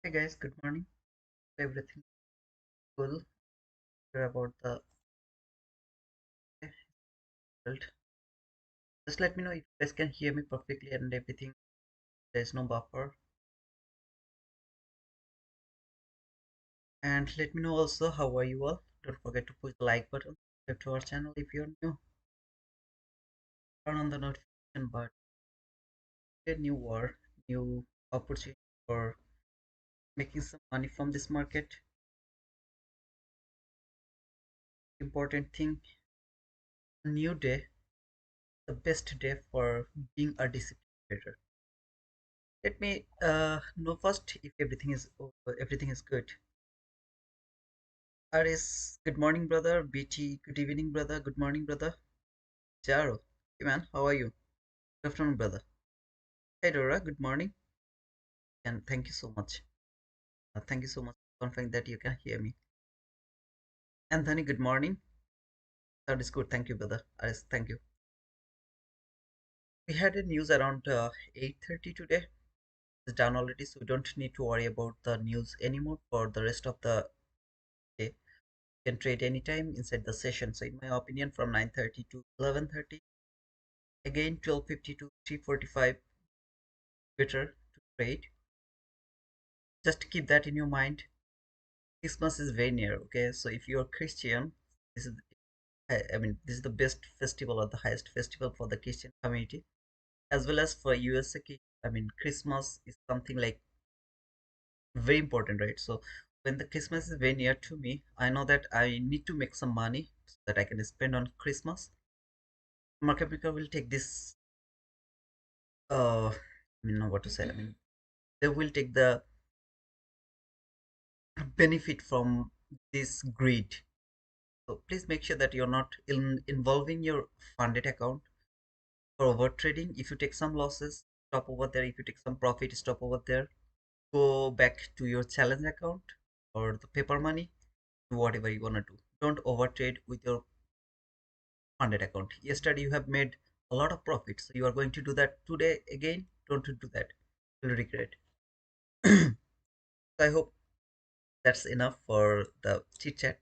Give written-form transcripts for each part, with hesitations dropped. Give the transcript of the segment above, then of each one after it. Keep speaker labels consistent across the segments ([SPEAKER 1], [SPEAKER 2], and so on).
[SPEAKER 1] Hey guys, good morning. Everything cool here about the result. Just let me know if you guys can hear me perfectly and everything. There's no buffer. And let me know also how are you all. Don't forget to push the like button. Subscribe to our channel if you're new. Turn on the notification button. A new war, new opportunity for making some money from this market. Important thing, a new day, the best day for being a disciplined trader. Let me know first if everything is good. Aris, good morning, brother. BT, good evening, brother. Good morning, brother. Jaro, hey man, how are you? Good afternoon, brother. Hey Dora, good morning, and thank you so much. Thank you so much for confirming that you can hear me. Anthony, good morning. That is good. Thank you, brother. Aris, thank you. We had a news around 8:30 today. It's done already, so we don't need to worry about the news anymore for the rest of the day. You can trade anytime inside the session. So, in my opinion, from 9:30 to 11:30, again 12:50 to 3:45, better to trade. Just keep that in your mind. Christmas is very near. Okay, so if you're Christian, this is I mean this is the best festival or the highest festival for the Christian community, as well as for USA. I mean Christmas is something like very important, right? So when the Christmas is very near to me, I know that I need to make some money so that I can spend on Christmas. Market maker will take this. I mean, what to say. I mean, they will take the benefit from this greed. So please make sure that you're not involving your funded account for over trading. If you take some losses, stop over there. If you take some profit, stop over there. Go back to your challenge account or the paper money. Do whatever you wanna do. Don't overtrade with your funded account. Yesterday you have made a lot of profit, so you are going to do that today again. Don't do that. You'll regret. So I hope that's enough for the chit chat.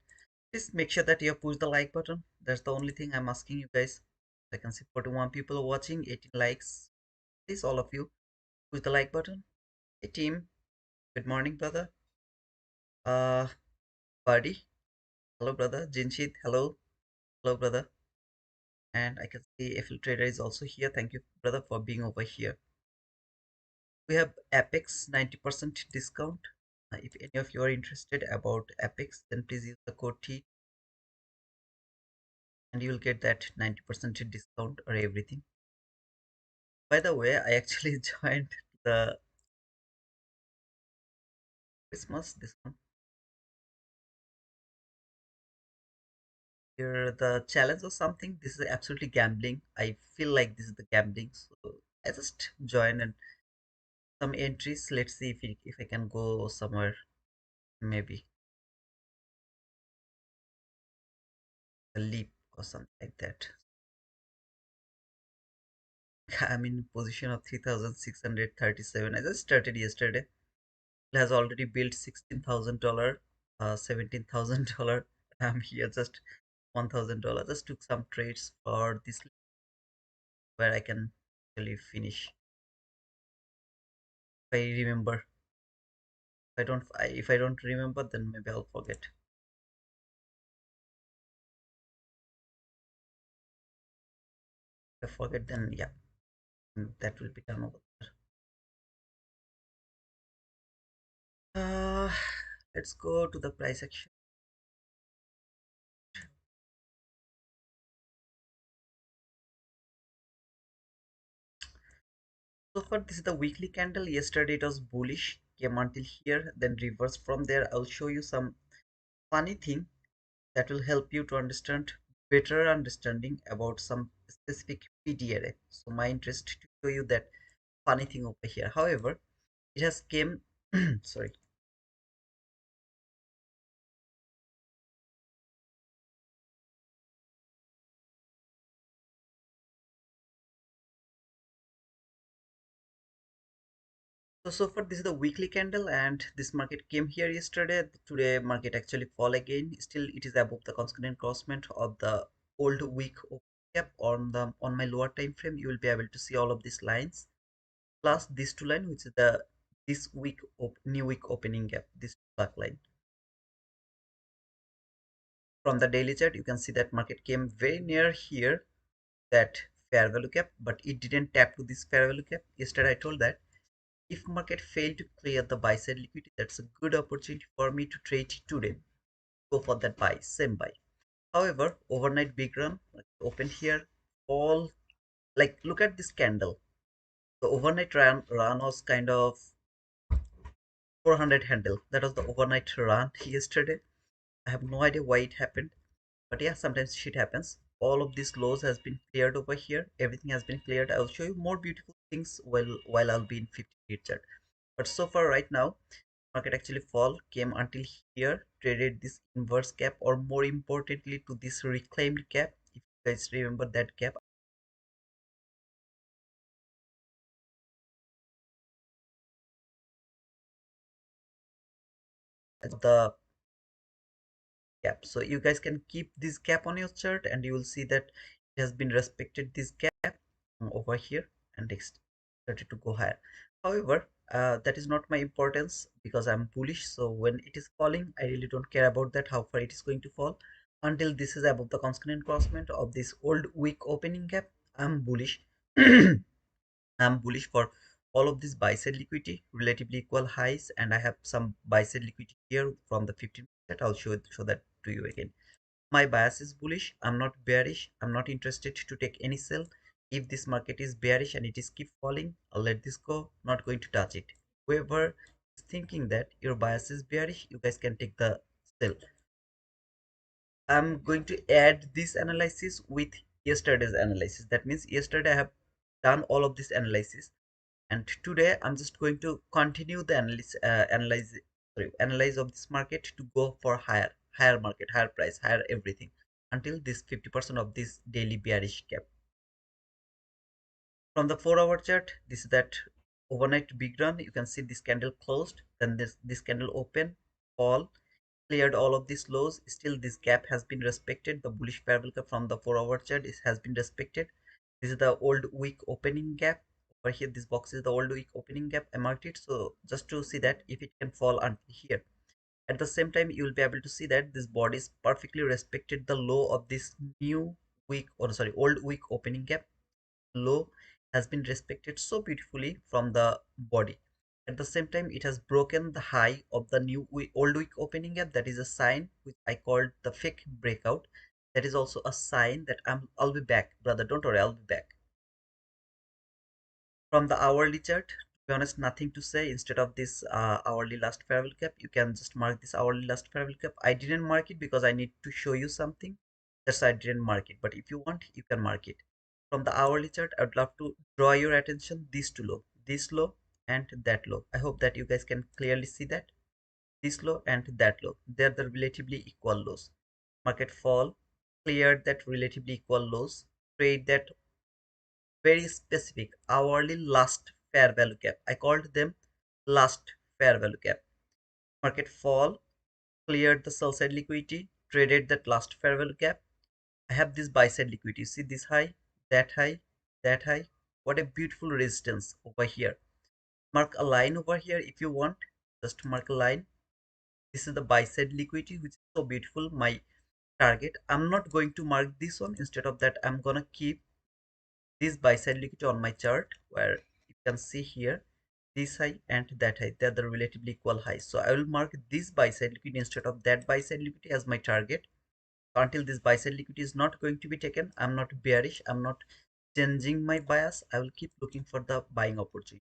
[SPEAKER 1] Please make sure that you push the like button. That's the only thing I'm asking you guys. I can see 41 people watching, 18 likes. Please, all of you, push the like button. Hey team, good morning, brother. Uh, Buddy, hello, brother. Jinshid, hello, brother. And I can see FL Trader is also here. Thank you, brother, for being over here. We have Apex 90% discount. If any of you are interested about Apex, then please use the code T and you will get that 90% discount or everything. By the way, I actually joined the Christmas this one. Here, the challenge or something. This is absolutely gambling. I feel like this is the gambling, so I just join and some entries. Let's see if I can go somewhere. Maybe a leap or something like that. I'm in position of 3,637. I just started yesterday. It has already built $16,000, $17,000. I'm here just $1,000. Just took some trades for this where I can actually finish. If I remember, if I don't remember, then maybe I'll forget. If I forget, then yeah, that will be done over there. Let's go to the price action. So far, this is the weekly candle. Yesterday it was bullish, came until here, then reversed from there. I'll show you some funny thing that will help you to understand better understanding about some specific PD array. So my interest to show you that funny thing over here. However, it has came sorry. So far this is the weekly candle and this market came here yesterday. Today market actually fall again. Still it is above the constant crossment of the old week opening gap on my lower time frame. You will be able to see all of these lines plus this two line which is the this week new week opening gap, this black line. From the daily chart you can see that market came very near here, that fair value gap, but it didn't tap to this fair value gap. Yesterday I told that if market failed to clear the buy side liquidity, that's a good opportunity for me to trade today. Go for that buy, same buy. However, overnight big run opened here, all like look at this candle. The overnight run was kind of 400 handle. That was the overnight run yesterday. I have no idea why it happened, but yeah, sometimes shit happens. All of these lows has been cleared over here. Everything has been cleared. I'll show you more beautiful things while I'll be in 50-minute chart. But so far right now, market actually fall came until here, traded this inverse gap, or more importantly to this reclaimed gap. If you guys remember that gap, the gap. So you guys can keep this gap on your chart and you will see that it has been respected this gap over here and next started to go higher. However, that is not my importance because I'm bullish. So when it is falling, I really don't care about that how far it is going to fall. Until this is above the constant crossment of this old weak opening gap, I'm bullish. I'm bullish for all of this buy side liquidity, relatively equal highs, and I have some buy side liquidity here from the 15 minute. I'll show that to you again. My bias is bullish. I'm not bearish. I'm not interested to take any sell. If this market is bearish and it is keep falling, I'll let this go. Not going to touch it. Whoever is thinking that your bias is bearish, you guys can take the sell. I'm going to add this analysis with yesterday's analysis. That means yesterday I have done all of this analysis, and today I'm just going to continue the analyze of this market to go for higher market, higher price, higher everything until this 50% of this daily bearish gap. From the 4 hour chart, this is that overnight big run. You can see this candle closed, then this candle open, fall, cleared all of these lows. Still this gap has been respected. The bullish parabolic from the 4 hour chart has been respected. This is the old week opening gap. Over here this box is the old week opening gap. I marked it so just to see that if it can fall until here. At the same time you will be able to see that this body is perfectly respected the low of this new week, or sorry, old week opening gap. Low has been respected so beautifully from the body. At the same time, it has broken the high of the old week opening gap. That is a sign which I called the fake breakout. That is also a sign that I'll be back, brother. Don't worry, I'll be back. From the hourly chart, to be honest, nothing to say. Instead of this hourly last parallel cap, you can just mark this hourly last parallel cap. I didn't mark it because I need to show you something. That's why I didn't mark it. But if you want, you can mark it. From the hourly chart, I would love to draw your attention these two low, this low and that low. I hope that you guys can clearly see that this low and that low. They're the relatively equal lows. Market fall, cleared that relatively equal lows, trade that very specific hourly last fair value gap. I called them last fair value gap. Market fall, cleared the sell side liquidity, traded that last fair value gap. I have this buy side liquidity. See this high, that high, that high. What a beautiful resistance over here. Mark a line over here if you want. Just mark a line. This is the buy side liquidity, which is so beautiful. My target. I'm not going to mark this one. Instead of that, I'm gonna keep this buy side liquidity on my chart, where you can see here this high and that high. They're the relatively equal highs. So I will mark this buy side liquidity instead of that buy side liquidity as my target. Until this buy side liquidity is not going to be taken, I'm not bearish. I'm not changing my bias. I will keep looking for the buying opportunity.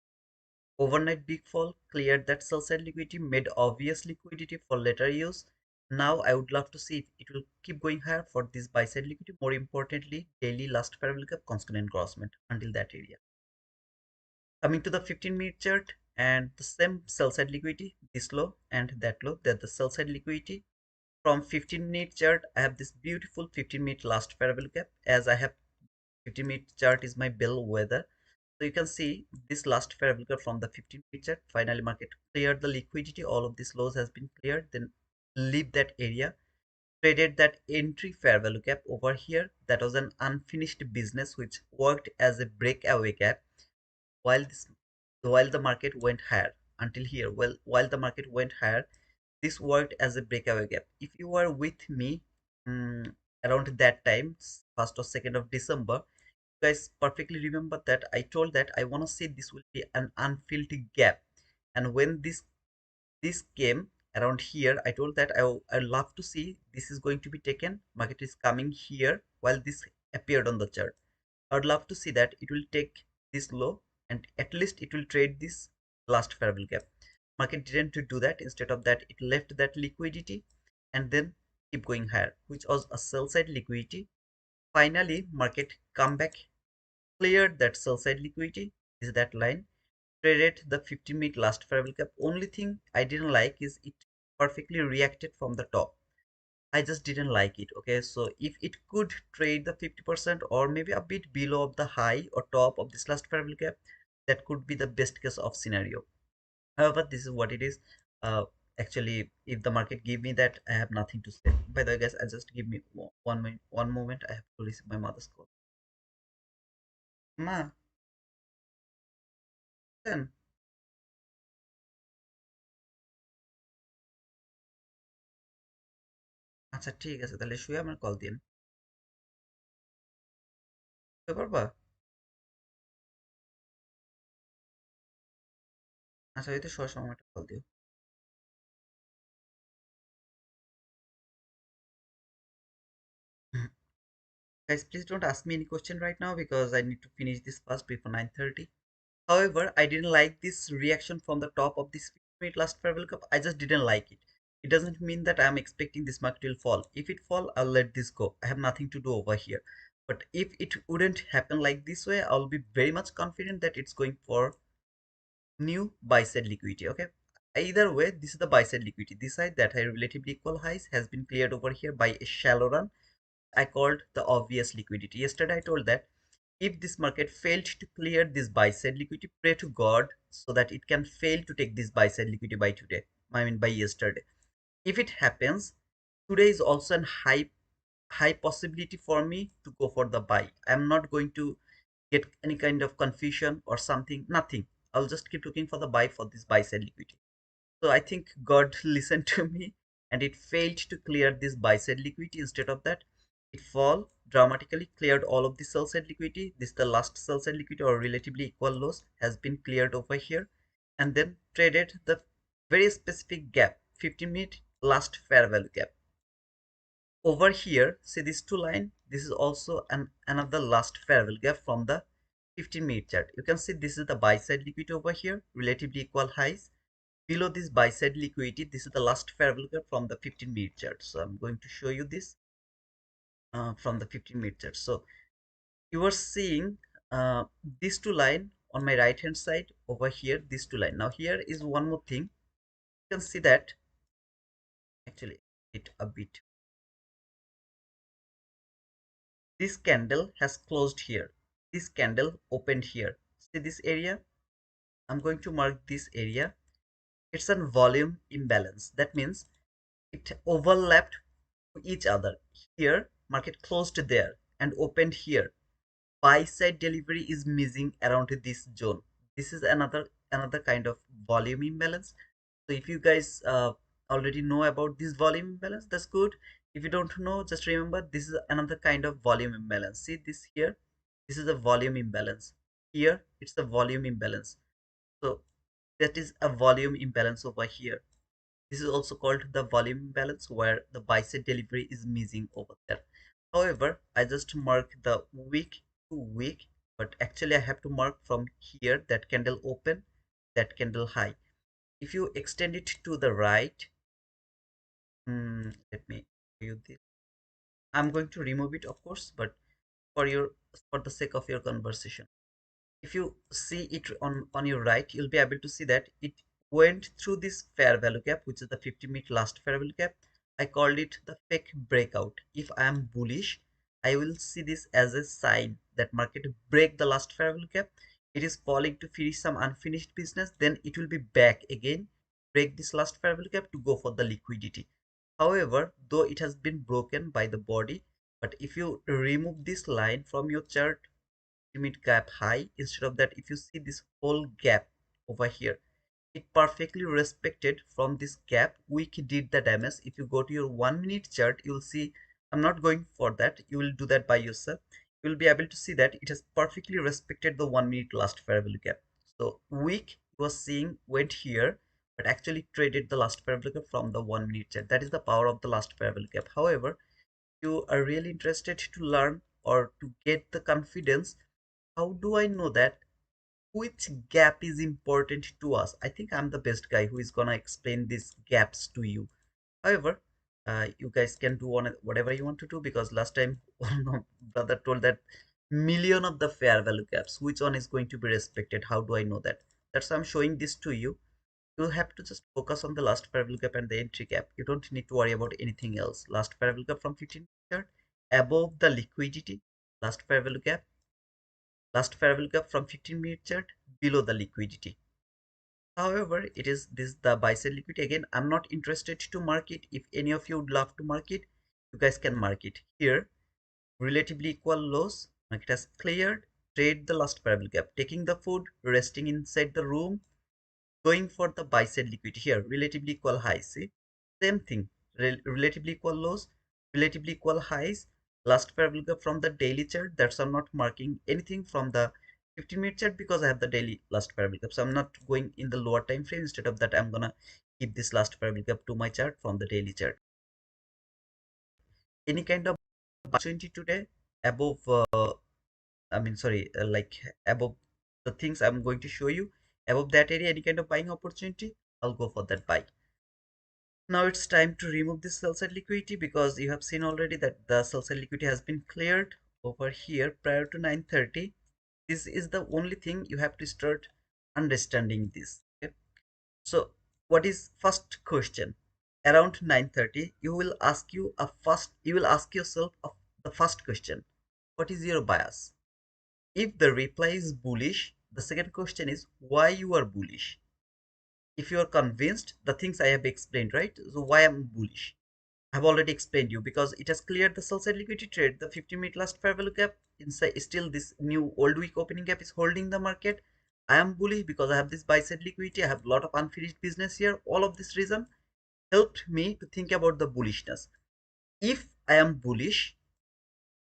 [SPEAKER 1] Overnight big fall cleared that sell side liquidity, made obvious liquidity for later use. Now I would love to see if it will keep going higher for this buy side liquidity. More importantly, daily last parallel gap, constant engrossment until that area. Coming to the 15-minute chart, and the same sell side liquidity, this low and that low. That the sell side liquidity. From 15-minute chart, I have this beautiful 15-minute last parallel gap. As I have 15-minute chart is my bellwether. So you can see this last fair value gap from the 15-minute chart. Finally, market cleared the liquidity. All of these lows has been cleared. Then leave that area. Traded that entry fair value gap over here. That was an unfinished business which worked as a breakaway gap while this while the market went higher until here. Well, while the market went higher, this worked as a breakaway gap. If you were with me around that time, 1st or 2nd of December, you guys perfectly remember that I told that I want to see this will be an unfilled gap. And when this came around here, I told that I love to see this is going to be taken. Market is coming here while this appeared on the chart. I would love to see that it will take this low and at least it will trade this last fair value gap. Market didn't do that. Instead of that, it left that liquidity and then keep going higher, which was a sell side liquidity. Finally, market come back, cleared that sell side liquidity. This is that line. Traded the 50-minute last fair value gap. Only thing I didn't like is it perfectly reacted from the top. I just didn't like it. Okay, so if it could trade the 50% or maybe a bit below of the high or top of this last fair value gap, that could be the best case of scenario. However, this is what it is. Uh, Actually, if the market give me that, I have nothing to say. By the way, guys, I just give me 1 minute, one moment. I have to receive my mother's call. মা, দেন। আচ্ছা ঠিক আছে, তাহলে শুয়ে আমার call দিন। শুয়ে পারবা? আচ্ছা, ওই তো শোয়ার সময় একটা কল দিও। Guys, please don't ask me any question right now because I need to finish this fast before 9:30. However, I didn't like this reaction from the top of this 50-minute last fair value cup. I just didn't like it. It doesn't mean that I'm expecting this market will fall. If it fall, I'll let this go. I have nothing to do over here. But if it wouldn't happen like this way, I'll be very much confident that it's going for new buy side liquidity. Okay. Either way, this is the buy side liquidity. This side that had relatively equal highs has been cleared over here by a shallow run. I called the obvious liquidity. Yesterday, I told that if this market failed to clear this buy side liquidity, pray to God so that it can fail to take this buy side liquidity by today. I mean by yesterday. If it happens, today is also a high possibility for me to go for the buy. I'm not going to get any kind of confusion or something. Nothing. I'll just keep looking for the buy for this buy side liquidity. So I think God listened to me and it failed to clear this buy side liquidity. Instead of that, it fall dramatically, cleared all of the sell side liquidity. This the last sell side liquidity or relatively equal loss has been cleared over here and then traded the very specific gap, 15-minute last fair value gap. Over here, see this two line, this is also another last fair value gap from the 15-minute chart. You can see this is the buy side liquidity over here, relatively equal highs. Below this buy side liquidity, this is the last fair value gap from the 15-minute chart. So I'm going to show you this from the 15-minute chart. So you are seeing these two line on my right hand side over here, these two line. Now here is one more thing. You can see that actually it a bit. This candle has closed here. This candle opened here. See this area? I'm going to mark this area. It's a volume imbalance. That means it overlapped each other. Here, market closed there and opened here. Buy side delivery is missing around this zone. This is another kind of volume imbalance. So if you guys already know about this volume imbalance, that's good. If you don't know, just remember this is another kind of volume imbalance. See this here, this is a volume imbalance. Here it's the volume imbalance. So that is a volume imbalance over here. This is also called the volume imbalance where the buy side delivery is missing over there. However, I just mark the week to week, but actually I have to mark from here that candle open, that candle high. If you extend it to the right, let me show you this. I'm going to remove it, of course, but for your for the sake of your conversation, if you see it on your right, you'll be able to see that it went through this fair value gap, which is the 50-minute last fair value gap. I called it the fake breakout. If I am bullish, I will see this as a sign that market break the last fair value gap. it is falling to finish some unfinished business, then it will be back again, break this last fair value gap to go for the liquidity. However, though it has been broken by the body, but if you remove this line from your chart, limit gap high, instead of that, if you see this whole gap over here, it perfectly respected from this gap, wick did the damage. If you go to your 1 minute chart, you will see, I'm not going for that, you will do that by yourself. You will be able to see that it has perfectly respected the 1 minute last fair value gap. So wick was seeing went here, but actually traded the last fair value gap from the 1 minute chart. That is the power of the last fair value gap. However, you are really interested to learn or to get the confidence, how do I know that which gap is important to us? I think I'm the best guy who is gonna explain these gaps to you. However, you guys can do on whatever you want to do, because last time one of brother told that million of the fair value gaps, which one is going to be respected? How do I know that? That's why I'm showing this to you. You have to just focus on the last fair value gap and the entry gap. You don't need to worry about anything else. Last fair value gap from 15 chart above the liquidity, last fair value gap, last fair value gap from 15-minute chart below the liquidity. However, it is this the buy side liquidity. Again, I'm not interested to mark it. If any of you would love to mark it, you guys can mark it here. Relatively equal lows, market has cleared, trade the last fair value gap, taking the food, resting inside the room, going for the buy side liquidity here, relatively equal highs. See, same thing, relatively equal lows, relatively equal highs, last fair value gap from the daily chart. That's I'm not marking anything from the 15-minute chart because I have the daily last fair value gap. So I'm not going in the lower time frame. Instead of that, I'm gonna keep this last fair value gap to my chart from the daily chart. Any kind of opportunity today above, I mean, sorry, like above the things I'm going to show you, above that area, any kind of buying opportunity, I'll go for that buy. Now it's time to remove this sell side liquidity, because you have seen already that the sell side liquidity has been cleared over here prior to 9:30. This is the only thing you have to start understanding this. Okay? So what is first question? Around 9:30, you will ask yourself the first question. What is your bias? If the reply is bullish, the second question is why you are bullish. If you are convinced, the things I have explained, right? So why I'm bullish? I've already explained you, because it has cleared the sell side liquidity trade. The 50-minute last fair value gap inside, still this new old week opening gap is holding the market. I am bullish because I have this buy side liquidity. I have a lot of unfinished business here. All of this reason helped me to think about the bullishness. If I am bullish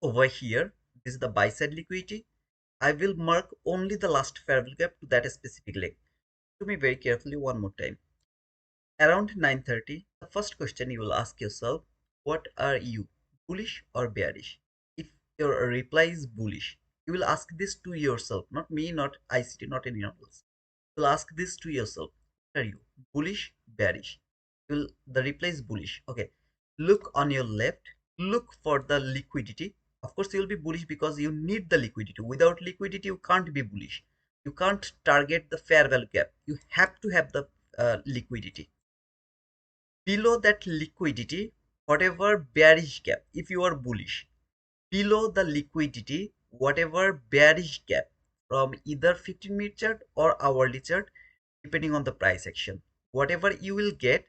[SPEAKER 1] over here, this is the buy side liquidity, I will mark only the last fair value gap to that specific leg. To me very carefully one more time. Around 9:30, the first question you will ask yourself, what are you, bullish or bearish? If your reply is bullish, you will ask this to yourself, not me, not ICT, not anyone else. You will ask this to yourself. What are you, bullish, bearish? The reply is bullish. Okay. Look on your left, look for the liquidity. Of course, you will be bullish because you need the liquidity. Without liquidity, you can't be bullish. You can't target the fair value gap. You have to have the liquidity. Below that liquidity, whatever bearish gap, if you are bullish, below the liquidity, whatever bearish gap from either 15-minute chart or hourly chart, depending on the price action, whatever you will get,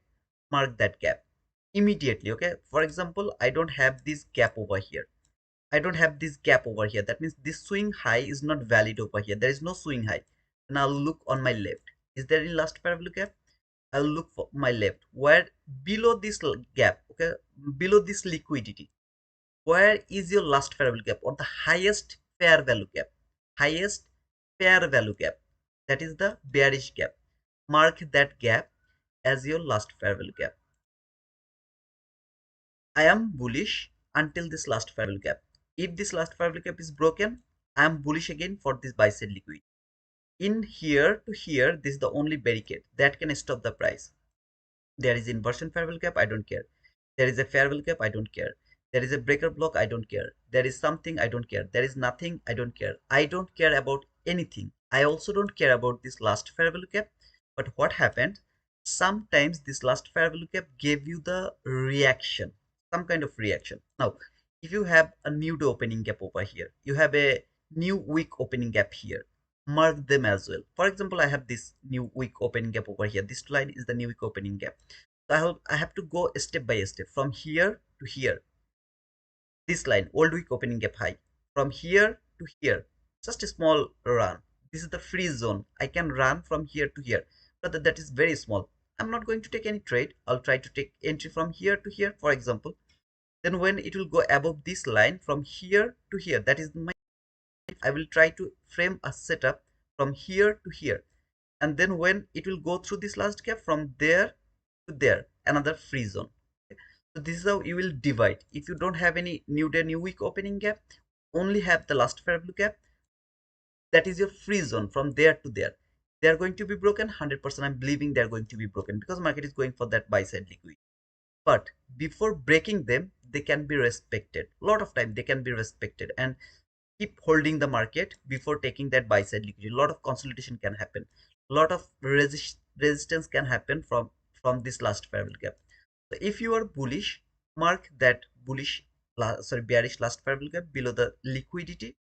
[SPEAKER 1] mark that gap immediately. Okay, for example, I don't have this gap over here. I don't have this gap over here. That means this swing high is not valid over here. There is no swing high. Now look on my left. Is there any last parallel gap? I'll look for my left, where below this gap, okay, below this liquidity, where is your last fair value gap, or the highest fair value gap? Highest fair value gap, that is the bearish gap. Mark that gap as your last fair value gap. I am bullish until this last fair value gap. If this last fair value gap is broken, I am bullish again for this buy side liquidity. In here to here, this is the only barricade that can stop the price. There is inversion fair value gap, I don't care. There is a fair value gap, I don't care. There is a breaker block, I don't care. There is something, I don't care. There is nothing, I don't care. I don't care about anything. I also don't care about this last fair value gap. But what happened? Sometimes this last fair value gap gave you the reaction, some kind of reaction. Now, if you have a new day opening gap over here, you have a new week opening gap here, mark them as well. For example, I have this new week opening gap over here. This line is the new week opening gap. So I have to go step by step from here to here. This line, old week opening gap high. From here to here, just a small run. This is the free zone. I can run from here to here, but that is very small. I'm not going to take any trade. I'll try to take entry from here to here, for example. Then when it will go above this line from here to here, that is my, I will try to frame a setup from here to here. And then when it will go through this last gap from there to there, another free zone. So this is how you will divide. If you don't have any new day, new week opening gap, only have the last fair value gap, that is your free zone from there to there. They are going to be broken 100%. I'm believing they are going to be broken because market is going for that buy side liquid. But before breaking them, they can be respected. A lot of time they can be respected and keep holding the market before taking that buy side liquidity. A lot of consolidation can happen. A lot of resistance can happen from this last fair value gap. So if you are bullish, mark that bullish, sorry, bearish last fair value gap below the liquidity.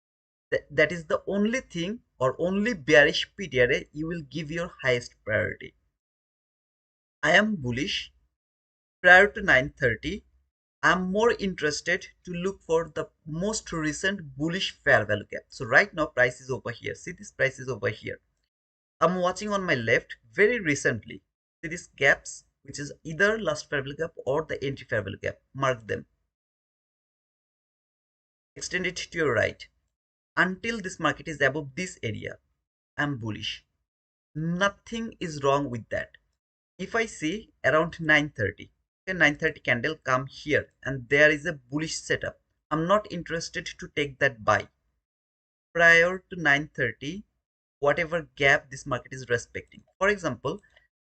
[SPEAKER 1] That is the only thing or only bearish pit area you will give your highest priority. I am bullish prior to 9:30. I'm more interested to look for the most recent bullish fair value gap. So right now price is over here. See, this price is over here. I'm watching on my left very recently. See these gaps, which is either last fair value gap or the entry fair value gap. Mark them. Extend it to your right. Until this market is above this area, I'm bullish. Nothing is wrong with that. If I see around 9:30, okay, 9:30 candle come here and there is a bullish setup, I'm not interested to take that buy. Prior to 9:30, whatever gap this market is respecting. For example,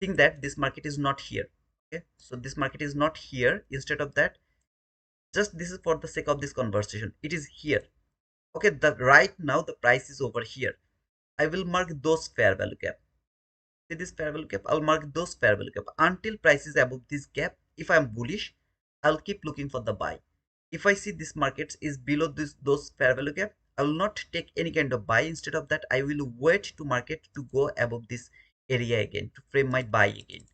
[SPEAKER 1] think that this market is not here. Okay, so this market is not here. Instead of that, just this is for the sake of this conversation. It is here. Okay, the right now the price is over here. I will mark those fair value gap. See this fair value gap, I'll mark those fair value gap until price is above this gap. If I'm bullish, I'll keep looking for the buy. If I see this market is below those fair value gap, I will not take any kind of buy. Instead of that, I will wait to market to go above this area again to frame my buy again.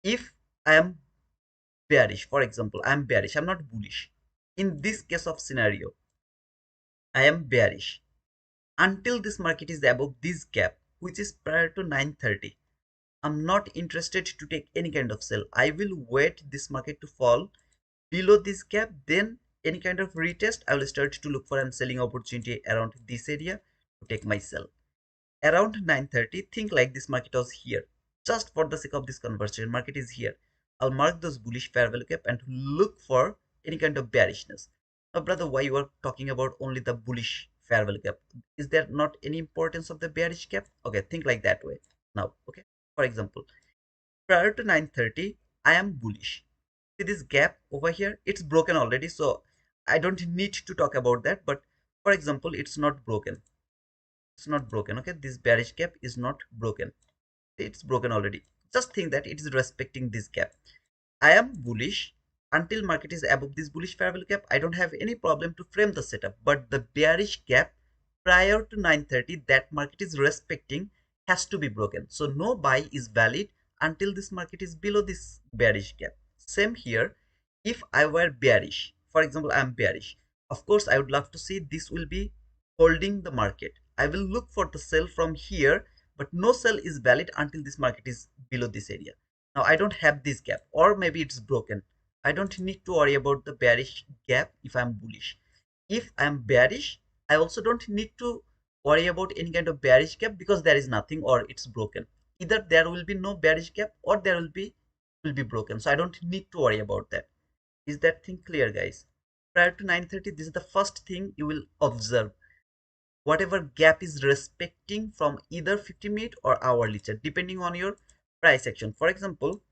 [SPEAKER 1] If I am bearish, for example, I'm bearish, I'm not bullish. In this case of scenario, I am bearish until this market is above this gap, which is prior to 9:30. I'm not interested to take any kind of sell. I will wait this market to fall below this gap. Then any kind of retest, I will start to look for a selling opportunity around this area to take my sell. Around 9:30, think like this market was here. Just for the sake of this conversation, market is here. I'll mark those bullish fair value gap and look for any kind of bearishness. Now, brother, why you are talking about only the bullish fair value gap? Is there not any importance of the bearish gap? Okay, think like that way. Now, okay. For example, prior to 9:30, I am bullish. See this gap over here? It's broken already, so I don't need to talk about that. But for example, it's not broken. It's not broken. Okay, this bearish gap is not broken. It's broken already. Just think that it is respecting this gap. I am bullish until market is above this bullish fair value gap. I don't have any problem to frame the setup, but the bearish gap prior to 9:30 that market is respecting has to be broken. So no buy is valid until this market is below this bearish gap. Same here. If I were bearish, for example, I am bearish. Of course, I would love to see this will be holding the market. I will look for the sell from here, but no sell is valid until this market is below this area. Now I don't have this gap, or maybe it's broken. I don't need to worry about the bearish gap if I'm bullish. If I'm bearish, I also don't need to worry about any kind of bearish gap because there is nothing or it's broken. Either there will be no bearish gap or there will be broken. So I don't need to worry about that. Is that thing clear, guys? Prior to 9:30, this is the first thing you will observe. Whatever gap is respecting from either 50-minute or hourly chart, depending on your price action. For example,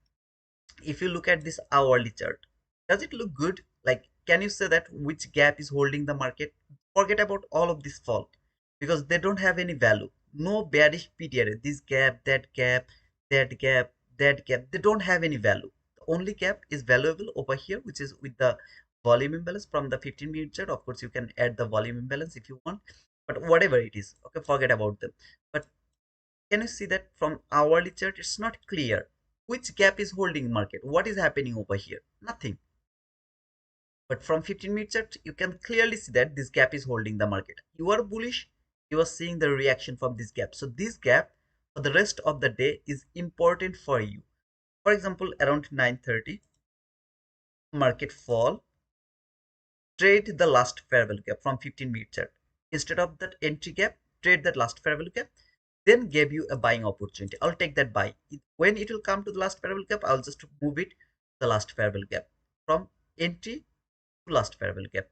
[SPEAKER 1] if you look at this hourly chart, does it look good? Like, can you say that which gap is holding the market? Forget about all of this fall because they don't have any value. No bearish period. This gap, that gap, that gap, that gap, they don't have any value. The only gap is valuable over here, which is with the volume imbalance from the 15-minute chart. Of course, you can add the volume imbalance if you want. but whatever it is, okay, forget about them. But can you see that from hourly chart, it's not clear which gap is holding market, what is happening over here, nothing. But from 15-minute chart, you can clearly see that this gap is holding the market. You are bullish, you are seeing the reaction from this gap. So this gap for the rest of the day is important for you. For example, around 9:30, market fall, trade the last fair value gap from 15-minute chart. Instead of that entry gap, trade that last fair value gap, then gave you a buying opportunity. I'll take that buy. When it will come to the last fair value gap, I'll just move it the last fair value gap from entry to last fair value gap.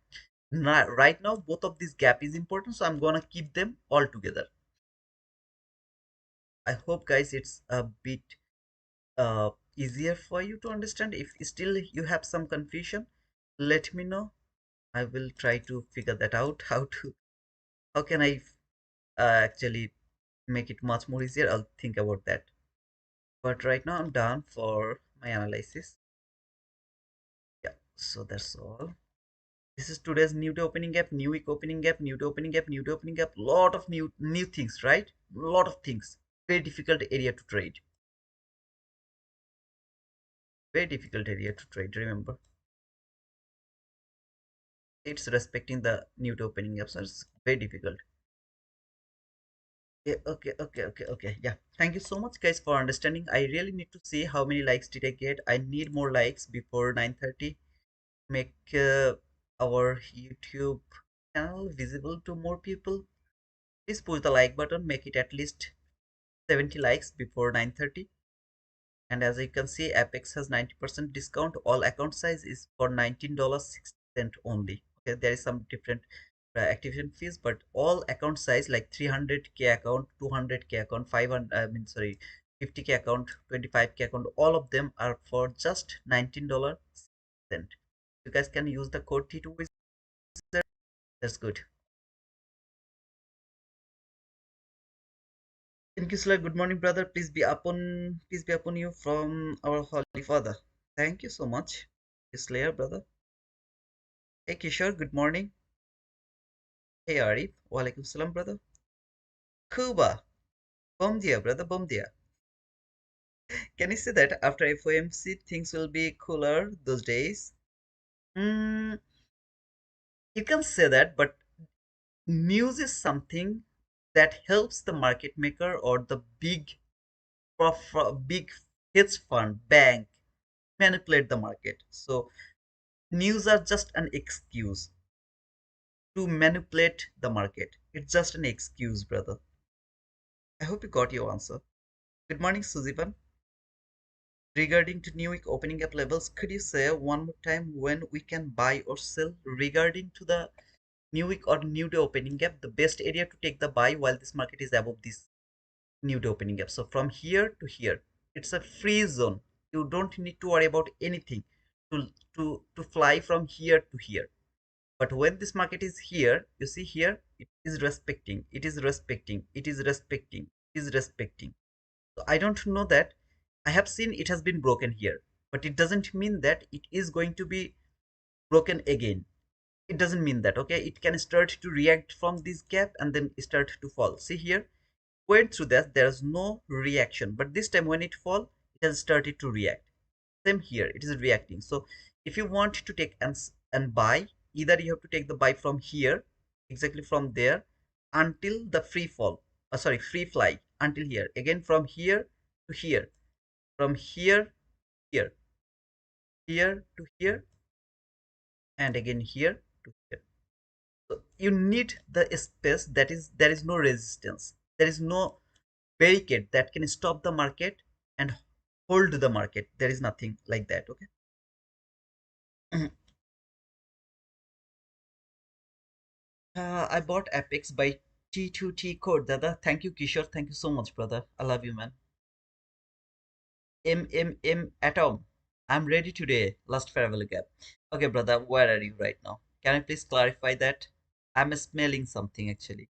[SPEAKER 1] Now, right now, both of these gap is important, so I'm gonna keep them all together. I hope, guys, it's a bit easier for you to understand. If still you have some confusion, let me know. I will try to figure that out. How can I actually make it much more easier? I'll think about that. But right now, I'm done for my analysis. Yeah, so that's all. This is today's new day opening gap, new week opening gap, new day opening gap, new day opening gap. Lot of new things, right? Lot of things. Very difficult area to trade. Very difficult area to trade. Remember, it's respecting the new day opening gap, so it's very difficult. Yeah, okay. Yeah. Thank you so much, guys, for understanding. I really need to see how many likes did I get. I need more likes before 9:30. Make our YouTube channel visible to more people. Please push the like button. Make it at least 70 likes before 9:30. And as you can see, Apex has 90% discount. All account size is for $19.60 only. Okay, there is some different activation fees, but all account size like 300k account, 200k account, 500, I mean, sorry, 50k account, 25k account, all of them are for just $19. You guys can use the code T2 Wizard. That's good. Thank you, Slayer. Good morning, brother. Peace be upon you from our Holy Father. Thank you so much, Slayer, brother. Hey, Kishore. Good morning. Hey, Arif. Walaikum salam, brother. Kuba. Bom dia, brother. Bom dia. Can you say that after FOMC things will be cooler those days? Mm, you can say that, but news is something that helps the market maker or the big hedge fund bank manipulate the market. So news are just an excuse to manipulate the market. It's just an excuse, brother. I hope you got your answer. Good morning, Suzivan. Regarding to new week opening up levels, could you say one more time when we can buy or sell regarding to the new week or new day opening gap, the best area to take the buy while this market is above this new day opening gap? So from here to here, it's a free zone. You don't need to worry about anything to fly from here to here. But when this market is here, you see here, it is respecting, it is respecting, it is respecting, it is respecting. So I don't know that. I have seen it has been broken here, but it doesn't mean that it is going to be broken again. It doesn't mean that, okay? It can start to react from this gap and then start to fall. See here, went through that, there's no reaction. But this time when it fall, it has started to react. Same here, it is reacting. So if you want to take and buy, either you have to take the buy from here, exactly from there, until the free fall, sorry, free fly, until here. Again from here to here, from here, here, here to here, and again here to here. So you need the space, that is there is no resistance, there is no barricade that can stop the market and hold the market. There is nothing like that, okay? I bought Apex by T2T code, Dada. Thank you, Kishore. Thank you so much, brother. I love you, man. Atom. I'm ready today. Last farewell gap. Okay, brother, where are you right now? Can I please clarify that? I'm smelling something actually.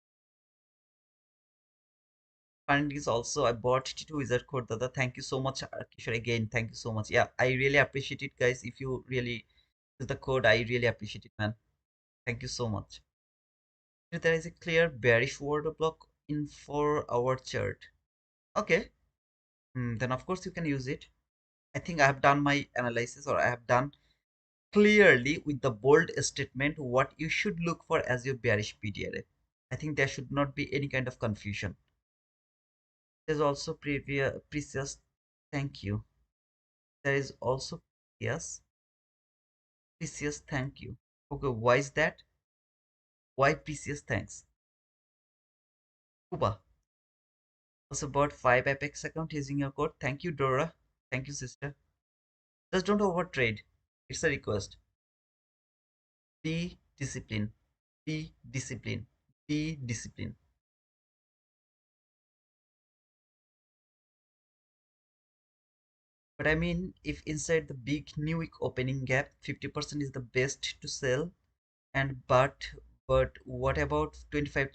[SPEAKER 1] Findings also, I bought T2 Wizard code, Dada. Thank you so much, Kishore. Again, thank you so much. Yeah, I really appreciate it, guys. If you really use the code, I really appreciate it, man. Thank you so much. If there is a clear bearish order block in 4-hour chart, okay, then of course you can use it. I think I have done my analysis, or I have done clearly with the bold statement what you should look for as your bearish PDRA. I think there should not be any kind of confusion. There's also precious. Thank you. There is also, yes, precious. Thank you. Okay, why is that? Why precious thanks? Kuba also bought 5 Apex account using your code. Thank you, Dora. Thank you, sister. Just don't overtrade. It's a request. Be discipline. Be discipline. Be discipline. But I mean, if inside the big new week opening gap, 50% is the best to sell, and but what about 25?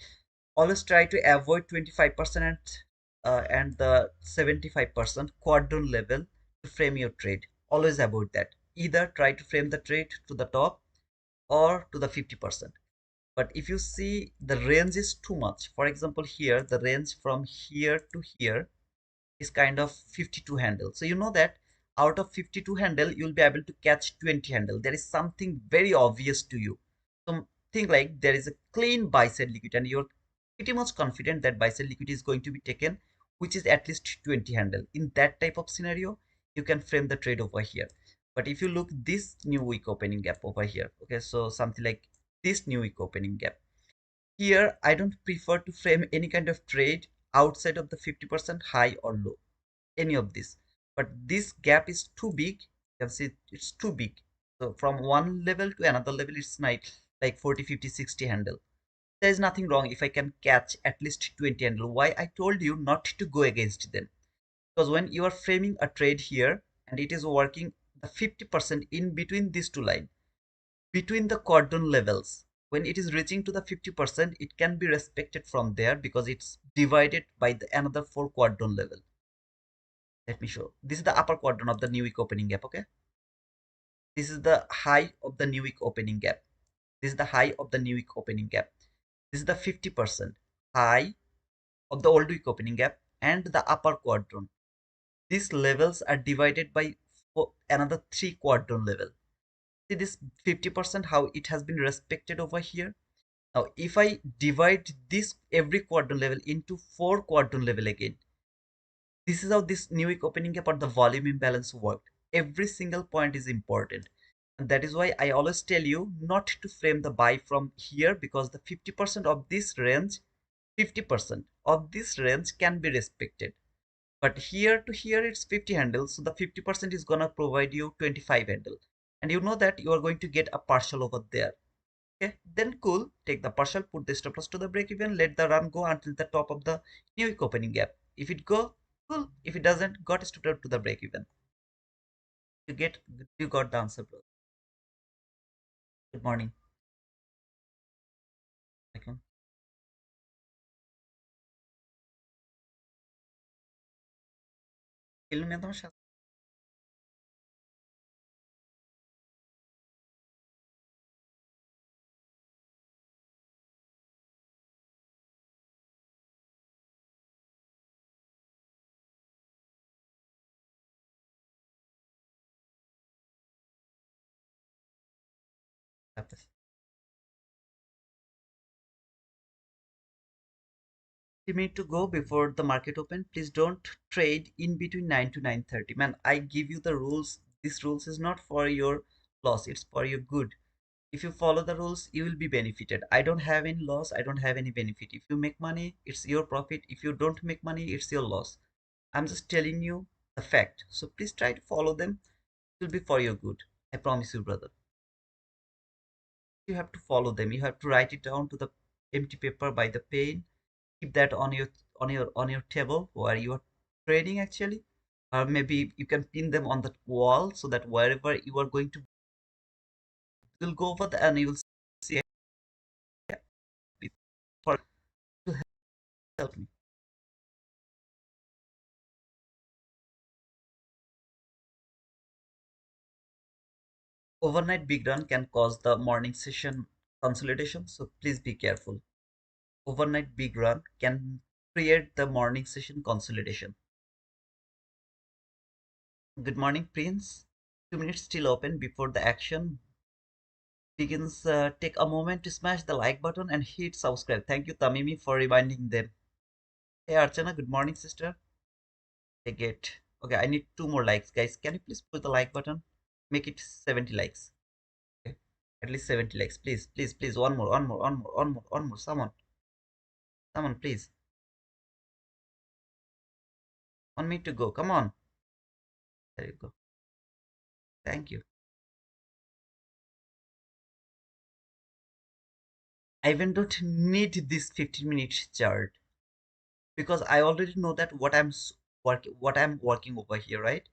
[SPEAKER 1] Always try to avoid 25% and the 75% quadrant level to frame your trade. Always avoid that. Either try to frame the trade to the top or to the 50%. But if you see the range is too much, for example, here the range from here to here is kind of 52 handle. So you know that out of 52 handle, you'll be able to catch 20 handle. There is something very obvious to you. So think like there is a clean buy side liquidity and you're pretty much confident that buy side liquidity is going to be taken, which is at least 20 handle. In that type of scenario, you can frame the trade over here. But if you look this new week opening gap over here, okay, so something like this new week opening gap, here, I don't prefer to frame any kind of trade outside of the 50% high or low, any of this. But this gap is too big. You can see it's too big. So from one level to another level, it's like 40, 50, 60 handle. There is nothing wrong if I can catch at least 20 handle. Why I told you not to go against them? Because when you are framing a trade here and it is working the 50% in between these two lines, between the cordon levels, when it is reaching to the 50%, it can be respected from there because it's divided by the another 4 quadrant level. Let me show. This is the upper quadrant of the new week opening gap. Okay, this is the high of the new week opening gap. This is the high of the new week opening gap. This is the 50% high of the old week opening gap and the upper quadrant. These levels are divided by another 3 quadrant level. See this 50% how it has been respected over here. Now, if I divide this every quadrant level into 4 quadrant level again, this is how this new week opening gap or the volume imbalance worked. Every single point is important. And that is why I always tell you not to frame the buy from here because the 50% of this range, 50% of this range can be respected. But here to here it's 50 handles, so the 50% is gonna provide you 25 handle. And you know that you are going to get a partial over there. Okay, then cool. Take the partial, put the stop loss to the break even, let the run go until the top of the new week opening gap. If it go, cool. If it doesn't, got stop loss to the break even. You got the answer, bro. Good morning. Welcome. কিলু নিয়ে তোমার সাথে আছে। You need to go before the market open. Please don't trade in between 9 to 9:30. Man, I give you the rules. This rules is not for your loss, it's for your good. If you follow the rules, you will be benefited. I don't have any loss, I don't have any benefit. If you make money, it's your profit. If you don't make money, it's your loss. I'm just telling you the fact. So please try to follow them. It will be for your good. I promise you, brother. You have to follow them. You have to write it down to the empty paper by the pen. Keep that on your table where you are trading actually. Or maybe you can pin them on the wall so that wherever you are going to, you'll go over there and you will see it for to help me. Overnight big run can cause the morning session consolidation, so please be careful. overnight big run can create the morning session consolidation. Good morning, Prince. 2 minutes still open before the action begins. Take a moment to smash the like button and hit subscribe. Thank you, Tamimi, for reminding them. Hey, Archana, good morning, sister. I get. Okay, I need 2 more likes, guys. Can you please push the like button? Make it 70 likes. Okay, at least 70 likes. Please, please, please. One more, one more, one more, one more, one more. Someone, please. 1 minute to go. Come on. There you go. Thank you. I even don't need this 15-minute chart because I already know that what I'm working over here, right?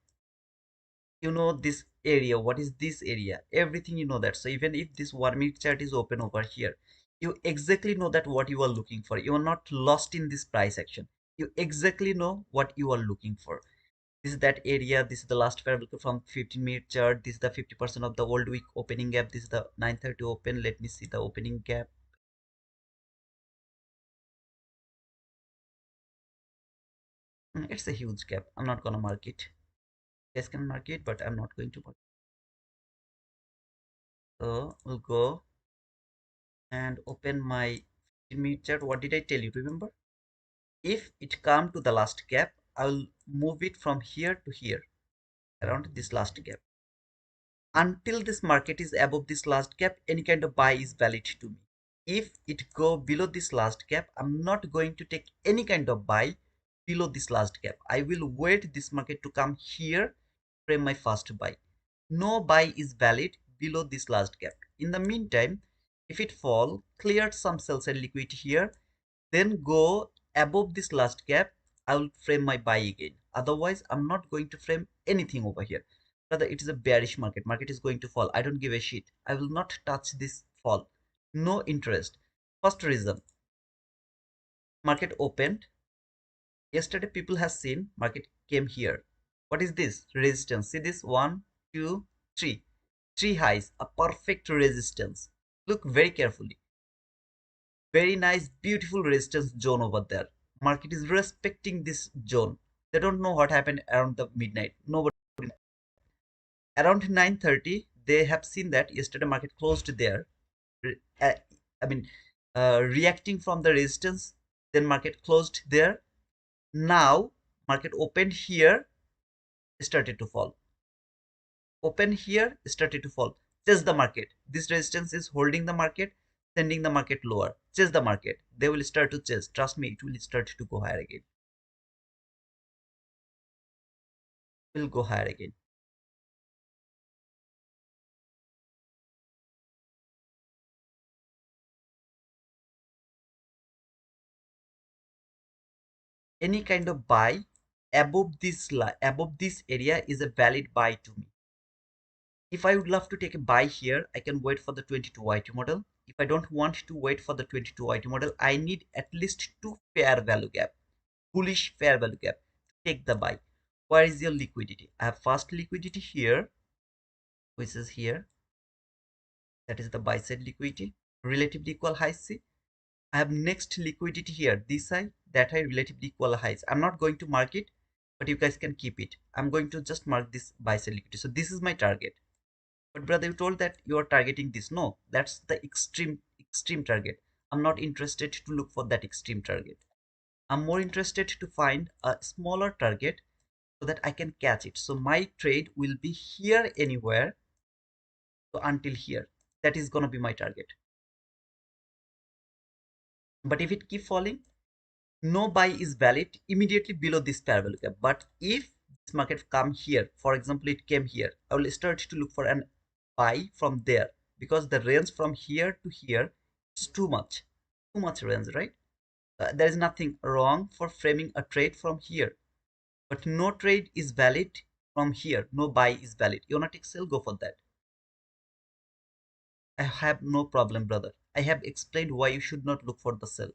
[SPEAKER 1] You know this area, what is this area, everything you know that. So even if this 1 minute chart is open over here, you exactly know that what you are looking for. You are not lost in this price action. You exactly know what you are looking for. This is that area. This is the last variable from 15-minute chart. This is the 50% of the old week opening gap. This is the 9:30 open. Let me see the opening gap. It's a huge gap. I'm not gonna mark it. You guys can mark it, but I'm not going to mark it. So we'll go and open my 15-minute chart. What did I tell you? Remember? If it come to the last gap, I will move it from here to here around this last gap. Until this market is above this last gap, any kind of buy is valid to me. If it go below this last gap, I'm not going to take any kind of buy below this last gap. I will wait this market to come here, frame my first buy. No buy is valid below this last gap. In the meantime, if it fall, clear some sell side liquidity here, then go above this last gap, I will frame my buy again. Otherwise, I'm not going to frame anything over here. Rather, it is a bearish market. Market is going to fall. I don't give a shit. I will not touch this fall. No interest. First reason, market opened. Yesterday, people have seen market came here. What is this? Resistance. See this? One, two, three. Three highs. A perfect resistance. Look very carefully. Very nice, beautiful resistance zone over there. Market is respecting this zone. They don't know what happened around the midnight. Nobody. Around 9:30, they have seen that yesterday market closed there. uh, I mean, reacting from the resistance, then market closed there. Now market opened here, started to fall. Open here, started to fall. Chase the market. This resistance is holding the market, sending the market lower. Chase the market. They will start to chase. Trust me, it will start to go higher again. Will go higher again. Any kind of buy above this area is a valid buy to me. If I would love to take a buy here, I can wait for the 22 YT model. If I don't want to wait for the 22 YT model, I need at least two fair value gap, bullish fair value gap to take the buy. Where is your liquidity? I have first liquidity here, which is here. That is the buy side liquidity, relatively equal highs. See, I have next liquidity here, this side, that high, relatively equal highs. I'm not going to mark it, but you guys can keep it. I'm going to just mark this buy side liquidity. So this is my target. But brother, you told that you are targeting this. No, that's the extreme target. I'm not interested to look for that extreme target. I'm more interested to find a smaller target so that I can catch it. So my trade will be here anywhere, so until here. That is gonna be my target. But if it keep falling, no buy is valid immediately below this parallel gap. But if this market come here, for example, it came here, I will start to look for an buy from there, because the range from here to here is too much range, right? There is nothing wrong for framing a trade from here, but no trade is valid from here. No buy is valid. You wanna take sell, go for that. I have no problem, brother. I have explained why you should not look for the sell.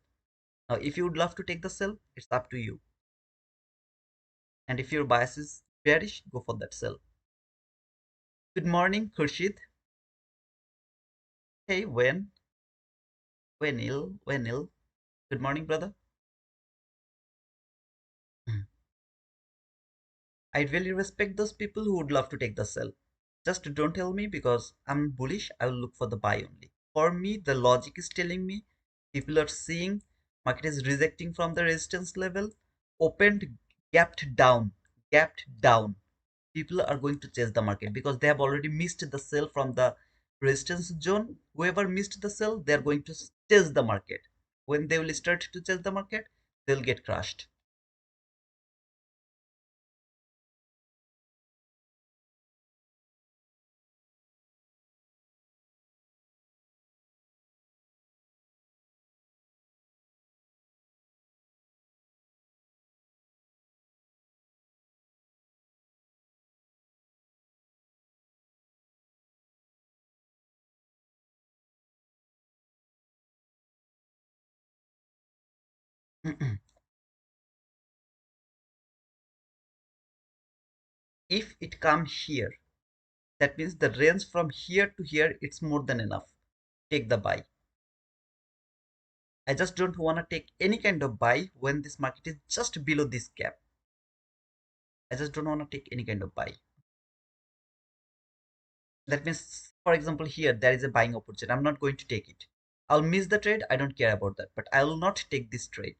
[SPEAKER 1] Now if you would love to take the sell, it's up to you. And if your bias is bearish, go for that sell. Good morning, Khurshid. Hey, when ill, when ill. Good morning, brother. Mm. I really respect those people who would love to take the sell. Just don't tell me because I'm bullish, I will look for the buy only. For me, the logic is telling me people are seeing market is rejecting from the resistance level, opened, gapped down, gapped down. People are going to chase the market because they have already missed the sell from the resistance zone. Whoever missed the sell, they are going to chase the market. When they will start to chase the market, they'll get crushed. If it comes here, that means the range from here to here, it's more than enough. Take the buy. I just don't want to take any kind of buy when this market is just below this gap. I just don't want to take any kind of buy. That means, for example, here there is a buying opportunity. I'm not going to take it. I'll miss the trade. I don't care about that, but I will not take this trade.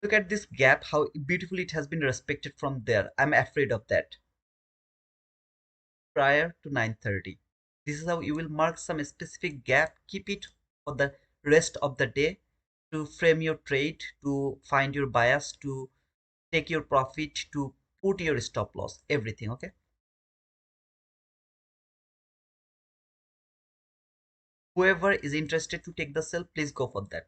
[SPEAKER 1] Look at this gap, how beautifully it has been respected from there. I'm afraid of that. Prior to 9:30. This is how you will mark some specific gap. Keep it for the rest of the day to frame your trade, to find your bias, to take your profit, to put your stop loss, everything. Okay. Whoever is interested to take the sell, please go for that.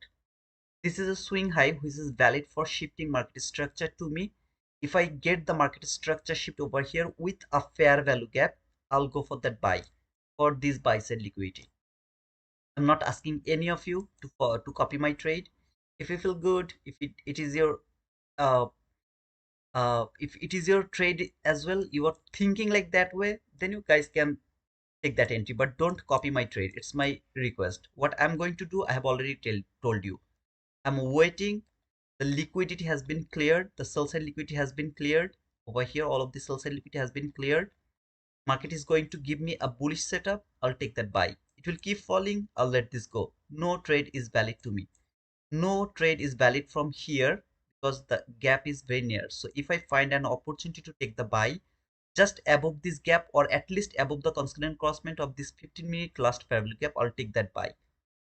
[SPEAKER 1] This is a swing high which is valid for shifting market structure to me. If I get the market structure shift over here with a fair value gap, I'll go for that buy for this buy side liquidity. I'm not asking any of you to copy my trade. If you feel good, if it is your uh, if it is your trade as well, you are thinking like that way, then you guys can take that entry. But don't copy my trade. It's my request. What I'm going to do, I have already told you. I'm waiting. The liquidity has been cleared. The sell side liquidity has been cleared. Over here, all of the sell side liquidity has been cleared. Market is going to give me a bullish setup. I'll take that buy. It will keep falling. I'll let this go. No trade is valid to me. No trade is valid from here because the gap is very near. So if I find an opportunity to take the buy just above this gap or at least above the constant crossment of this 15-minute last fair value gap, I'll take that buy.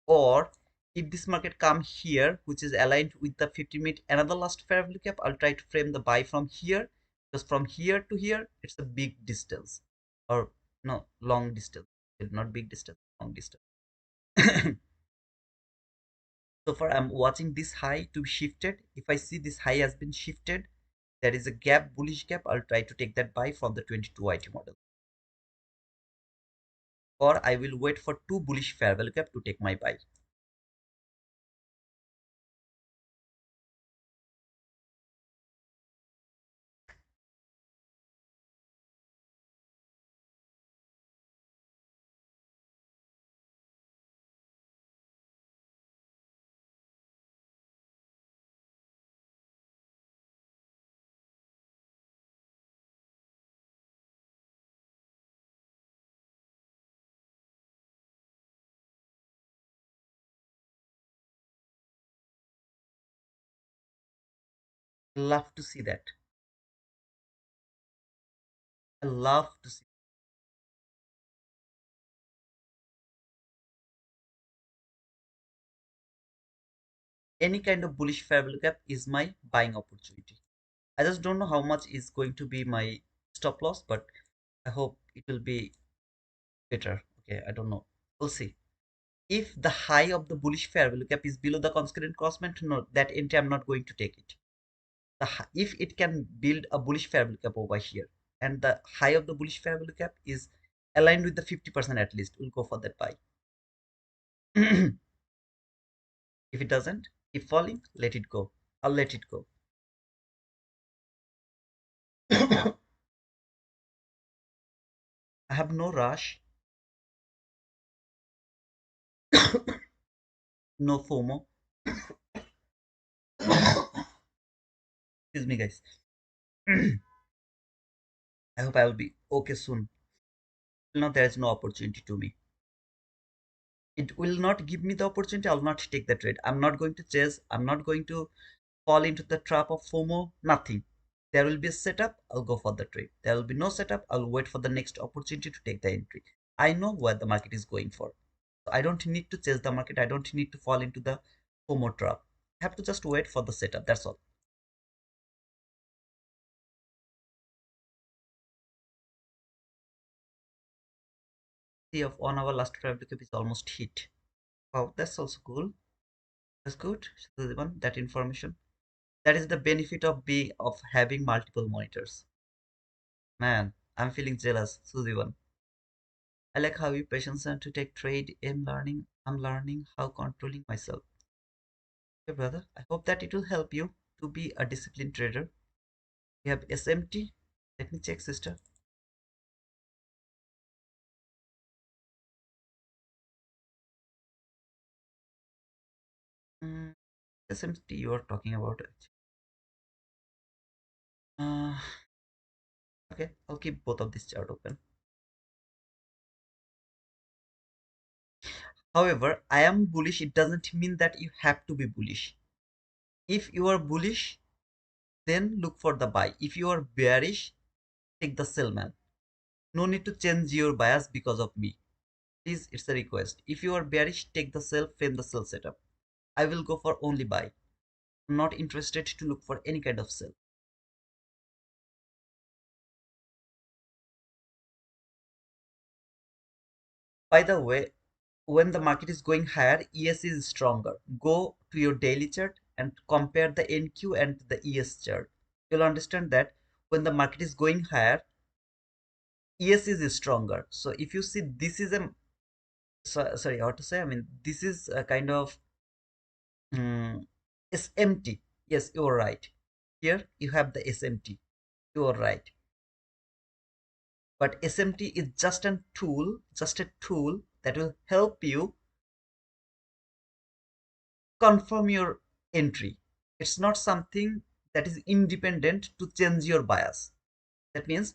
[SPEAKER 1] Or if this market come here, which is aligned with the 15-minute another last fair value gap, I'll try to frame the buy from here because from here to here, it's a big distance or no, long distance. Not big distance, long distance. So far, I'm watching this high to be shifted. If I see this high has been shifted, there is a gap, bullish gap. I'll try to take that buy from the 22 IT model. Or I will wait for two bullish fair value gap to take my buy. Love to see that. I love to see any kind of bullish fair value gap is my buying opportunity. I just don't know how much is going to be my stop loss, but I hope it will be better. Okay, I don't know. We'll see. If the high of the bullish fair value gap is below the constant crossment, no, that entry I'm not going to take it. If it can build a bullish fair value gap over here, and the high of the bullish fair value gap is aligned with the 50% at least, we'll go for that buy. If it doesn't keep falling, let it go. I'll let it go. I have no rush, no FOMO. Excuse me, guys. I hope I will be okay soon. No, there is no opportunity to me. It will not give me the opportunity. I'll not take the trade. I'm not going to chase. I'm not going to fall into the trap of FOMO. Nothing. There will be a setup. I'll go for the trade. There will be no setup. I'll wait for the next opportunity to take the entry. I know where the market is going for. So I don't need to chase the market. I don't need to fall into the FOMO trap. I have to just wait for the setup. That's all. See, of 1 hour last 5 is almost hit. Wow, that's also cool. That's good. So the one that information. That is the benefit of having multiple monitors. Man, I'm feeling jealous, Suzivan. I like how you patience and to take trade. I'm learning how controlling myself. Okay, brother. I hope that it will help you to be a disciplined trader. You have SMT. Let me check, sister. Mm, SMT you are talking about. Uh, okay, I'll keep both of these chart open. However, I am bullish. It doesn't mean that you have to be bullish. If you are bullish, then look for the buy. If you are bearish, take the sell, man. No need to change your bias because of me. Please, it's a request. If you are bearish, take the sell, frame the sell setup. I will go for only buy. I'm not interested to look for any kind of sell. By the way, when the market is going higher, ES is stronger. Go to your daily chart and compare the NQ and the ES chart. You'll understand that when the market is going higher, ES is stronger. So if you see, this is a sorry, how to say? I mean, this is a kind of SMT. Yes, you're right. Here you have the SMT. You are right. But SMT is just a tool that will help you confirm your entry. It's not something that is independent to change your bias. That means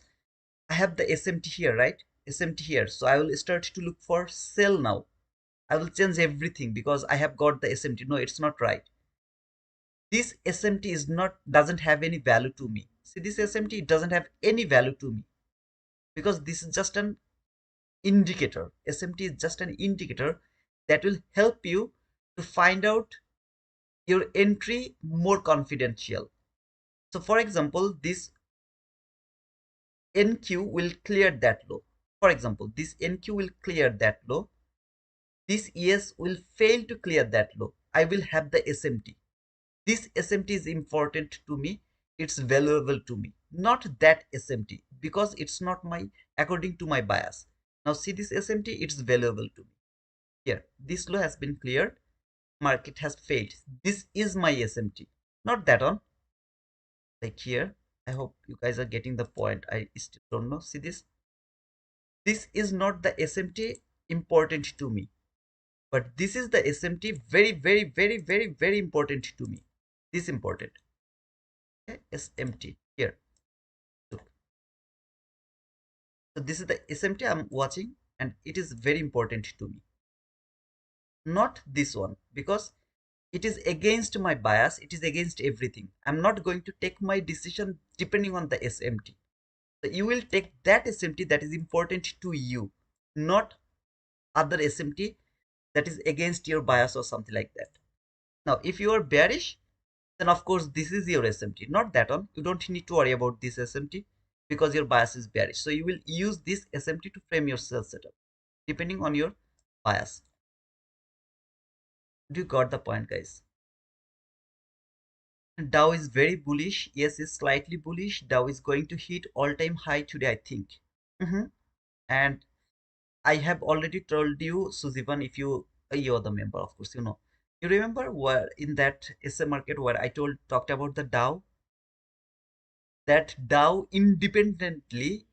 [SPEAKER 1] I have the SMT here, right? SMT here. So I will start to look for sell now. I will change everything because I have got the SMT. No, it's not right. This SMT is not doesn't have any value to me. See, this SMT doesn't have any value to me because this is just an indicator. SMT is just an indicator that will help you to find out your entry more confidential. So for example, this NQ will clear that low. For example, this NQ will clear that low. This ES will fail to clear that low. I will have the SMT. This SMT is important to me. It's valuable to me. Not that SMT because it's not my according to my bias. Now see this SMT, it's valuable to me. Here, this low has been cleared. Market has failed. This is my SMT, not that one. Like here, I hope you guys are getting the point. I still don't know. See this? This is not the SMT important to me, but this is the SMT very, very, very, very, very important to me. This important. Okay? SMT here. Look. So this is the SMT I'm watching, and it is very important to me. Not this one because it is against my bias. It is against everything. I'm not going to take my decision depending on the SMT. So you will take that SMT that is important to you, not other SMT that is against your bias or something like that. Now, if you are bearish, then of course this is your SMT, not that one. You don't need to worry about this SMT because your bias is bearish. So you will use this SMT to frame your sell setup depending on your bias. Do you got the point, guys? Dow is very bullish. Yes, is slightly bullish. Dow is going to hit all-time high today, I think. And I have already told you, Suzivan, if you're the member, of course, you know. You remember where in that SA market where I talked about the Dow, that Dow independently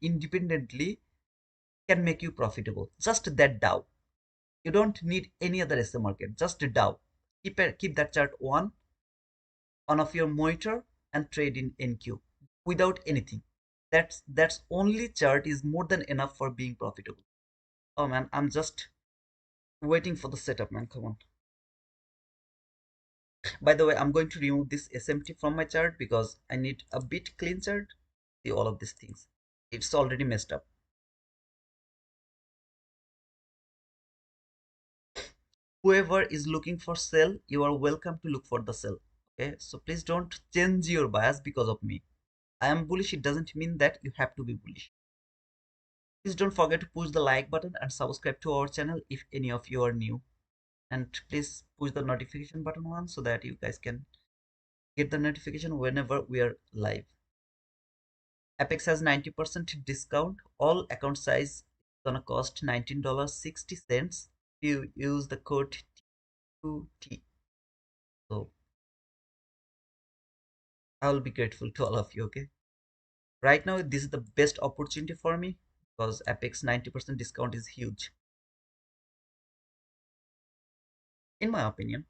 [SPEAKER 1] can make you profitable. Just that Dow. You don't need any other SA market. Just Dow. Keep that chart on of your monitor and trade in NQ without anything. That's only chart is more than enough for being profitable. Oh man, I'm just waiting for the setup, man. Come on. By the way, I'm going to remove this SMT from my chart because I need a bit clean chart. See all of these things. It's already messed up. Whoever is looking for sell, you are welcome to look for the sell. Okay, so please don't change your bias because of me. I am bullish, it doesn't mean that you have to be bullish. Please don't forget to push the like button and subscribe to our channel if any of you are new. And please push the notification button on so that you guys can get the notification whenever we are live. Apex has 90% discount. All account size is gonna cost $19.60 if you use the code T2T. So I will be grateful to all of you, okay? Right now, this is the best opportunity for me because Apex 90% discount is huge, in my opinion.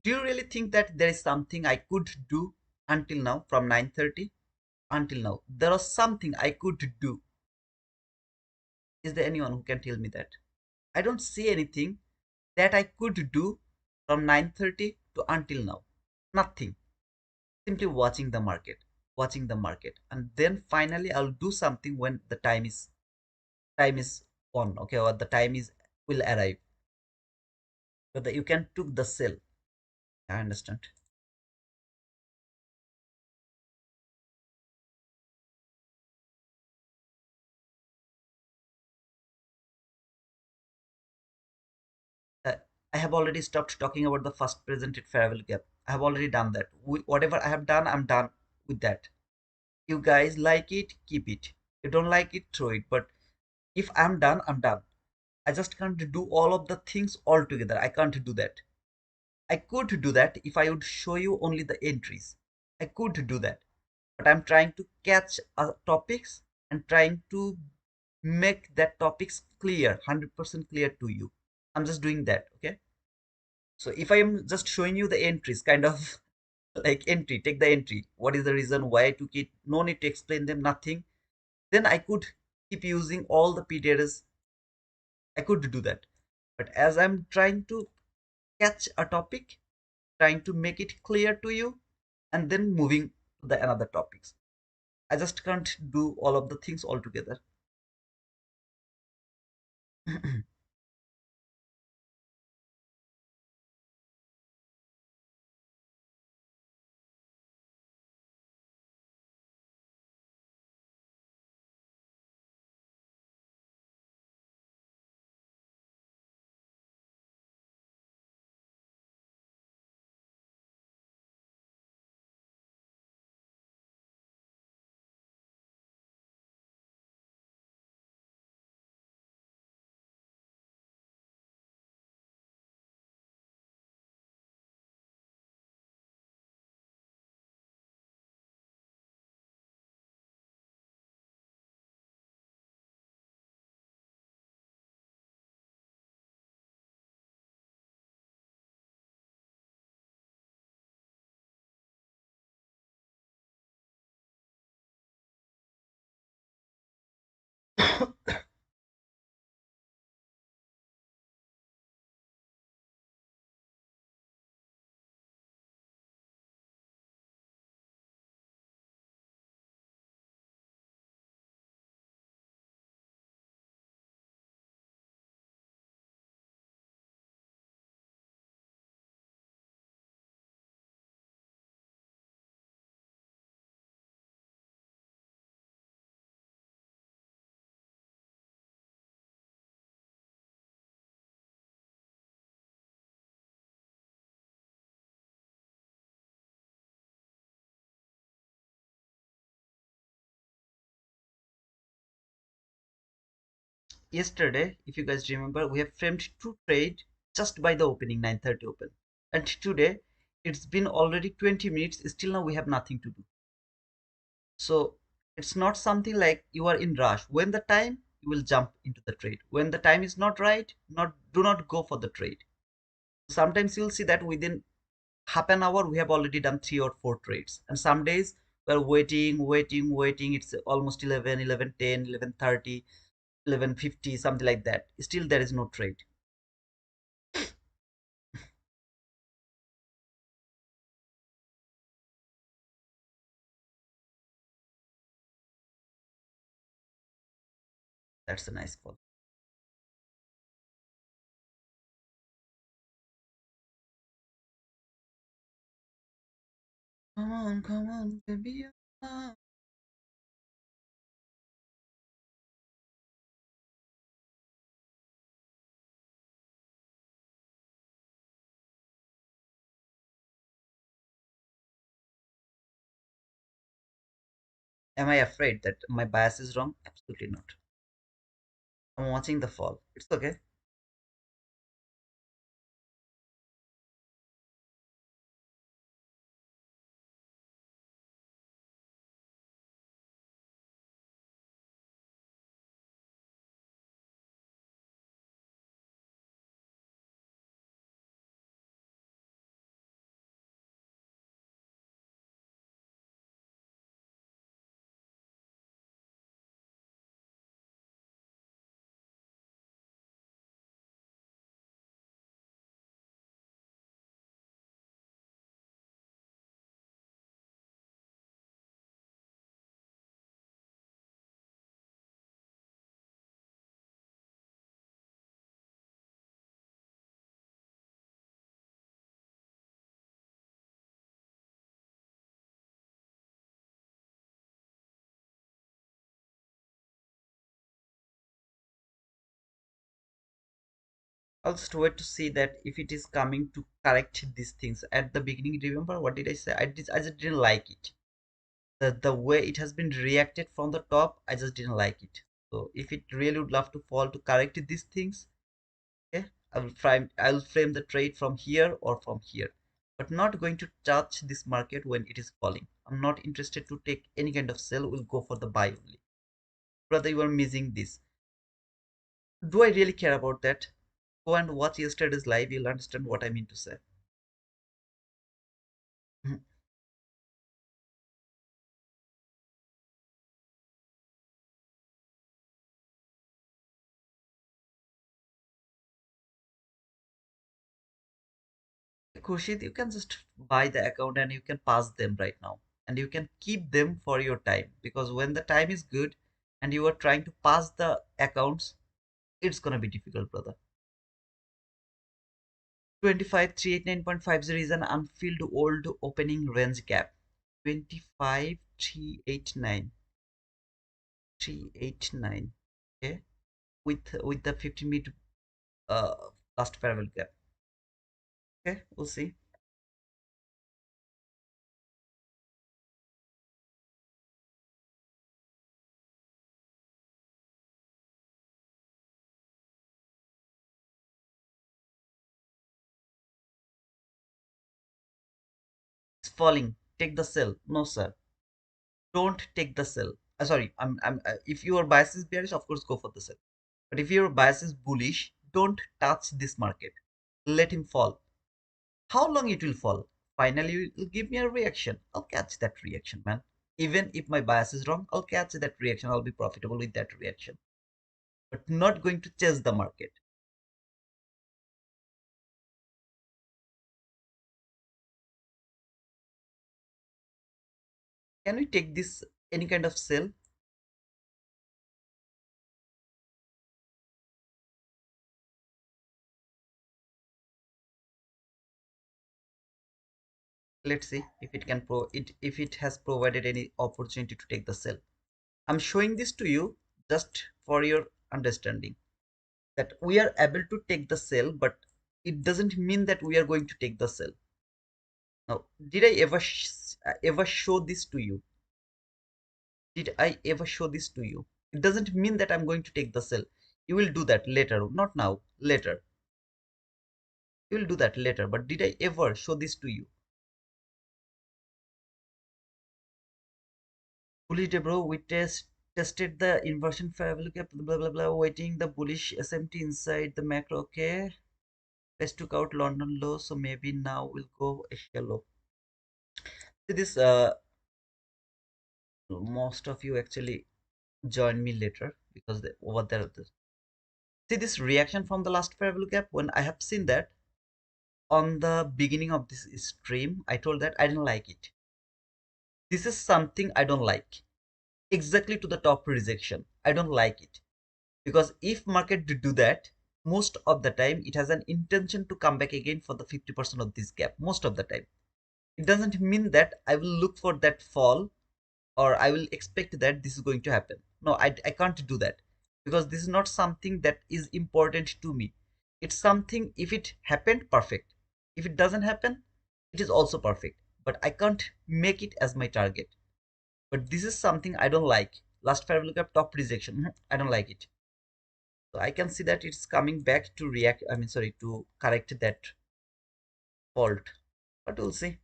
[SPEAKER 1] Do you really think that there is something I could do until now from 9:30 until now? There was something I could do. Is there anyone who can tell me that? I don't see anything that I could do from 9:30 to until now. Nothing. Simply watching the market, and then finally I'll do something when the time is on, okay, or the time is will arrive. Whether you can took the sell. I understand. uh, I have already stopped talking about the first presented fair value gap. I have already done that. Whatever I have done, I'm done with that. You guys like it, keep it. You don't like it, throw it. But if I'm done, I'm done. I just can't do all of the things all together. I can't do that. I could do that if I would show you only the entries. I could do that. But I'm trying to catch topics and trying to make that topics clear, 100% clear to you. I'm just doing that, okay? So if I am just showing you the entries, kind of like entry, take the entry. What is the reason why I took it? No need to explain them, nothing. Then I could keep using all the PDRs. I could do that. But as I'm trying to catch a topic, trying to make it clear to you, and then moving to the another topics. I just can't do all of the things all together. Yesterday, if you guys remember, we have framed two trade just by the opening 9:30 open. And today, it's been already 20 minutes. Still now we have nothing to do. So it's not something like you are in rush. When the time you will jump into the trade. When the time is not right, not do not go for the trade. Sometimes you'll see that within half an hour we have already done 3 or 4 trades, and some days we're waiting. It's almost 11, 11:10, 11:30, 11:50, something like that. Still there is no trade. That's a nice call. Come on, baby. Am I afraid that my bias is wrong? Absolutely not. I'm watching the fall. It's okay. I'll just wait to see that if it is coming to correct these things. At the beginning, remember what did I say? I just didn't like it. The way it has been reacted from the top, I just didn't like it. So if it really would love to fall to correct these things, okay, I will frame the trade from here or from here, but not going to touch this market when it is falling. I'm not interested to take any kind of sell. We'll go for the buy only. Brother, you are missing this. Do I really care about that? Go and watch yesterday's live. You'll understand what I mean to say. Khurshid, you can just buy the account and you can pass them right now. And you can keep them for your time, because when the time is good and you are trying to pass the accounts, it's gonna be difficult, brother. 25 389.50 is an unfilled old opening range gap. 25 389. Okay, with the 50 minute uh last parallel gap. Okay, we'll see. It's falling. Take the sell. No, sir. Don't take the sell. Sorry, if your bias is bearish, of course, go for the sell. But if your bias is bullish, don't touch this market. Let him fall. How long it will fall? Finally, you will give me a reaction. I'll catch that reaction, man. Even if my bias is wrong, I'll catch that reaction. I'll be profitable with that reaction. But not going to chase the market. Can we take this any kind of sell? Let's see if it can if it has provided any opportunity to take the sell. I'm showing this to you just for your understanding, that we are able to take the sell, but it doesn't mean that we are going to take the sell. Now, did I ever show this to you? Did I ever show this to you? It doesn't mean that I'm going to take the sell. You will do that later, not now, later. You will do that later. But did I ever show this to you? Bullish day, bro. We test Tested the inversion fair value gap, blah blah blah, waiting the bullish SMT inside the macro. Okay, let's took out London low, so maybe now we'll go Asia low. See this, most of you actually join me later because they, over there. See this reaction from the last fair value gap. When I have seen that on the beginning of this stream, I told that I didn't like it. This is something I don't like. Exactly to the top rejection. I don't like it. Because if market do that, most of the time it has an intention to come back again for the 50% of this gap. Most of the time. It doesn't mean that I will look for that fall or I will expect that this is going to happen. No, I can't do that because this is not something that is important to me. It's something, if it happened, perfect. If it doesn't happen, it is also perfect. But I can't make it as my target. But this is something I don't like. Last fair look up top rejection. I don't like it. So I can see that it's coming back to react. I mean, sorry, to correct that fault. But we'll see.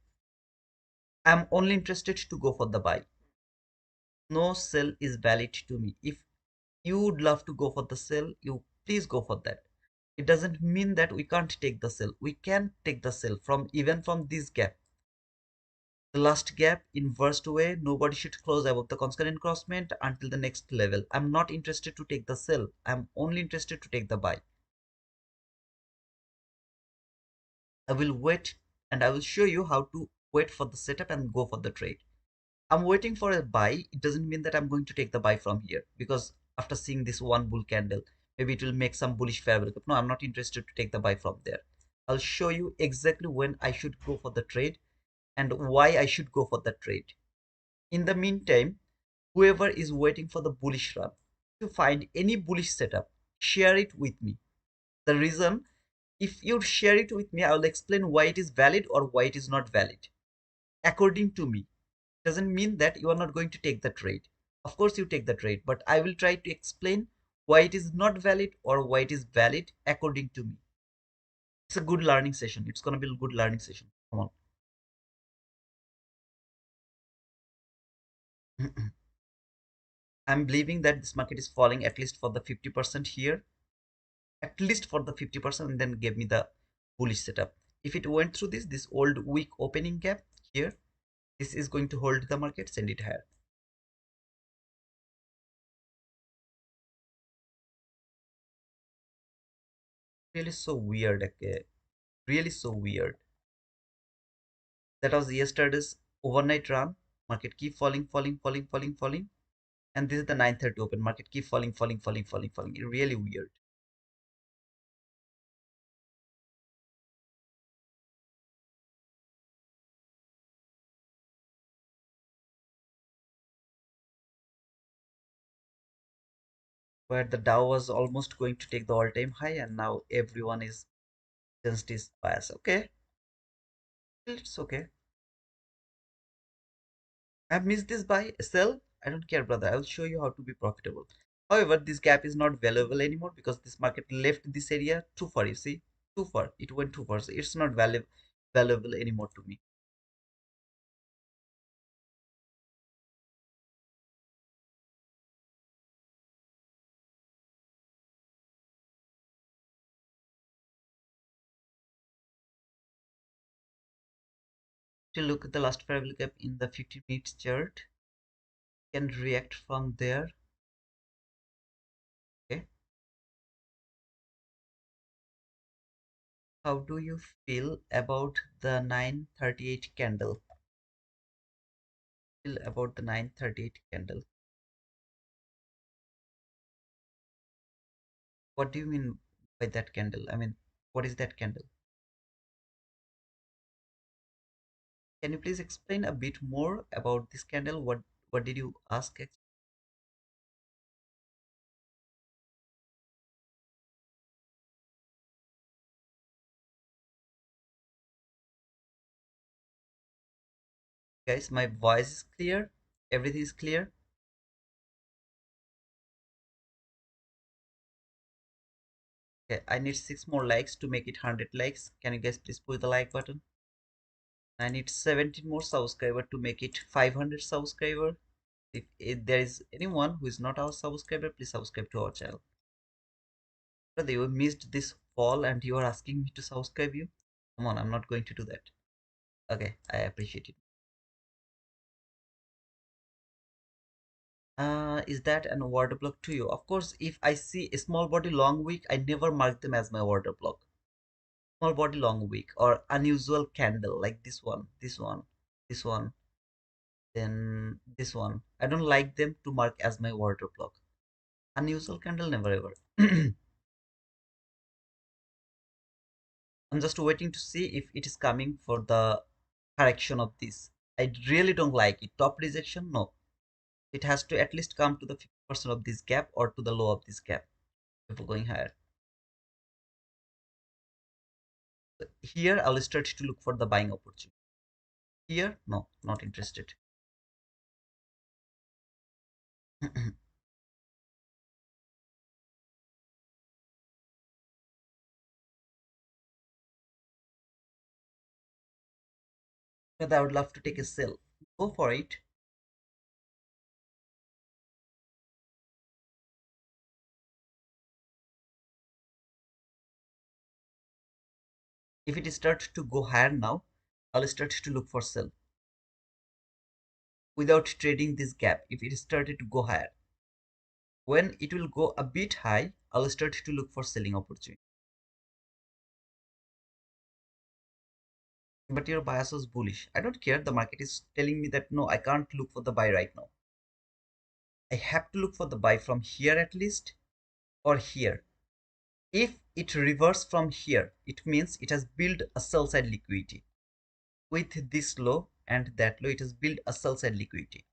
[SPEAKER 1] I'm only interested to go for the buy. No sell is valid to me. If you would love to go for the sell, you please go for that. It doesn't mean that we can't take the sell. We can take the sell from even from this gap. The last gap inversed way, nobody should close above the constant crossment until the next level. I'm not interested to take the sell. I'm only interested to take the buy. I will wait and I will show you how to wait for the setup and go for the trade. I'm waiting for a buy. It doesn't mean that I'm going to take the buy from here because after seeing this one bull candle, maybe it will make some bullish fabric. No, I'm not interested to take the buy from there. I'll show you exactly when I should go for the trade and why I should go for the trade. In the meantime, whoever is waiting for the bullish run, to find any bullish setup, share it with me. The reason, if you share it with me, I will explain why it is valid or why it is not valid. According to me, doesn't mean that you are not going to take the trade. Of course, you take the trade, but I will try to explain why it is not valid or why it is valid according to me. It's a good learning session. It's going to be a good learning session. Come on. I'm believing that this market is falling at least for the 50% here, at least for the 50%, and then give me the bullish setup. If it went through this old weak opening gap here, this is going to hold the market, send it higher. Really so weird, okay? Really so weird. That was yesterday's overnight run. Market keep falling, falling, falling, falling, falling. And this is the 9:30 open. Market keep falling, falling, falling, falling, falling. It's really weird. Where the Dow was almost going to take the all-time high, and now everyone is just his bias. Okay, it's okay. I've missed this buy, sell. I don't care, brother. I will show you how to be profitable. However, this gap is not valuable anymore because this market left this area too far. You see, too far. It went too far. So it's not valuable anymore to me. To look at the last parallel gap in the 50 minutes chart, can react from there. Okay, how do you feel about the 938 candle? Feel about the 938 candle? What do you mean by that candle? I mean, what is that candle? Can you please explain a bit more about this candle? What did you ask? Guys, my voice is clear. Everything is clear. Okay, I need 6 more likes to make it 100 likes. Can you guys please push the like button? I need 17 more subscriber to make it 500 subscriber. If there is anyone who is not our subscriber, please subscribe to our channel. Brother, you missed this fall and you are asking me to subscribe you? Come on, I'm not going to do that. Okay, I appreciate it. Is that an order block to you? Of course, if I see a small body long week, I never mark them as my order block. Small body long week or unusual candle like this one, then this one. I don't like them to mark as my order block. Unusual candle, never ever. I'm just waiting to see if it is coming for the correction of this. I really don't like it. Top rejection, no. It has to at least come to the 50% of this gap or to the low of this gap before going higher. So here, I'll start to look for the buying opportunity. Here, no, not interested. But I would love to take a sell. Go for it. If it starts to go higher now, I'll start to look for sell without trading this gap. If it started to go higher, when it will go a bit high, I'll start to look for selling opportunity. But your bias was bullish. I don't care. The market is telling me that no, I can't look for the buy right now. I have to look for the buy from here at least or here. If it reverses from here, it means it has built a sell side liquidity. With this low and that low, it has built a sell side liquidity.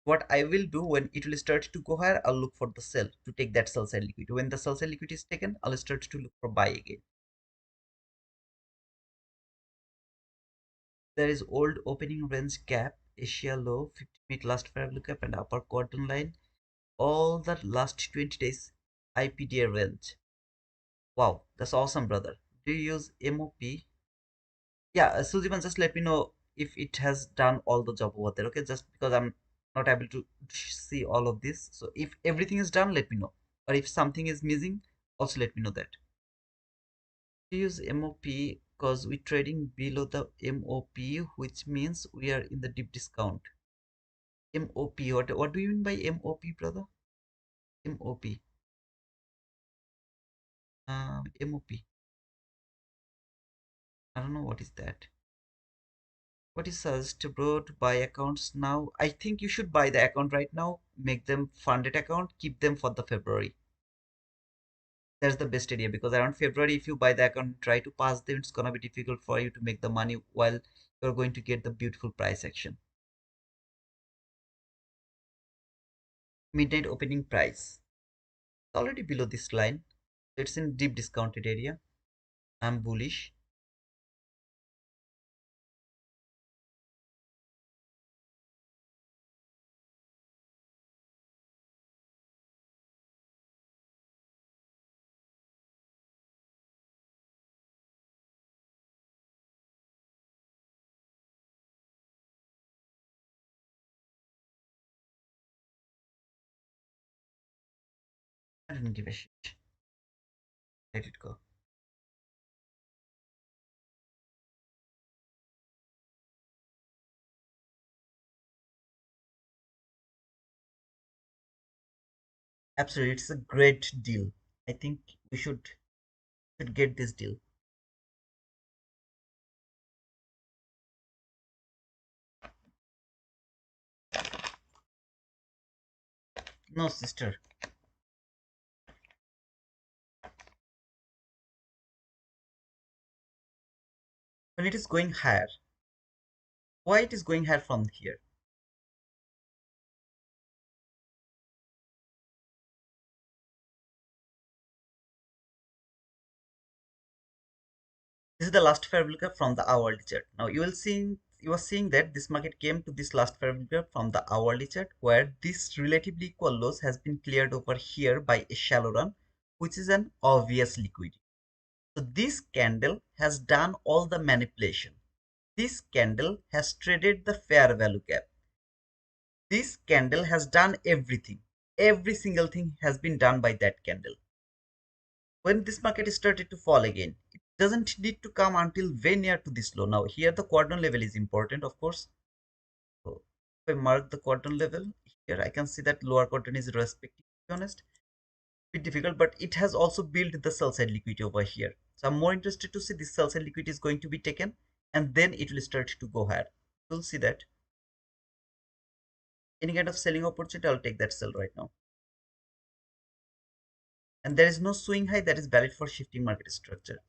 [SPEAKER 1] What I will do when it will start to go higher, I'll look for the sell to take that sell side liquidity. When the sell side liquidity is taken, I'll start to look for buy again. There is old opening range gap, Asia low, 50-minute last parallel gap, and upper quadrant line. All the last 20 days IPDA range. Wow, that's awesome, brother. Do you use MOP? Yeah, Sujiman, just let me know if it has done all the job over there, okay? Just because I'm not able to see all of this. So if everything is done, let me know. Or if something is missing, also let me know that. We use MOP because we're trading below the MOP, which means we are in the deep discount. MOP, what do you mean by MOP, brother? MOP. MOP. I don't know what is that. What is suggest, bro, to buy accounts now? I think you should buy the account right now, make them funded account, keep them for the February. That's the best idea because around February, if you buy the account, try to pass them, it's gonna be difficult for you to make the money while you're going to get the beautiful price action. Midnight opening price. It's already below this line. It's in deep discounted area. I'm bullish. I didn't give a shit. Let it go. Absolutely, it's a great deal. I think we should get this deal. No, sister. When it is going higher, why it is going higher from here? This is the last fair value gap from the hourly chart. Now you are seeing that this market came to this last fair value gap from the hourly chart where this relatively equal loss has been cleared over here by a shallow run, which is an obvious liquidity. So this candle has done all the manipulation. This candle has traded the fair value gap. This candle has done everything. Every single thing has been done by that candle. When this market started to fall again, it doesn't need to come until very near to this low. Now here the quadrant level is important, of course. So if I mark the quadrant level, here I can see that lower quadrant is respecting, to be honest. Bit difficult, but it has also built the sell side liquidity over here. So I'm more interested to see this sell side liquidity is going to be taken, and then it will start to go higher. We'll see that. Any kind of selling opportunity, I'll take that sell right now. And there is no swing high that is valid for shifting market structure.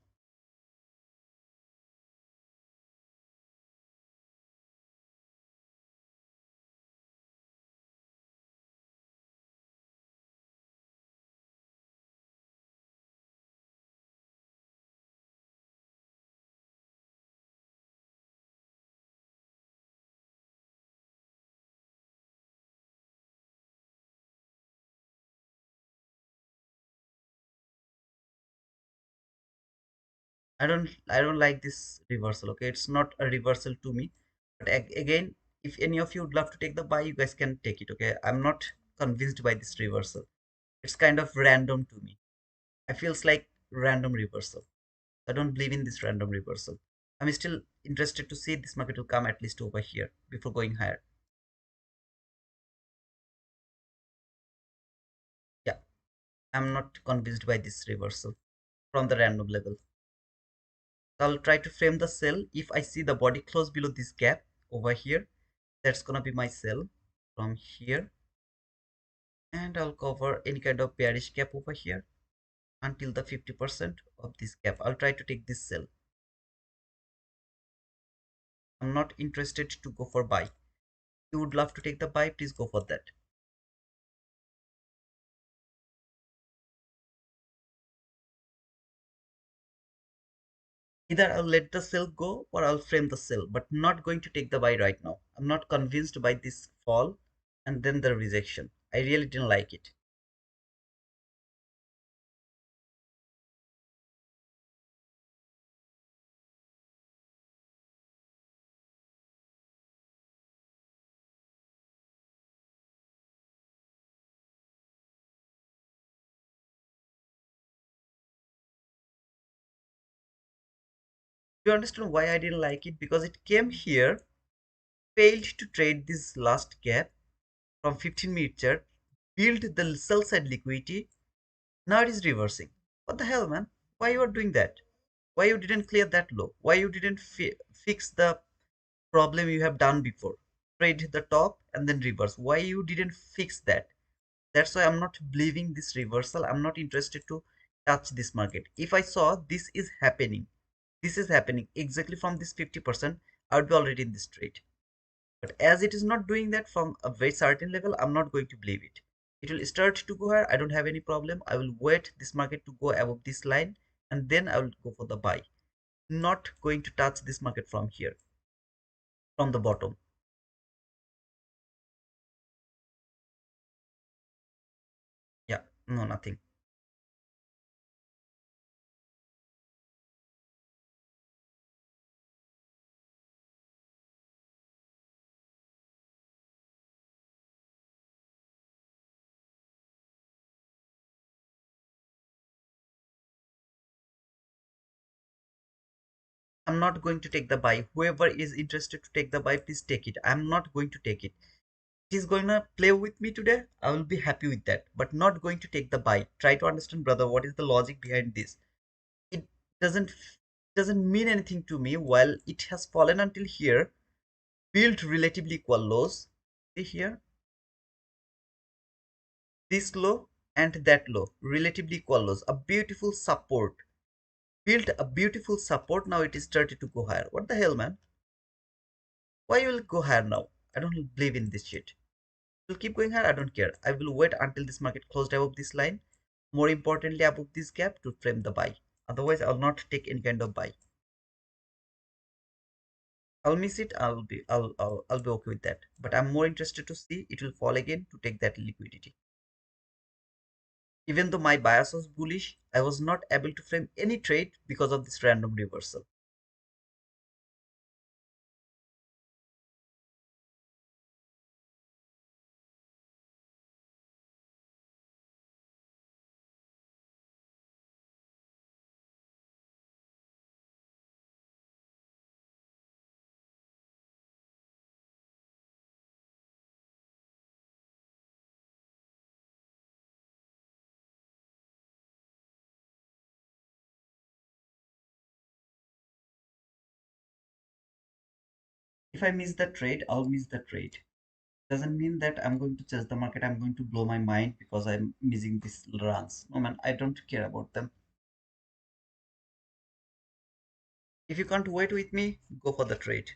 [SPEAKER 1] I don't like this reversal. Okay, it's not a reversal to me. But again, if any of you would love to take the buy, you guys can take it. Okay, I'm not convinced by this reversal. It's kind of random to me. It feels like random reversal. I don't believe in this random reversal. I'm still interested to see this market will come at least over here before going higher. Yeah, I'm not convinced by this reversal from the random level. So I'll try to frame the sell. If I see the body close below this gap over here, that's gonna be my sell from here. And I'll cover any kind of bearish gap over here until the 50% of this gap. I'll try to take this sell. I'm not interested to go for buy. If you would love to take the buy, please go for that. Either I'll let the sell go or I'll frame the sell, but not going to take the buy right now. I'm not convinced by this fall and then the rejection. I really didn't like it. Do you understand why I didn't like it? Because it came here, failed to trade this last gap from 15-minute chart, built the sell side liquidity. Now it is reversing. What the hell, man? Why you are doing that? Why you didn't clear that low? Why you didn't fix the problem you have done before? Trade the top and then reverse. Why you didn't fix that? That's why I'm not believing this reversal. I'm not interested to touch this market. If I saw this is happening exactly from this 50%, I would be already in this trade. But as it is not doing that from a very certain level, I'm not going to believe it. It will start to go higher. I don't have any problem. I will wait this market to go above this line and then I will go for the buy. Not going to touch this market from here, from the bottom. Yeah, no, nothing. I'm not going to take the buy. Whoever is interested to take the buy, please take it. I'm not going to take it. He's going to play with me today, I will be happy with that, but not going to take the buy. Try to understand, brother, what is the logic behind this. It doesn't mean anything to me. While it has fallen until here, built relatively equal lows. See here, this low and that low, relatively equal lows, a beautiful support, built a beautiful support. Now it is started to go higher. What the hell, man? Why you will go higher now? I don't believe in this shit. Will keep going higher, I don't care. I will wait until this market closed above this line, more importantly above this gap, to frame the buy. Otherwise I will not take any kind of buy. I'll miss it. I'll be okay with that, but I'm more interested to see it will fall again to take that liquidity. Even though my bias was bullish, I was not able to frame any trade because of this random reversal. If I miss the trade, I'll miss the trade. Doesn't mean that I'm going to chase the market. I'm going to blow my mind because I'm missing these runs. No man, I don't care about them. If you can't wait with me, go for the trade.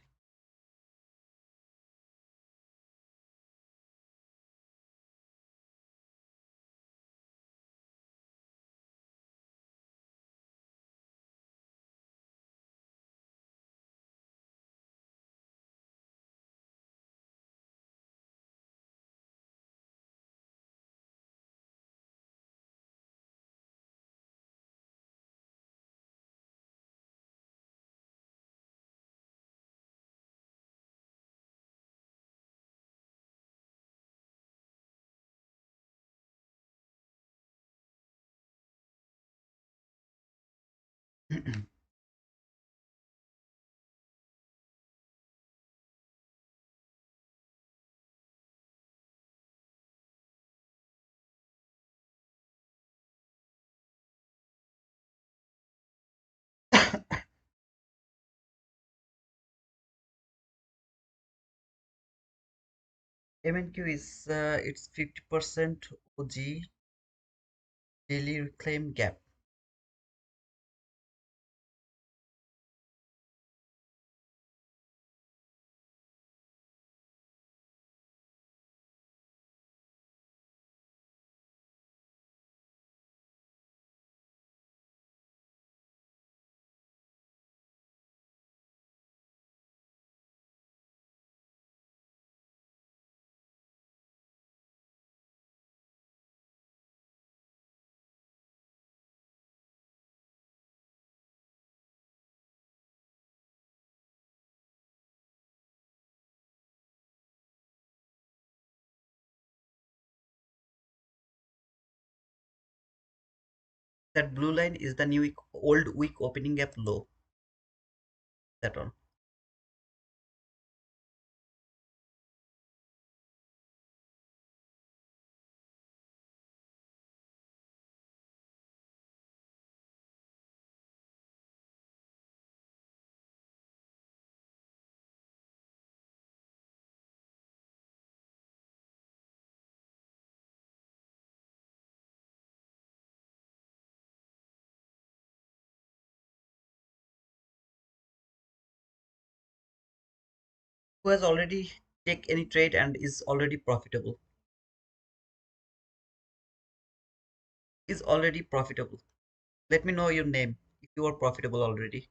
[SPEAKER 1] MNQ is it's 50% OG daily reclaim gap. That blue line is the new old week opening gap low. That one. Who has already take any trade and is already profitable? Is already profitable. Let me know your name if you are profitable already.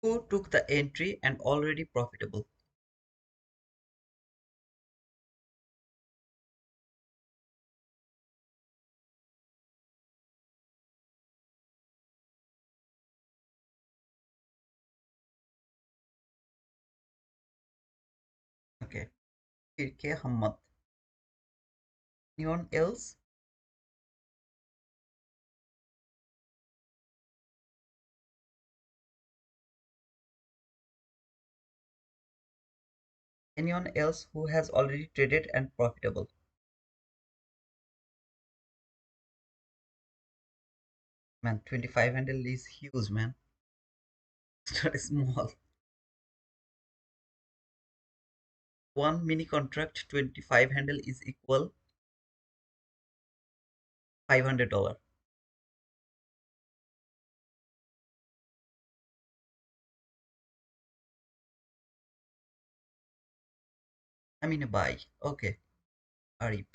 [SPEAKER 1] Who took the entry and already profitable? Okay. K. Hamad. Anyone else? Anyone else who has already traded and profitable? Man, 25 handle is huge, man. It's not small. One mini contract 25 handle is equal $500. I mean a buy. Okay, Arif.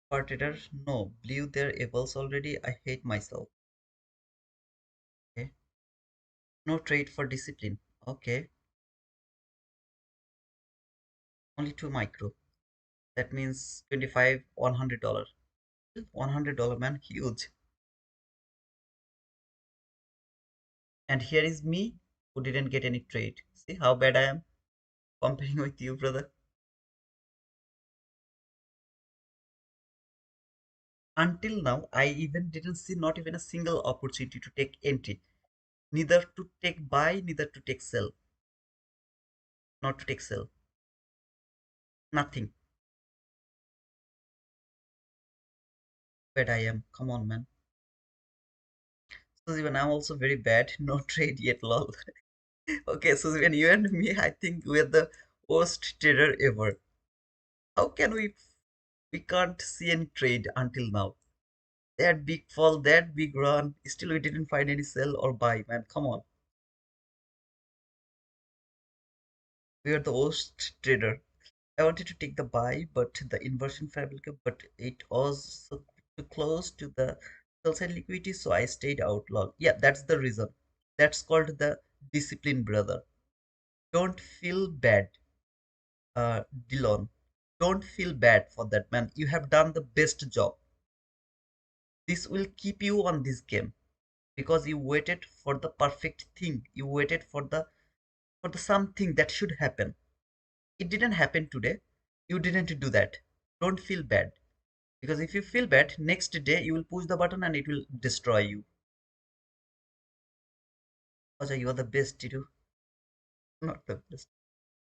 [SPEAKER 1] For traders, no. Blew their apples already. I hate myself. Okay. No trade for discipline. Okay. Only two micro. That means 25, $100. $100, man. Huge. And here is me who didn't get any trade. See how bad I am comparing with you, brother. Until now, I even didn't see not even a single opportunity to take entry. Neither to take buy, neither to take sell, not to take sell, nothing. Bad I am. Come on, man. So even I'm also very bad. No trade yet, lol. Okay, so when you and me, I think we're the worst trader ever. How can we can't see any trade until now? That big fall, that big run, still we didn't find any sell or buy, man. Come on. We are the worst trader. I wanted to take the buy, but the inversion fair value, but it was so too close to the sell side liquidity, so I stayed out long. Yeah, that's the reason. That's called the discipline, brother. Don't feel bad, Dillon. Don't feel bad for that, man. You have done the best job. This will keep you on this game because you waited for the perfect thing. You waited for the something that should happen. It didn't happen today. You didn't do that. Don't feel bad. Because if you feel bad, next day you will push the button and it will destroy you. Aja, you are the best, Titu. Not the best.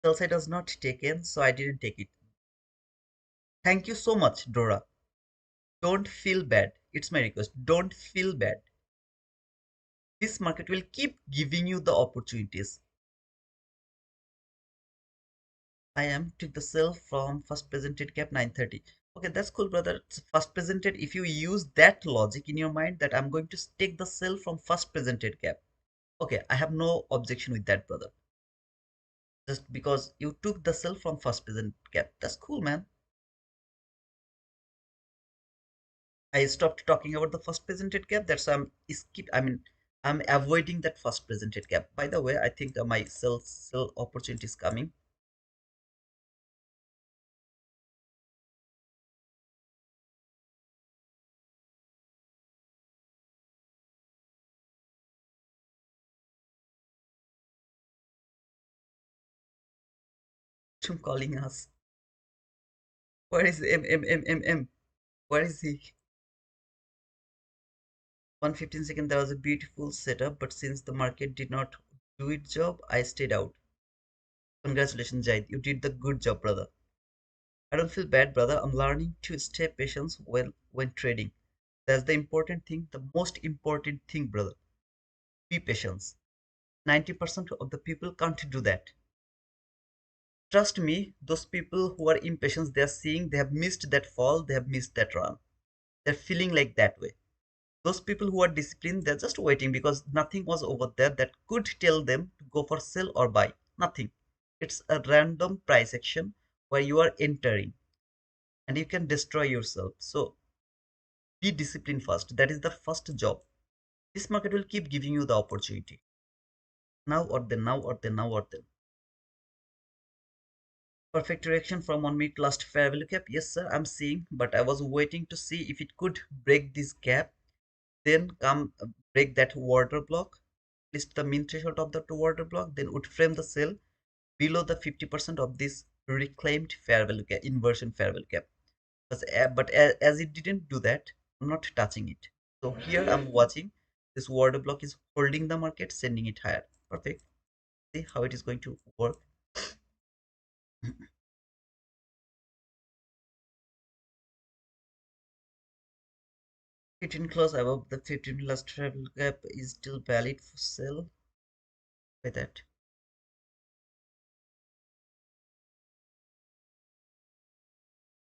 [SPEAKER 1] Sell side was not taken, so I didn't take it. Thank you so much, Dora. Don't feel bad. It's my request. Don't feel bad. This market will keep giving you the opportunities. I am took the sell from first presented gap 930. Okay, that's cool, brother. It's first presented. If you use that logic in your mind that I'm going to take the sell from first presented gap. Okay, I have no objection with that, brother. Just because you took the sell from first present gap. That's cool, man. I stopped talking about the first presented gap. That's why I'm skip. I mean, I'm avoiding that first presented gap. By the way, I think my sell opportunity is coming. Him calling us. Where is M? Where is he? 115 second. That was a beautiful setup, but since the market did not do its job, I stayed out. Congratulations, Jait. You did the good job, brother. I don't feel bad, brother. I'm learning to stay patient when trading. That's the important thing, the most important thing, brother. Be patient. 90% of the people can't do that. Trust me, those people who are impatient, they are seeing they have missed that fall, they have missed that run. They're feeling like that way. Those people who are disciplined, they're just waiting because nothing was over there that could tell them to go for sell or buy. Nothing. It's a random price action where you are entering and you can destroy yourself. So be disciplined first. That is the first job. This market will keep giving you the opportunity. Now or then, now or then, now or then. Perfect direction from 1 minute last fair value gap. Yes, sir, I'm seeing, but I was waiting to see if it could break this gap, then come break that order block, list the min threshold of the two order block, then would frame the sell below the 50% of this reclaimed fair value gap, inversion fair value gap. But as it didn't do that, I'm not touching it. So here I'm watching this order block is holding the market, sending it higher. Perfect. See how it is going to work. 15 close above the 15 last travel gap is still valid for sell by that.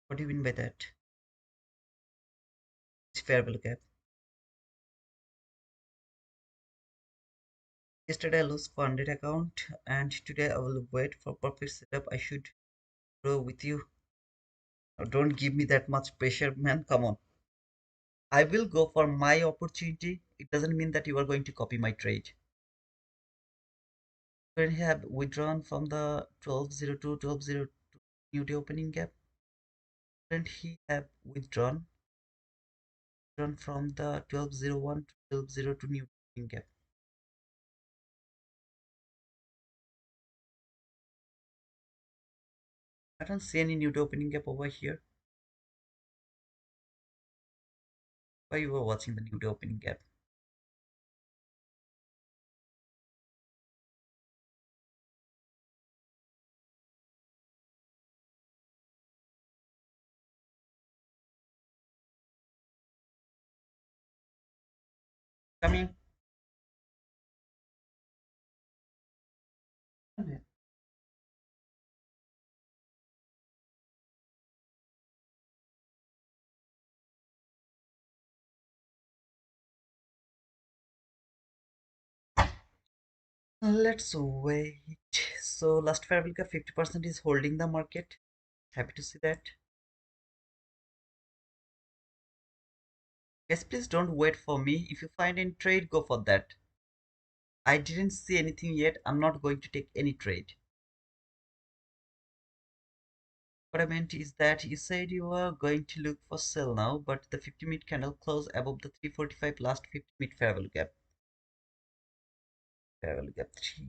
[SPEAKER 1] What do you mean by that? It's fair value gap. Yesterday I lost funded account and today I will wait for perfect setup. I should grow with you. Don't give me that much pressure, man. Come on. I will go for my opportunity. It doesn't mean that you are going to copy my trade. When you have withdrawn from the 1202, 1202 new day opening gap, shouldn't he have withdrawn from the 1201 to 1202 new opening gap? I don't see any new day opening gap over here. Why you were watching the new day opening gap? Coming. Let's wait. So last Fabrica 50% is holding the market. Happy to see that. Guys, please don't wait for me. If you find any trade, go for that. I didn't see anything yet. I'm not going to take any trade. What I meant is that you said you were going to look for sell now, but the 50-minute candle closed above the 345 last 50-minute fair value gap. Fair value gap 3.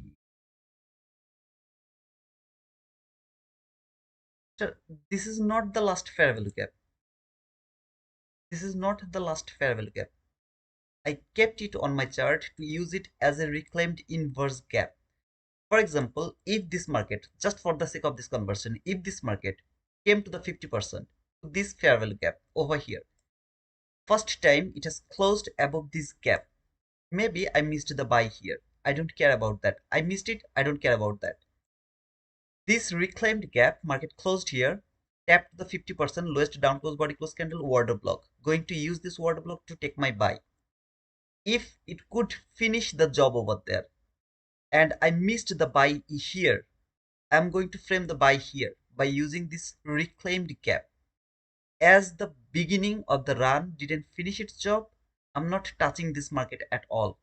[SPEAKER 1] So this is not the last fair value gap. This is not the last fair value gap. I kept it on my chart to use it as a reclaimed inverse gap. For example, if this market, just for the sake of this conversion, if this market came to the 50%, to this fair value gap over here, first time it has closed above this gap. Maybe I missed the buy here. I don't care about that. I missed it. I don't care about that. This reclaimed gap, market closed here, tapped the 50% lowest down close body close candle order block. Going to use this order block to take my buy. If it could finish the job over there and I missed the buy here, I'm going to frame the buy here by using this reclaimed gap. As the beginning of the run didn't finish its job, I'm not touching this market at all.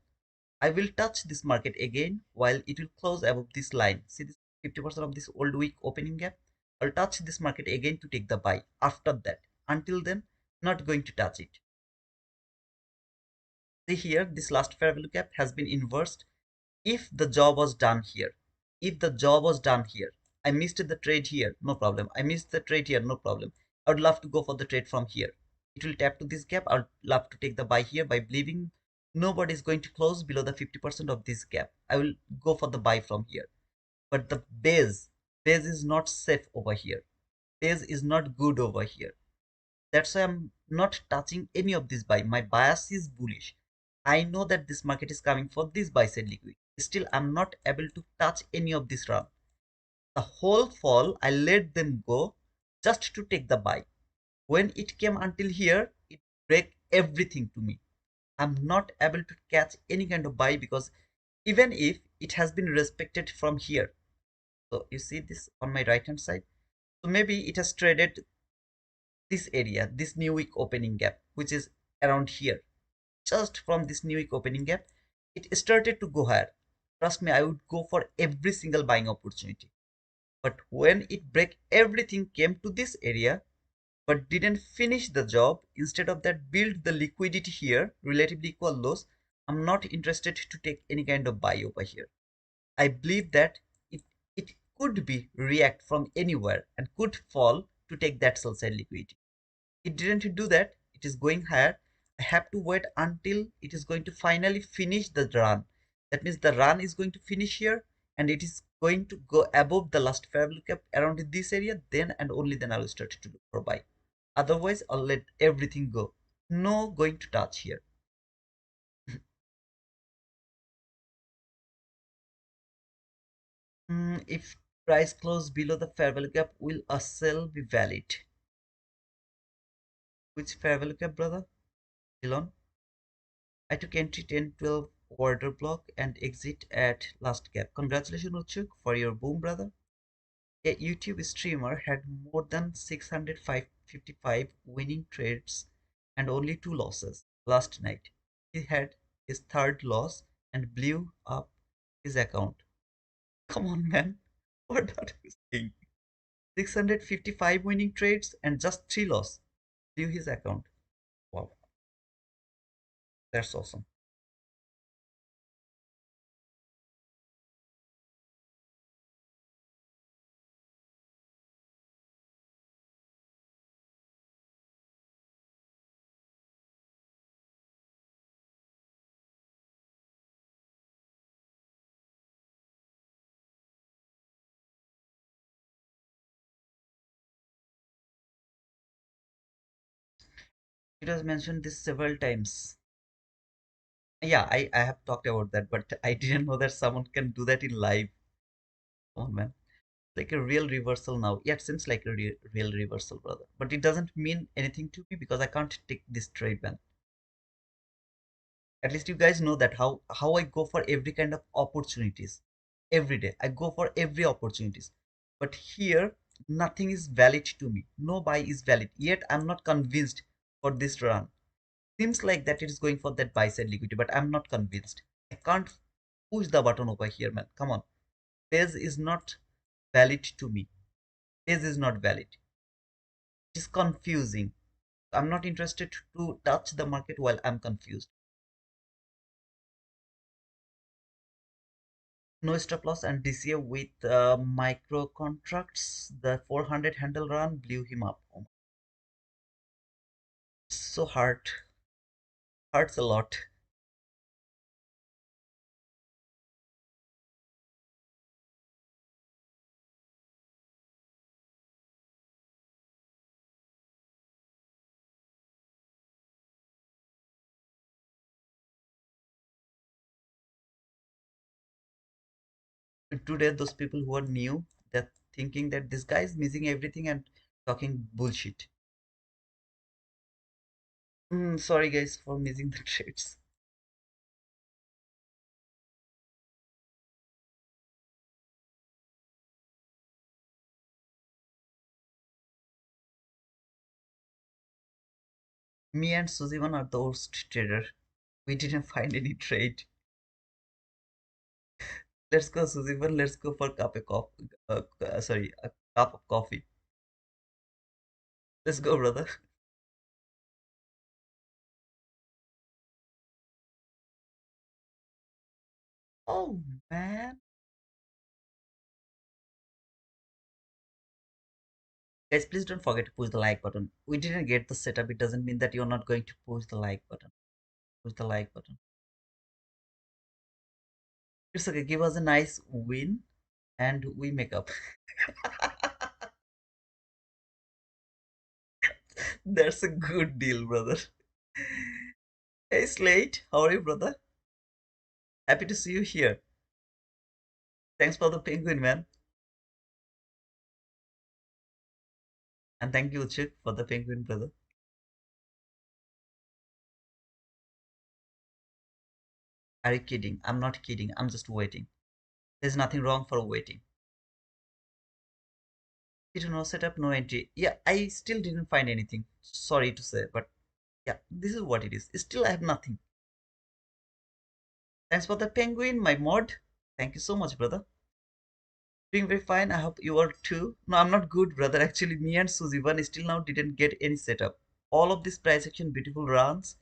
[SPEAKER 1] I will touch this market again while it will close above this line. See this 50% of this old week opening gap? I'll touch this market again to take the buy after that. Until then, not going to touch it. See here, this last fair value gap has been inversed. If the job was done here, if the job was done here, I missed the trade here, no problem. I missed the trade here, no problem. I would love to go for the trade from here. It will tap to this gap. I would love to take the buy here by believing nobody is going to close below the 50% of this gap. I will go for the buy from here. But the base is not safe over here. Base is not good over here. That's why I'm not touching any of this buy. My bias is bullish. I know that this market is coming for this buy side liquid. Still, I'm not able to touch any of this run. The whole fall, I let them go just to take the buy. When it came until here, it break everything to me. I'm not able to catch any kind of buy because even if it has been respected from here. So you see this on my right hand side. So maybe it has traded this area, this new week opening gap, which is around here. Just from this new week opening gap, it started to go higher. Trust me, I would go for every single buying opportunity. But when it break everything came to this area, but didn't finish the job, instead of that build the liquidity here, relatively equal lows, I'm not interested to take any kind of buy over here. I believe that it could be react from anywhere and could fall to take that sell side liquidity. It didn't do that. It is going higher. I have to wait until it is going to finally finish the run. That means the run is going to finish here and it is going to go above the last fair value cap around this area. Then and only then I will start to look for buy. Otherwise, I'll let everything go. No going to touch here. If price close below the fair value cap, will a sell be valid? Which fair value cap, brother? Elon? I took entry 10-12 order block and exit at last gap. Congratulations, Uchuk, for your boom, brother. A YouTube streamer had more than 655 winning trades and only 2 losses last night. He had his third loss and blew up his account. Come on, man. What are you saying? 655 winning trades and just 3 losses. Blew his account. Wow, that's awesome. It was mentioned this several times. Yeah, I have talked about that, but I didn't know that someone can do that in live. Come on, man. Like a real reversal now. Yeah, it seems like a real reversal, brother. But it doesn't mean anything to me because I can't take this trade, man. At least you guys know that how I go for every kind of opportunities. Every day. I go for every opportunities. But here, nothing is valid to me. No buy is valid. Yet I'm not convinced for this run. Seems like that it is going for that buy side liquidity, but I'm not convinced. I can't push the button over here, man. Come on. Phase is not valid to me. Phase is not valid. It is confusing. I'm not interested to touch the market while I'm confused. No stop loss and DCA with micro contracts. The 400 handle run blew him up. Oh, so hurts a lot. Today, those people who are new, they're thinking that this guy is missing everything and talking bullshit. Sorry guys for missing the trades. Me and Suzivan are the worst trader. We didn't find any trade. Let's go, Suzivan. Let's go for cup of coffee. Sorry, a cup of coffee. Let's go, brother. Oh man, guys, please don't forget to push the like button. We didn't get the setup. It doesn't mean that you're not going to push the like button. Push the like button. It's okay. Give us a nice win, and we make up. That's a good deal, brother. Hey, Slate, how are you, brother? Happy to see you here. Thanks for the penguin, man. And thank you, Uchik, for the penguin, brother. Are you kidding? I'm not kidding. I'm just waiting. There's nothing wrong for waiting. Did no setup, no entry. Yeah, I still didn't find anything. Sorry to say, but yeah, this is what it is. Still, I have nothing. Thanks for the penguin, my mod. Thank you so much, brother. Doing very fine. I hope you are too. No, I'm not good, brother. Actually, me and Suzy one still now didn't get any setup. All of this price action, beautiful runs,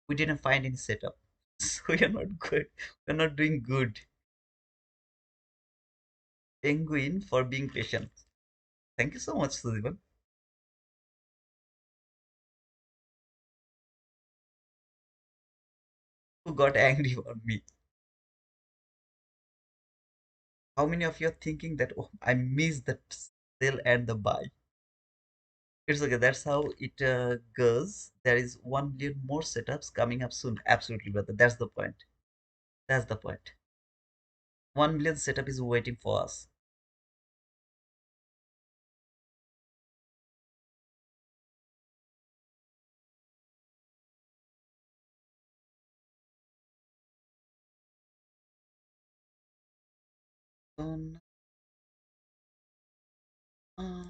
[SPEAKER 1] we didn't find any setup. So we are not good. We're not doing good. Penguin for being patient. Thank you so much, Suzy. Who got angry on me? How many of you are thinking that, oh, I missed the sell and the buy? It's okay. That's how it goes. There is 1 million more setups coming up soon. Absolutely, brother. That's the point. That's the point. 1 million setup is waiting for us. Um, uh,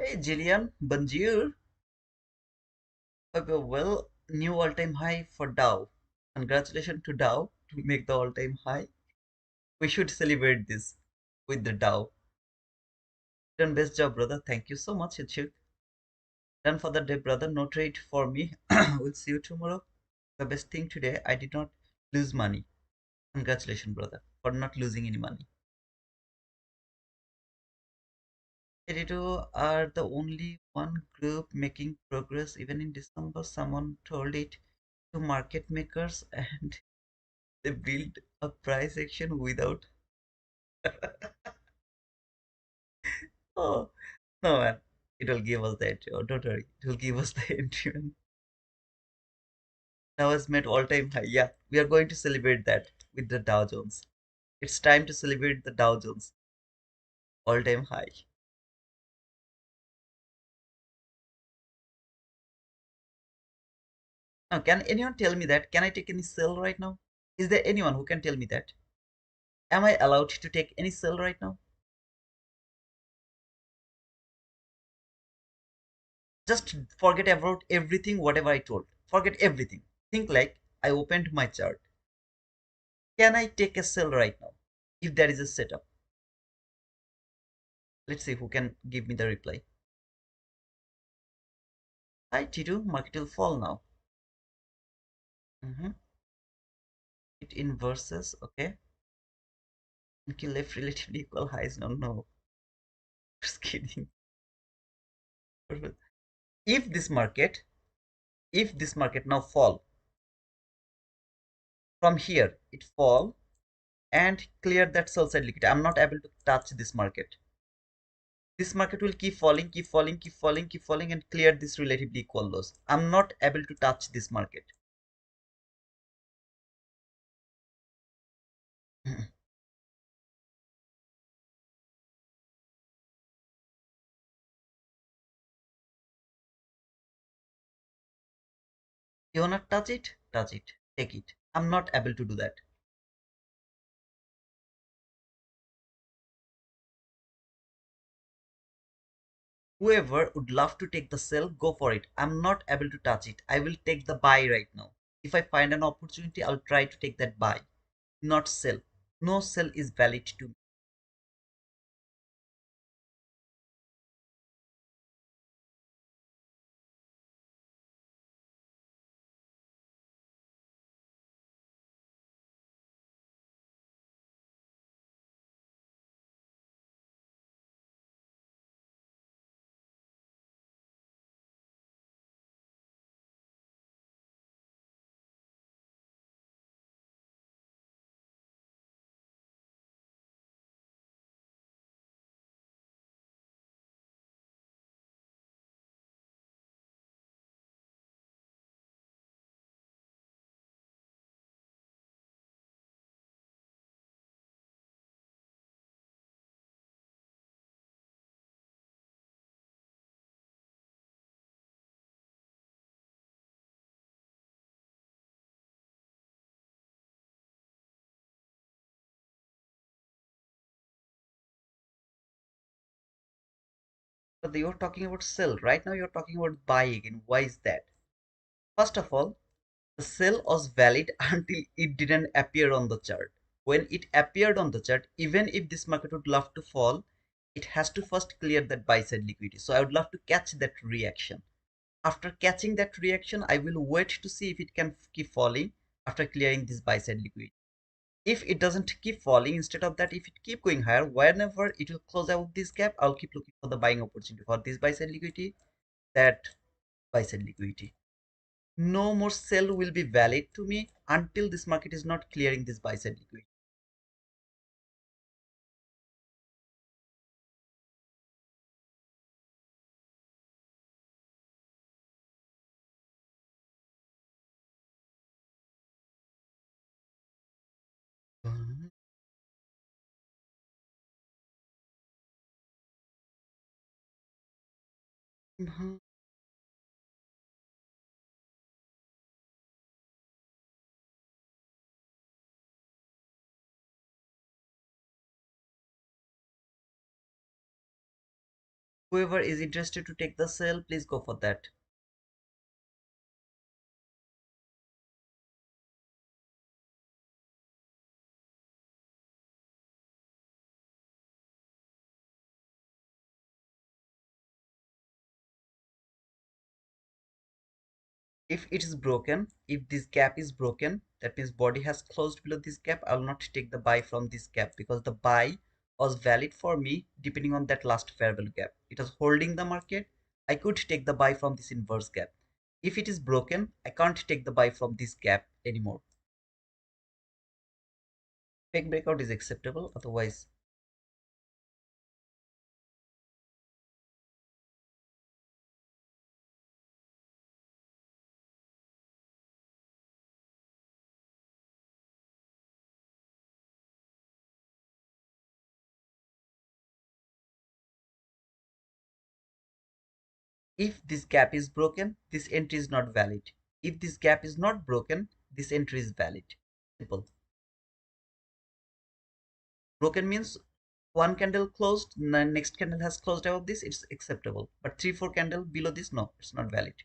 [SPEAKER 1] Hey Jillian, bonjour. Okay, well, new all-time high for Dow. Congratulations to Dow to make the all-time high. We should celebrate this with the Dow. Done best job, brother. Thank you so much, Hitchuk. Done for the day, brother. No trade for me. We'll see you tomorrow. The best thing today, I did not lose money. Congratulations, brother, for not losing any money. Edito are the only one group making progress. Even in December, someone told it to market makers and they built a price action without. Oh, no, man. It will give us that. Oh, don't worry. It will give us the entry. Man. Dow has made all time high. Yeah, we are going to celebrate that with the Dow Jones. It's time to celebrate the Dow Jones all time high. Now, can anyone tell me that? Can I take any sell right now? Is there anyone who can tell me that? Am I allowed to take any sell right now? Just forget about everything, whatever I told. Forget everything. Think like I opened my chart. Can I take a sell right now? If there is a setup. Let's see who can give me the reply. Hi T2, market will fall now. Mhm. It inverses, okay. Okay, left relatively equal highs. No, no. Just kidding. If this market, if this market now fall from here, it fall and clear that sell side liquidity. I'm not able to touch this market. This market will keep falling, keep falling, keep falling, keep falling, and clear this relatively equal lows. I'm not able to touch this market. You wanna touch it? Touch it. Take it. I'm not able to do that. Whoever would love to take the sell, go for it. I'm not able to touch it. I will take the buy right now. If I find an opportunity, I'll try to take that buy, not sell. No sell is valid to me. But you're talking about sell. Right now, you're talking about buy again. Why is that? First of all, the sell was valid until it didn't appear on the chart. When it appeared on the chart, even if this market would love to fall, it has to first clear that buy side liquidity. So I would love to catch that reaction. After catching that reaction, I will wait to see if it can keep falling after clearing this buy side liquidity. If it doesn't keep falling, instead of that, if it keep going higher, whenever it will close out this gap, I'll keep looking for the buying opportunity for this buy side liquidity, that buy side liquidity. No more sell will be valid to me until this market is not clearing this buy side liquidity. Whoever is interested to take the sell, please go for that. If it is broken, if this gap is broken, that means body has closed below this gap, I will not take the buy from this gap because the buy was valid for me depending on that last fair value gap. It was holding the market. I could take the buy from this inverse gap. If it is broken, I can't take the buy from this gap anymore. Fake breakout is acceptable, otherwise if this gap is broken, this entry is not valid. If this gap is not broken, this entry is valid. Simple. Broken means one candle closed, next candle has closed above this, it's acceptable. But 3 4 candle below this, no, it's not valid.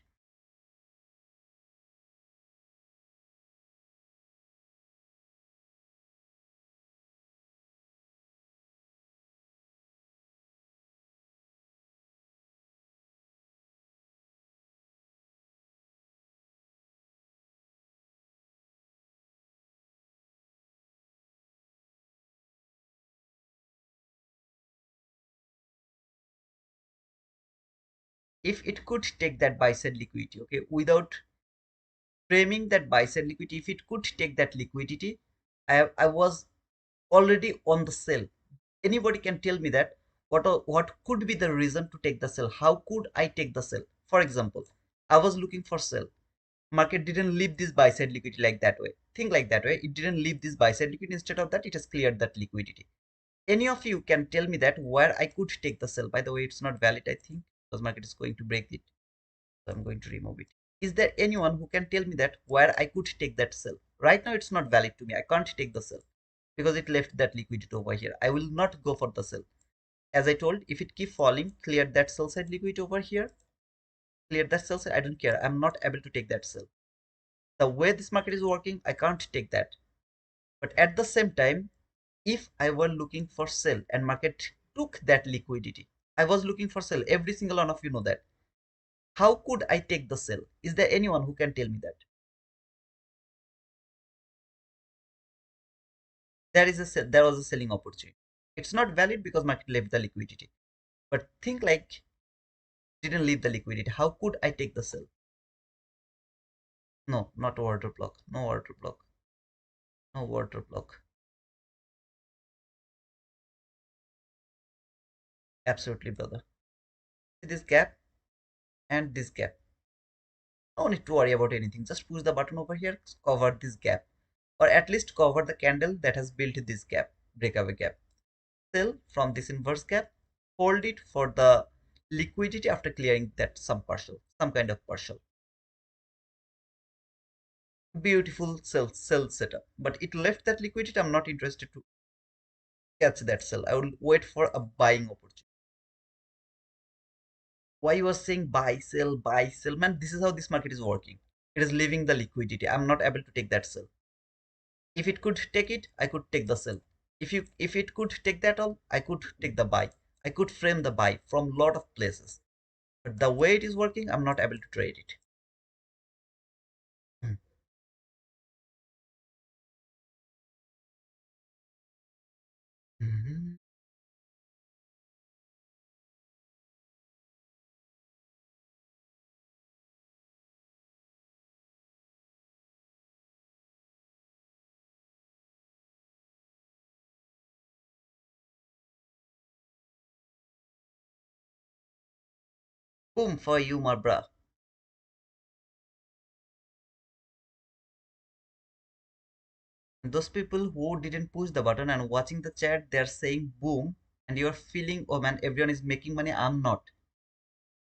[SPEAKER 1] If it could take that buy side liquidity, okay, without framing that buy side liquidity, if it could take that liquidity, I was already on the sell. Anybody can tell me that what could be the reason to take the sell? How could I take the sell? For example, I was looking for sell. Market didn't leave this buy side liquidity like that way. Think like that way. It didn't leave this buy side liquidity. Instead of that, it has cleared that liquidity. Any of you can tell me that where I could take the sell? By the way, it's not valid, I think, because market is going to break it. So I'm going to remove it. Is there anyone who can tell me that where I could take that sell? Right now, it's not valid to me. I can't take the sell because it left that liquidity over here. I will not go for the sell. As I told, if it keep falling, clear that sell side liquidity over here. Clear that sell side. I don't care. I'm not able to take that sell. The way this market is working, I can't take that. But at the same time, if I were looking for sell and market took that liquidity, I was looking for sell. Every single one of you know that. How could I take the sell? Is there anyone who can tell me that? There was a selling opportunity. It's not valid because market left the liquidity. But think like didn't leave the liquidity. How could I take the sell? No, not order block. No order block. No order block. Absolutely, brother. See this gap and this gap. No need to worry about anything. Just push the button over here, cover this gap, or at least cover the candle that has built this gap, breakaway gap. Sell from this inverse gap, hold it for the liquidity after clearing that some partial, some kind of partial. Beautiful sell setup, but it left that liquidity. I'm not interested to catch that sell. I will wait for a buying opportunity. Why you are saying buy, sell, man? This is how this market is working. It is leaving the liquidity. I'm not able to take that sell. If it could take it, I could take the sell. If it could take that all, I could take the buy. I could frame the buy from lot of places. But the way it is working, I'm not able to trade it. Hmm. Mhm. Boom for you, my bro. Those people who didn't push the button and watching the chat, they're saying boom, and you're feeling, oh man, everyone is making money. I'm not.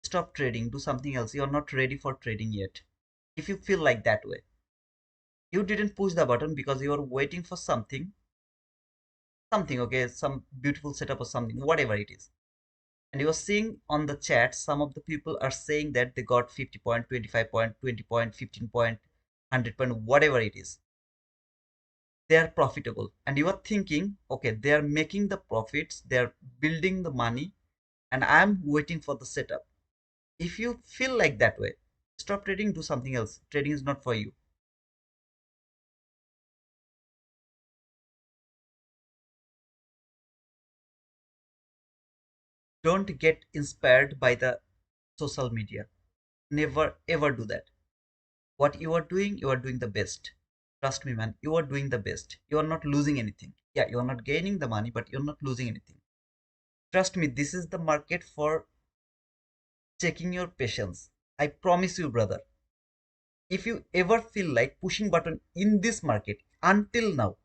[SPEAKER 1] Stop trading. Do something else. You're not ready for trading yet. If you feel like that way, you didn't push the button because you are waiting for something, okay, some beautiful setup or something, whatever it is. And you are seeing on the chat, some of the people are saying that they got 50 point, 25 point, 20 point, 15 point, 100 point, whatever it is. They are profitable. And you are thinking, okay, they are making the profits, they are building the money, and I'm waiting for the setup. If you feel like that way, stop trading, do something else. Trading is not for you. Don't get inspired by the social media. Never ever do that. What you are doing the best. Trust me, man, you are doing the best. You are not losing anything. Yeah, you are not gaining the money, but you're not losing anything. Trust me, this is the market for checking your patience. I promise you, brother. If you ever feel like pushing button in this market until now,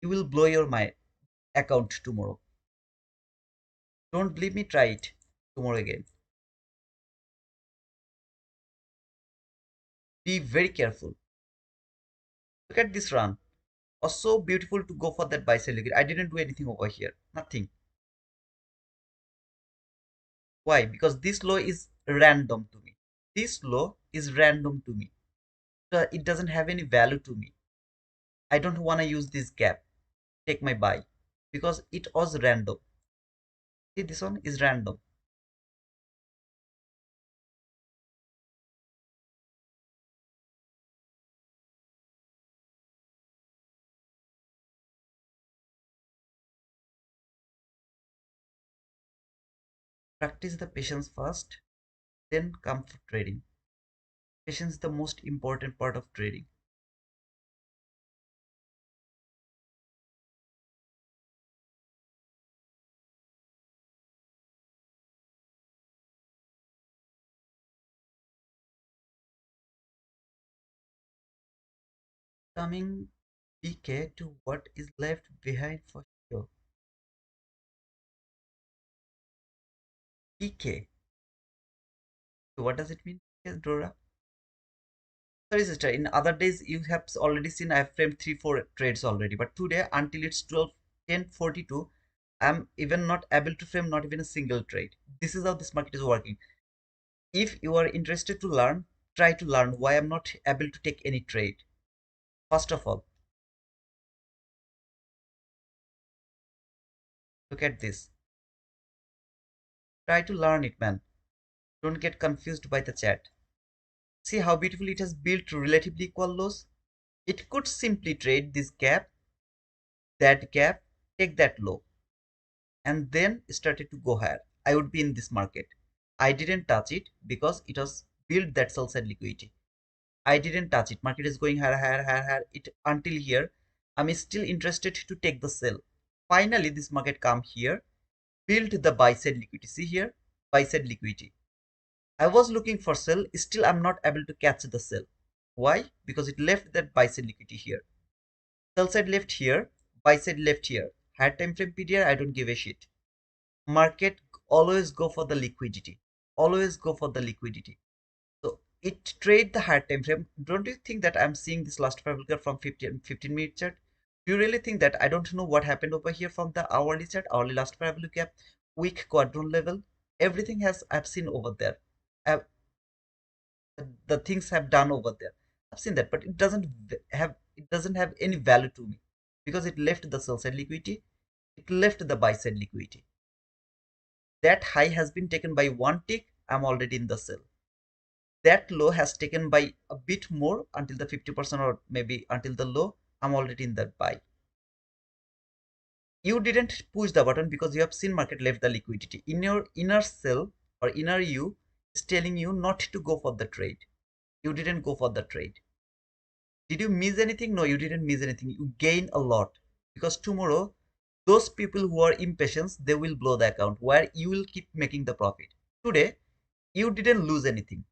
[SPEAKER 1] you will blow your my account tomorrow. Don't believe me, try it tomorrow again. Be very careful. Look at this run. Was so beautiful to go for that buy sell liquid. I didn't do anything over here. Nothing. Why? Because this low is random to me. This low is random to me. So it doesn't have any value to me. I don't want to use this gap. Take my buy. Because it was random. See, this one is random. Practice the patience first, then come for trading. Patience is the most important part of trading. Coming PK to what is left behind for sure. PK. So what does it mean? Yes, Dora. Sorry, sister. In other days, you have already seen I have framed 3-4 trades already. But today, until it's 12:10:42, I'm even not able to frame not even a single trade. This is how this market is working. If you are interested to learn, try to learn why I'm not able to take any trade. First of all, look at this. Try to learn it, man. Don't get confused by the chat. See how beautifully it has built relatively equal lows? It could simply trade this gap, that gap, take that low, and then started to go higher. I would be in this market. I didn't touch it because it was built that sell side liquidity. I didn't touch it. Market is going higher, higher, higher, higher. It until here. I'm still interested to take the sell. Finally, this market come here, built the buy side liquidity. See here, buy side liquidity. I was looking for sell. Still, I'm not able to catch the sell. Why? Because it left that buy side liquidity here. Sell side left here, buy side left here. Higher time frame PDR, I don't give a shit. Market always go for the liquidity. Always go for the liquidity. So it trade the higher time frame. Don't you think that I'm seeing this last fabric from 15-minute chart? Do you really think that I don't know what happened over here from the hourly chart, hourly last fabric gap, week quadrant level? Everything has I've seen over there. I've, the things have done over there. I've seen that, but it doesn't have any value to me because it left the sell side liquidity, it left the buy side liquidity. That high has been taken by one tick. I'm already in the sell. That low has taken by a bit more until the 50% or maybe until the low. I'm already in that buy. You didn't push the button because you have seen market left the liquidity. In your inner cell or inner you is telling you not to go for the trade. You didn't go for the trade. Did you miss anything? No, you didn't miss anything. You gain a lot because tomorrow those people who are impatient, they will blow the account where you will keep making the profit. Today, you didn't lose anything.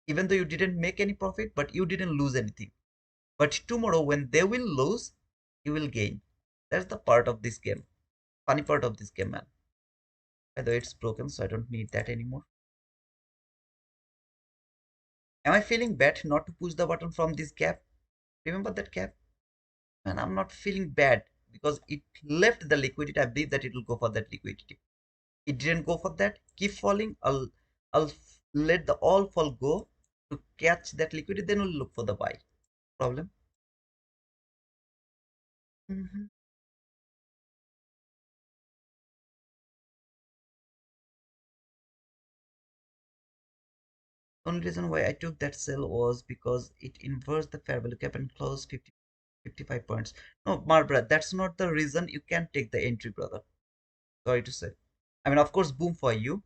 [SPEAKER 1] Even though you didn't make any profit, but you didn't lose anything. But tomorrow, when they will lose, you will gain. That's the part of this game. Funny part of this game, man. By the way, it's broken, so I don't need that anymore. Am I feeling bad not to push the button from this gap? Remember that gap? And I'm not feeling bad because it left the liquidity. I believe that it will go for that liquidity. It didn't go for that. Keep falling. I'll let the all fall go to catch that liquidity. Then we'll look for the buy. Problem. Mhm. Only reason why I took that sell was because it inverts the fair value cap and closed 55 points. No, Marbra, that's not the reason you can take the entry, brother. Sorry to say. I mean, of course, boom for you.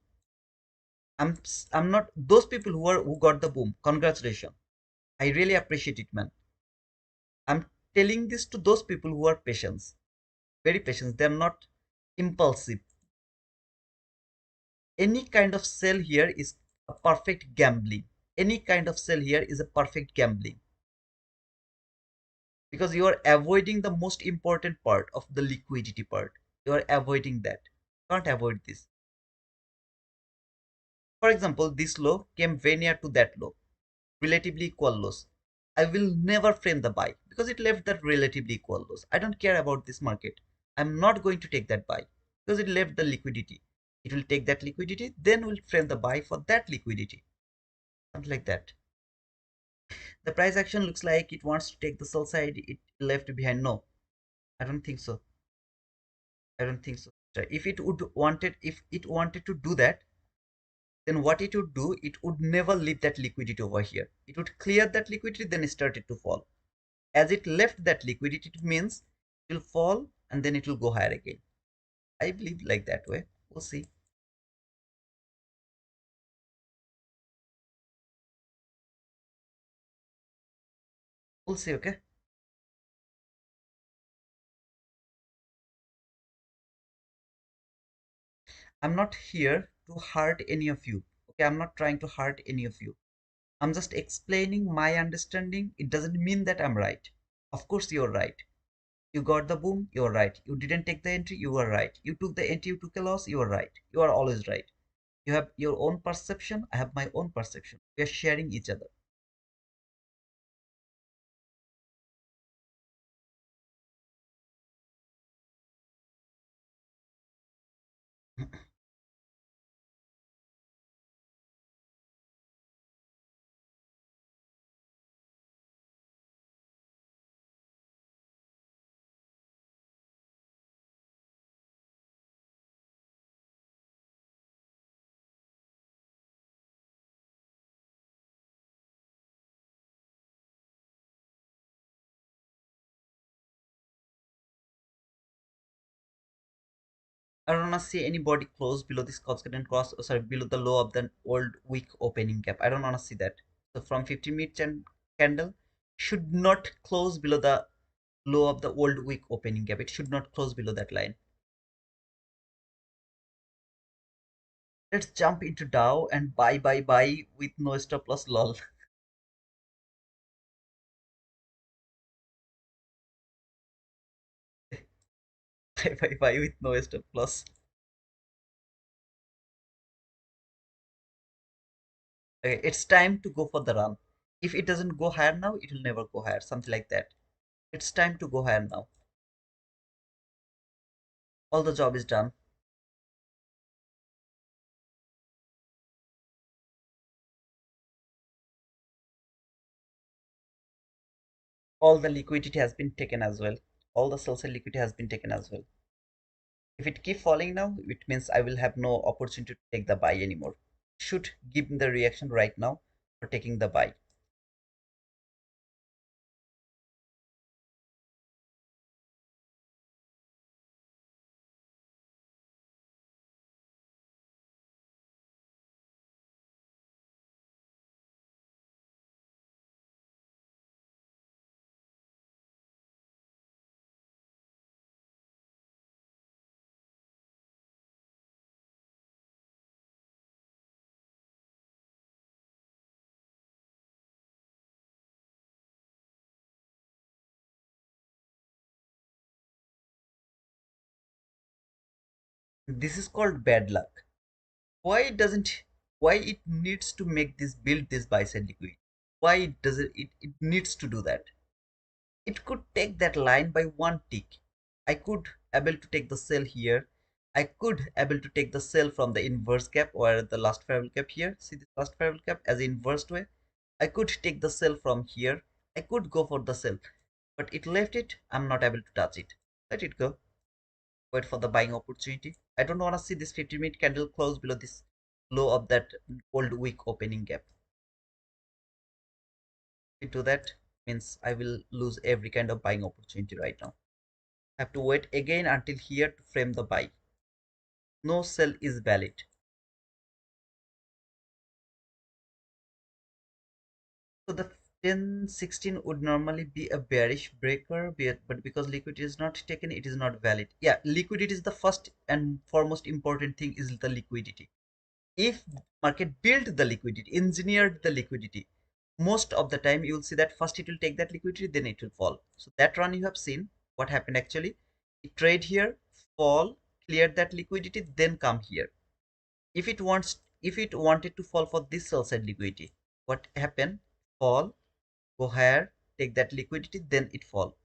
[SPEAKER 1] I'm not those people who got the boom. Congratulations. I really appreciate it, man. I'm telling this to those people who are patient, very patient. They're not impulsive. Any kind of sell here is a perfect gambling. Any kind of sell here is a perfect gambling because you are avoiding the most important part of the liquidity part. You are avoiding that. Can't avoid this. For example, this low came very near to that low, relatively equal lows. I will never frame the buy because it left that relatively equal lows. I don't care about this market. I'm not going to take that buy because it left the liquidity. It will take that liquidity, then we'll frame the buy for that liquidity. Something like that. The price action looks like it wants to take the sell side. It left behind. No, I don't think so. I don't think so. If it wanted to do that, then what it would do, it would never leave that liquidity over here. It would clear that liquidity, then start it to fall. As it left that liquidity, it means it will fall and then it will go higher again. I believe like that way. We'll see. We'll see, okay? I'm not here to hurt any of you. Okay, I'm not trying to hurt any of you. I'm just explaining my understanding. It doesn't mean that I'm right. Of course, you're right. You got the boom, you're right. You didn't take the entry, you were right. You took the entry, you took a loss, you are right. You are always right. You have your own perception, I have my own perception. We are sharing each other. I don't wanna see anybody close below this constant cross, sorry, below the low of the old weak opening gap. I don't wanna see that. So from 15 minutes and candle should not close below the low of the old weak opening gap. It should not close below that line. Let's jump into Dow and buy with no stop loss lol. Buy with no stop loss. Okay, it's time to go for the run. If it doesn't go higher now, it will never go higher. Something like that. It's time to go higher now. All the job is done. All the liquidity has been taken as well. All the sell side liquidity has been taken as well. If it keep falling now, it means I will have no opportunity to take the buy anymore. Should give me the reaction right now for taking the buy. This is called bad luck. Why doesn't why it needs to make this build this buy side liquidity? Why does it needs to do that? It could take that line by one tick. I could able to take the sell here I could able to take the sell from the inverse gap or the last fair value gap here. See this last fair value gap as inverse way. I could take the sell from here. I could go for the sell, but it left it. I'm not able to touch it. Let it go. Wait for the buying opportunity. I don't want to see this 50-minute candle close below this low of that old weak opening gap. If I do that, means I will lose every kind of buying opportunity right now. I have to wait again until here to frame the buy. No sell is valid. So the 1016 would normally be a bearish breaker, but because liquidity is not taken, it is not valid. Yeah, liquidity is the first and foremost important thing is the liquidity. If market built the liquidity, engineered the liquidity, most of the time you will see that first it will take that liquidity, then it will fall. So that run you have seen what happened actually. It trade here, fall, clear that liquidity, then come here. If it wanted to fall for this sell side liquidity, what happened? Fall, go higher, take that liquidity, then it fall.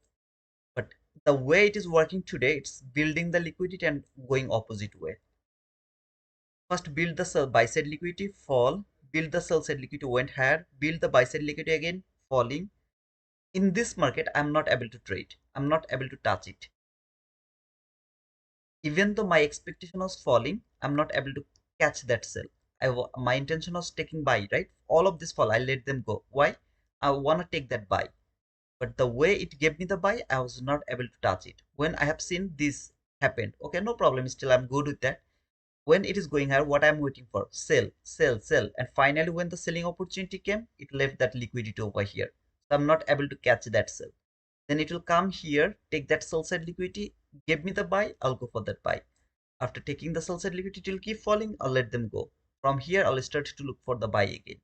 [SPEAKER 1] But the way it is working today, it's building the liquidity and going opposite way. First build the sell buy side liquidity, fall, build the sell side liquidity, went higher, build the buy side liquidity again, falling. In this market, I'm not able to trade. I'm not able to touch it. Even though my expectation was falling, I'm not able to catch that sell. My intention was taking buy, right? All of this fall, I let them go. Why? I want to take that buy. But the way it gave me the buy, I was not able to touch it. When I have seen this happened, okay, no problem, still I'm good with that. When it is going higher, what I'm waiting for? Sell, sell, sell. And finally, when the selling opportunity came, it left that liquidity over here. So I'm not able to catch that sell. Then it will come here, take that sell side liquidity, give me the buy, I'll go for that buy. After taking the sell side liquidity, it will keep falling, I'll let them go. From here, I'll start to look for the buy again.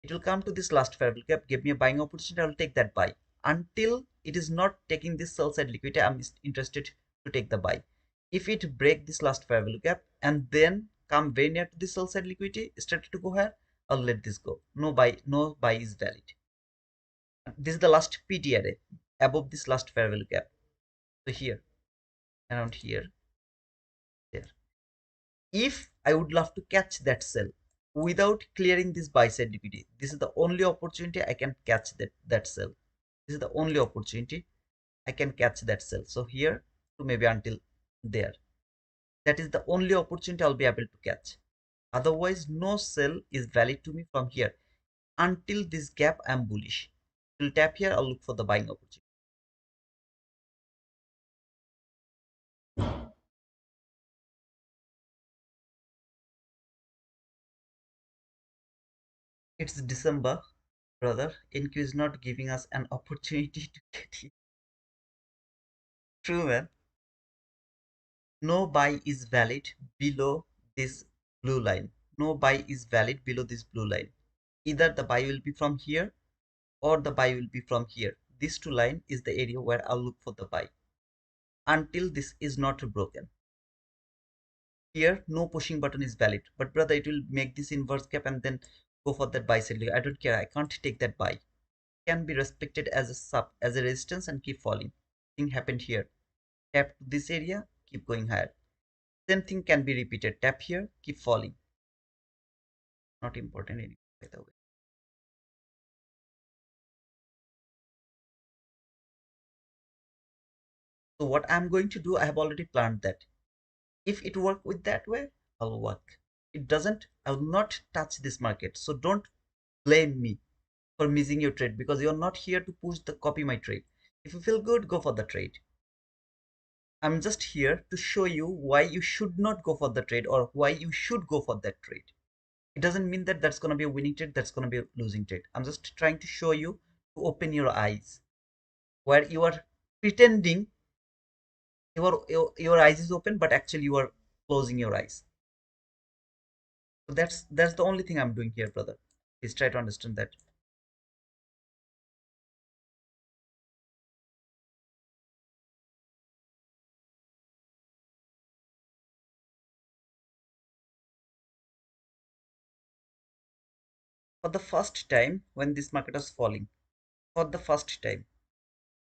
[SPEAKER 1] It will come to this last fair value gap, give me a buying opportunity, I'll take that buy. Until it is not taking this sell side liquidity, I'm interested to take the buy. If it break this last fair value gap and then come very near to this sell side liquidity, started to go higher, I'll let this go. No buy is valid. This is the last PT array above this last fair value gap. So here, around here, there. If I would love to catch that sell without clearing this buy side liquidity, this is the only opportunity I can catch that sell. This is the only opportunity I can catch that sell. So here to maybe until there. That is the only opportunity I'll be able to catch. Otherwise, no sell is valid to me from here. Until this gap, I'm bullish. Till tap here, I'll look for the buying opportunity. It's December, brother. NQ is not giving us an opportunity to get it. True, man. No buy is valid below this blue line. No buy is valid below this blue line. Either the buy will be from here or the buy will be from here. This two line is the area where I'll look for the buy until this is not broken. Here, no pushing button is valid, but brother, it will make this inverse gap and then go for that buy side. I don't care. I can't take that buy. It can be respected as a sub, as a resistance and keep falling. Thing happened here. Tap this area, keep going higher. Same thing can be repeated. Tap here, keep falling. Not important anymore, by the way. So what I'm going to do, I have already planned that. If it work with that way, I'll work. It doesn't, I will not touch this market. So don't blame me for missing your trade because you're not here to push the copy my trade. If you feel good, go for the trade. I'm just here to show you why you should not go for the trade or why you should go for that trade. It doesn't mean that that's going to be a winning trade, that's going to be a losing trade. I'm just trying to show you to open your eyes where you are pretending your eyes is open, but actually you are closing your eyes. So that's the only thing I'm doing here, brother. Please try to understand that. For the first time, when this market was falling, for the first time,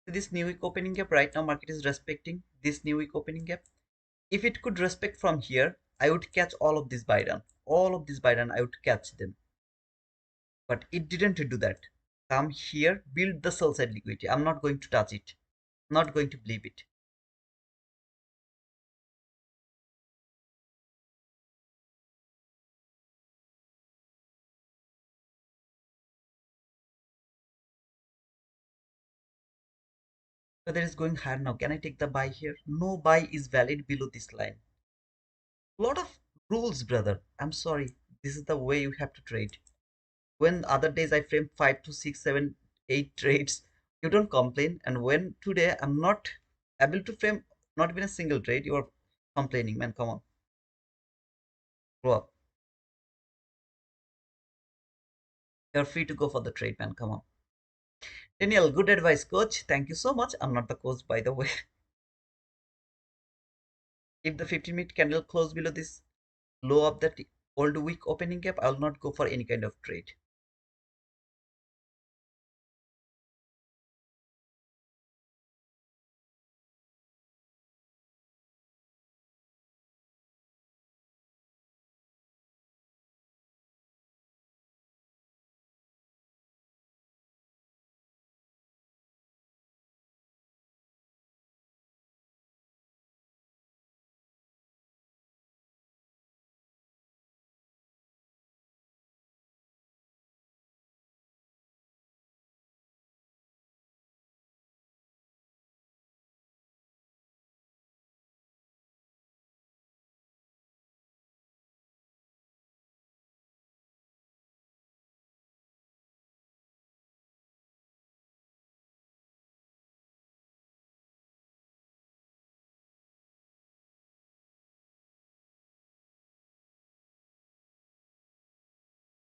[SPEAKER 1] this new week opening gap right now, market is respecting this new week opening gap. If it could respect from here, I would catch all of this buy down. All of this buy down, I would catch them. But it didn't do that. Come here, build the sell side liquidity. I'm not going to touch it. Not going to believe it. Whether it's going higher now. Can I take the buy here? No buy is valid below this line. A lot of rules, brother. I'm sorry. This is the way you have to trade. When other days I frame 5 to 6, 7, 8 trades, you don't complain. And when today I'm not able to frame not even a single trade, you are complaining, man. Come on. Grow up. You're free to go for the trade, man. Come on. Daniel, good advice, coach. Thank you so much. I'm not the coach, by the way. If the 15-minute candle close below this low of that old week opening gap, I'll not go for any kind of trade.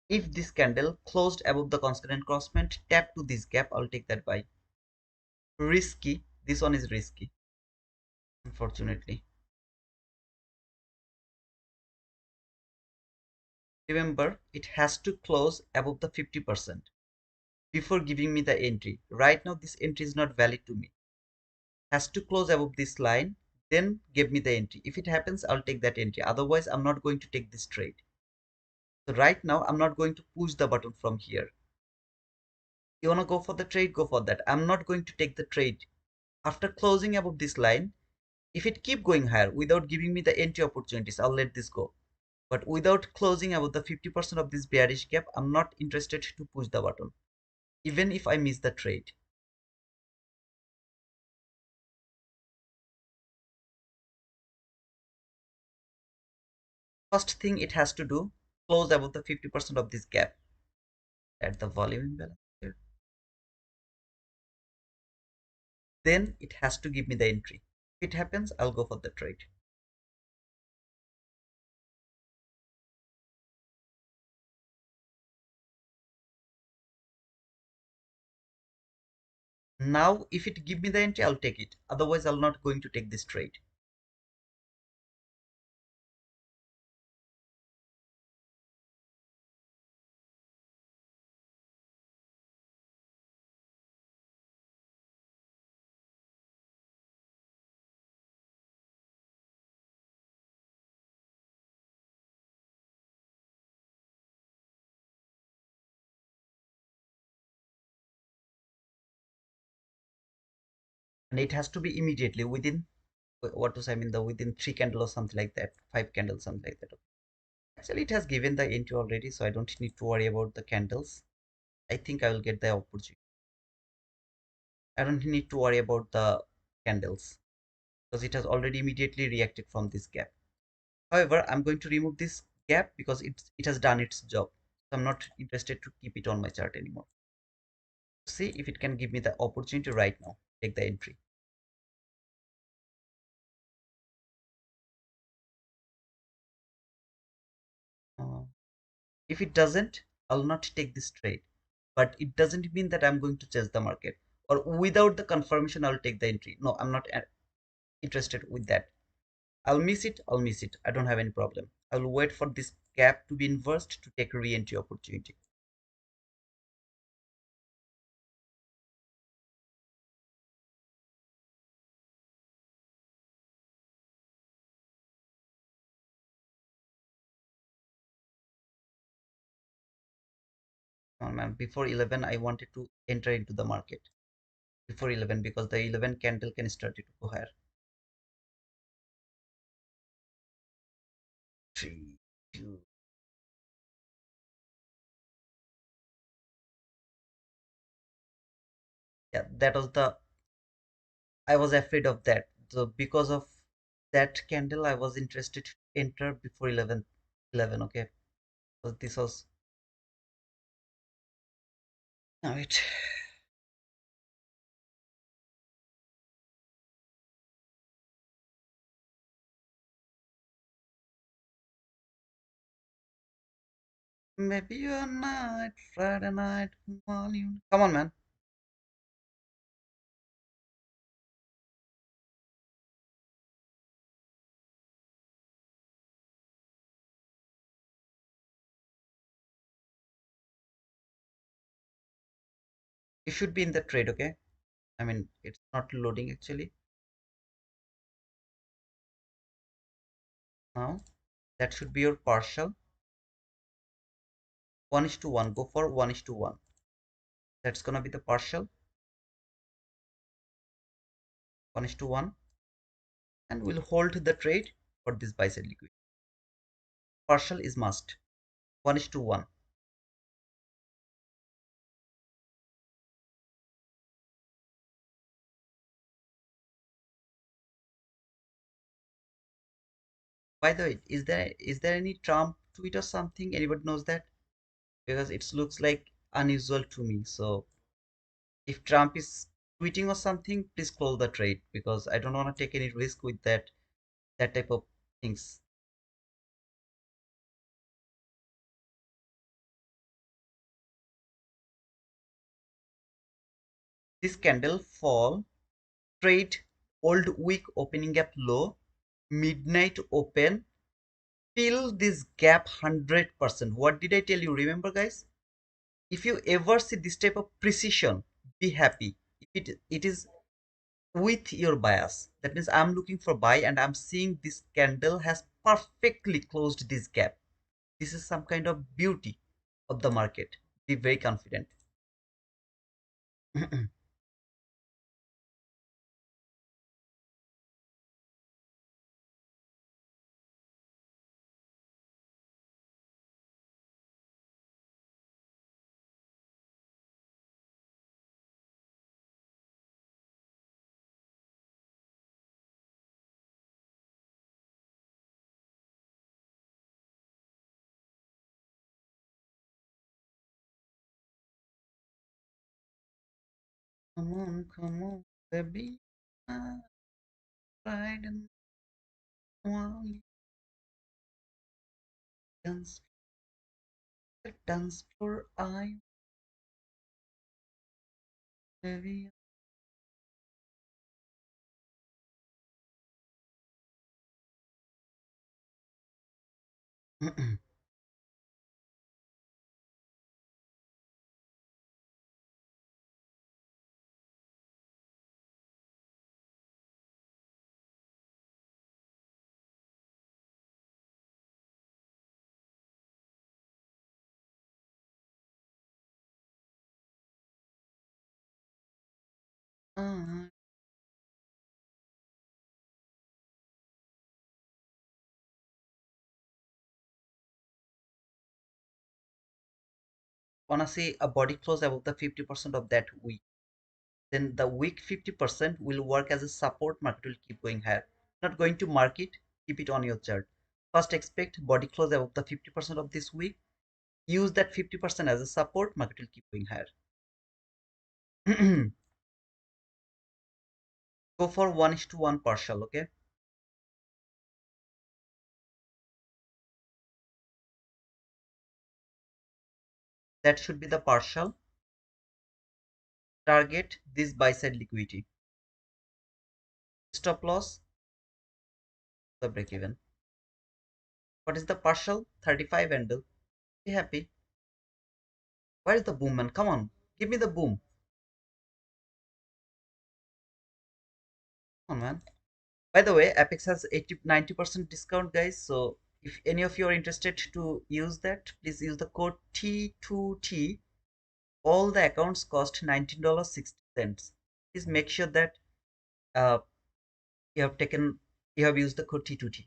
[SPEAKER 1] If this candle closed above the constant crossment, tap to this gap, I'll take that buy. Risky. This one is risky, unfortunately. Remember, it has to close above the 50% before giving me the entry. Right now, this entry is not valid to me. Has to close above this line, then give me the entry. If it happens, I'll take that entry. Otherwise, I'm not going to take this trade. So right now, I'm not going to push the button from here. You want to go for the trade, go for that. I'm not going to take the trade. After closing above this line, if it keep going higher without giving me the entry opportunities, I'll let this go. But without closing above the 50% of this bearish gap, I'm not interested to push the button, even if I miss the trade. First thing it has to do, close above the 50% of this gap at the volume imbalance here. Then it has to give me the entry. If it happens, I'll go for the trade. Now, if it give me the entry, I'll take it. Otherwise, I'll not going to take this trade. And it has to be immediately within what to say, I mean the within 3 candle or something like that, 5 candles, something like that. Actually, it has given the entry already, so I don't need to worry about the candles. I think I will get the opportunity. I don't need to worry about the candles because it has already immediately reacted from this gap. However, I'm going to remove this gap because it has done its job. So I'm not interested to keep it on my chart anymore. See if it can give me the opportunity right now. Take the entry. Uh, if it doesn't, I'll not take this trade. But it doesn't mean that I'm going to chase the market or without the confirmation, I'll take the entry. No, I'm not interested with that. I'll miss it. I'll miss it. I don't have any problem. I'll wait for this gap to be inversed to take a re-entry opportunity. on, man. Before 11, I wanted to enter into the market. Before 11, because the 11 candle can start it to go higher. 3, 2. Yeah, that was the. I was afraid of that. So because of that candle, I was interested to enter before 11. 11, okay. So this was. Now it. Maybe a night, Friday night, morning. Come on, man. You should be in the trade, okay? I mean, it's not loading actually. Now, that should be your partial. 1 is to 1. Go for 1 is to 1. That's gonna be the partial. 1 is to 1. And we'll hold the trade for this buy side liquid. Partial is must. 1 is to 1. By the way, is there any Trump tweet or something? Anybody knows that? Because it looks like unusual to me. So if Trump is tweeting or something, please close the trade because I don't want to take any risk with that type of things. This candle fall trade old week opening gap low, midnight open, fill this gap 100%. What did I tell you? Remember, guys? If you ever see this type of precision, be happy. If it is with your bias, that means I'm looking for buy and I'm seeing this candle has perfectly closed this gap. This is some kind of beauty of the market. Be very confident. Come on, baby. Ride and while dance, dance floor, I, baby. I wanna see a body close above the 50% of that week. Then the week 50% will work as a support. Market will keep going higher. Not going to mark it, keep it on your chart. First expect body close above the 50% of this week. Use that 50% as a support. Market will keep going higher. Go for 1 is to 1 partial, okay? That should be the partial. Target this buy side liquidity. Stop loss, the break even. What is the partial? 35 handle. Be happy. Where is the boom, man? Come on, give me the boom. Come on, man. By the way, Apex has 80-90% discount, guys. So if any of you are interested to use that, please use the code T2T All the accounts cost $19.60. Please make sure that uh, you have taken, you have used the code T2T,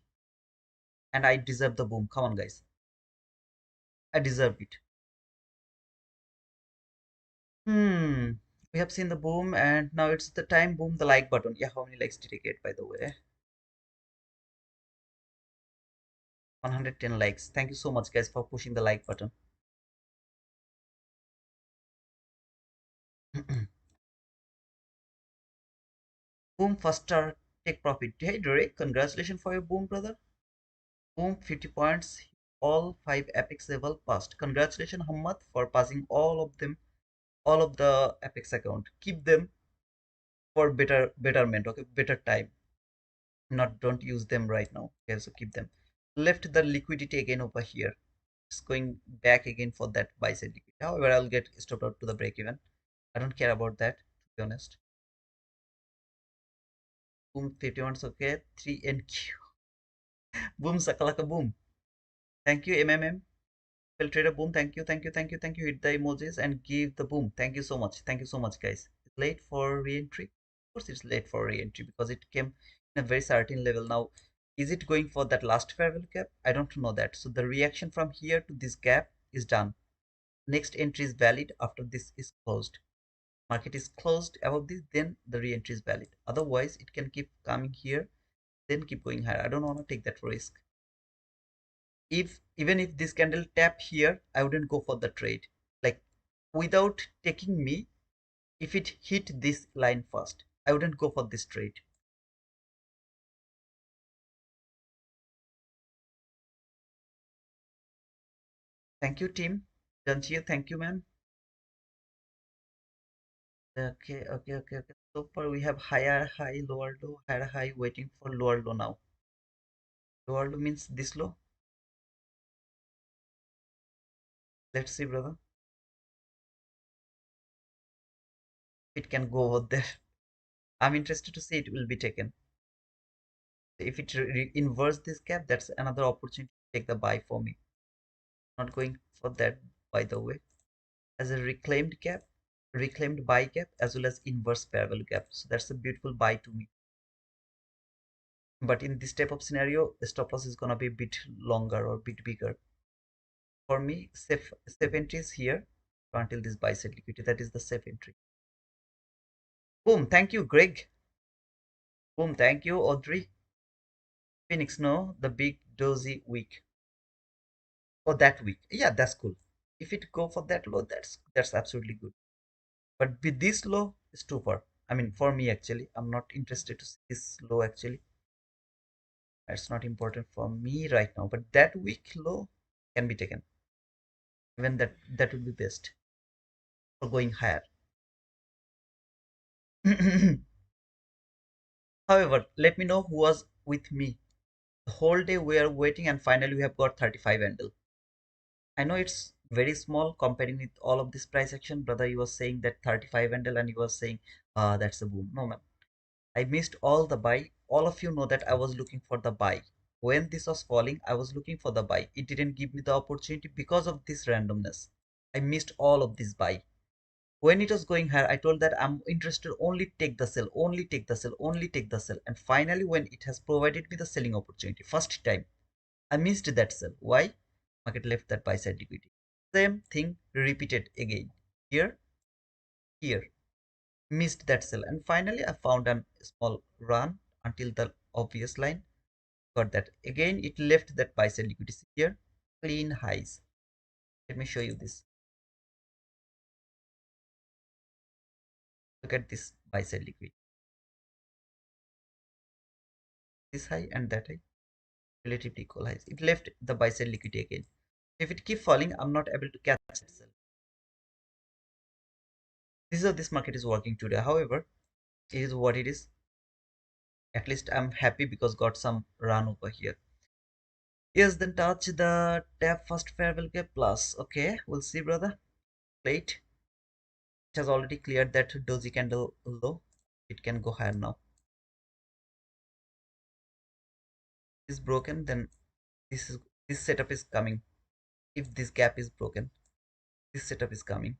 [SPEAKER 1] and I deserve the boom. Come on, guys, I deserve it. Hmm. We have seen the boom, and now it's the time. Boom, the like button. Yeah, how many likes did I get, by the way? 110 likes. Thank you so much, guys, for pushing the like button. Boom, faster, take profit. Hey, Derek, congratulations for your boom, brother. Boom, 50 points. All five epics level passed. Congratulations, Hamad, for passing all of them, all of the epics account. Keep them for betterment. Okay, better time. Not don't use them right now. Okay, so keep them. Left the liquidity again over here. It's going back again for that buy side liquidity. However, I'll get stopped out to the break even. I don't care about that, to be honest. Boom, 50 points. Okay, 3 NQ. Boom, sakalaka boom. Thank you, MMM. Well, trader boom. Thank you, thank you, thank you, thank you. Hit the emojis and give the boom. Thank you so much. Thank you so much, guys. It's late for re-entry. Of course, it's late for re-entry because it came in a very certain level. Now, is it going for that last fair value gap? I don't know that. So the reaction from here to this gap is done. Next entry is valid after this is closed. Market is closed above this, then the re-entry is valid. Otherwise, it can keep coming here, then keep going higher. I don't want to take that risk. If even if this candle tap here, I wouldn't go for the trade. Like without taking me, if it hit this line first, I wouldn't go for this trade. Thank you, team. Janchi, thank you, man. Okay, okay, okay, okay. So far we have higher high, lower low, higher high, waiting for lower low now. Lower low means this low. Let's see, brother. It can go over there. I'm interested to see it will be taken. If it inverts this gap, that's another opportunity to take the buy for me. Not going for that, by the way, as a reclaimed gap, reclaimed buy gap, as well as inverse parallel gap. So that's a beautiful buy to me. But in this type of scenario, the stop loss is gonna be a bit longer or a bit bigger. For me, safe entry is here until this buy side liquidity. That is the safe entry. Boom, thank you, Greg. Boom, thank you, Audrey. Phoenix, no, the big dozy week. Oh, that week. Yeah, that's cool. If it go for that low, that's absolutely good. But with this low, it's too far. I mean, for me actually, I'm not interested to see this low actually. It's not important for me right now. But that week low can be taken. Even that would be best for going higher. However, let me know who was with me. The whole day we are waiting and finally we have got 35 handle. I know it's very small comparing with all of this price action. Brother, you were saying that 35 handle and you were saying that's a boom. No, man. I missed all the buy. All of you know that I was looking for the buy. When this was falling, I was looking for the buy. It didn't give me the opportunity because of this randomness. I missed all of this buy. When it was going higher, I told that I'm interested, only take the sell, only take the sell, only take the sell. And finally, when it has provided me the selling opportunity, first time, I missed that sell. Why? Market left that buy side liquidity. Same thing repeated again. Here, here. Missed that sell, and finally I found a small run until the obvious line. Got that again. It left that buy side liquidity here, clean highs. Let me show you this. Look at this buy side liquidity, this high and that high, relatively equal highs. It left the buy side liquidity again. If it keep falling, I'm not able to catch that sell. This is how this market is working today. However, it is what it is. At least I'm happy because got some run over here. Yes, then touch the tap first fair will get plus. Okay, we'll see, brother. Late. It has already cleared that doji candle low. It can go higher now. Is broken, then this is this setup is coming. If this gap is broken, this setup is coming.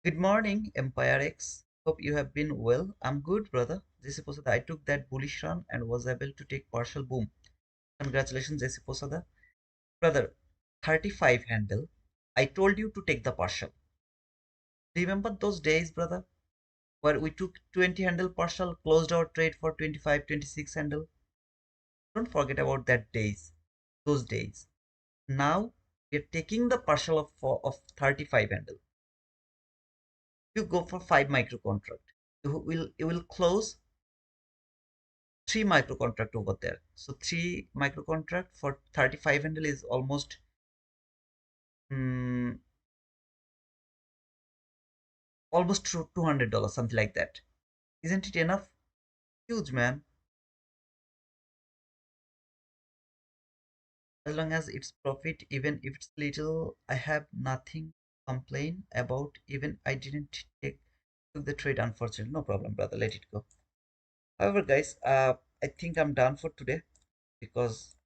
[SPEAKER 1] Good morning, Empire X. Hope you have been well. I'm good, brother. Jesse Posada, I took that bullish run and was able to take partial boom. Congratulations, Jesse Posada. Brother, 35 handle. I told you to take the partial. Remember those days, brother, where we took 20 handle partial, closed our trade for 25, 26 handle? Don't forget about that days, those days. Now we're taking the partial of 35 handle. You go for 5 micro contract. You will close 3 micro contract over there. So 3 micro contract for 35 handle is almost mm, almost $200, something like that. Isn't it enough? Huge, man. As long as it's profit, even if it's little, I have nothing to complain about. Even I didn't took the trade, unfortunately. No problem, brother. Let it go. However, guys, I think I'm done for today because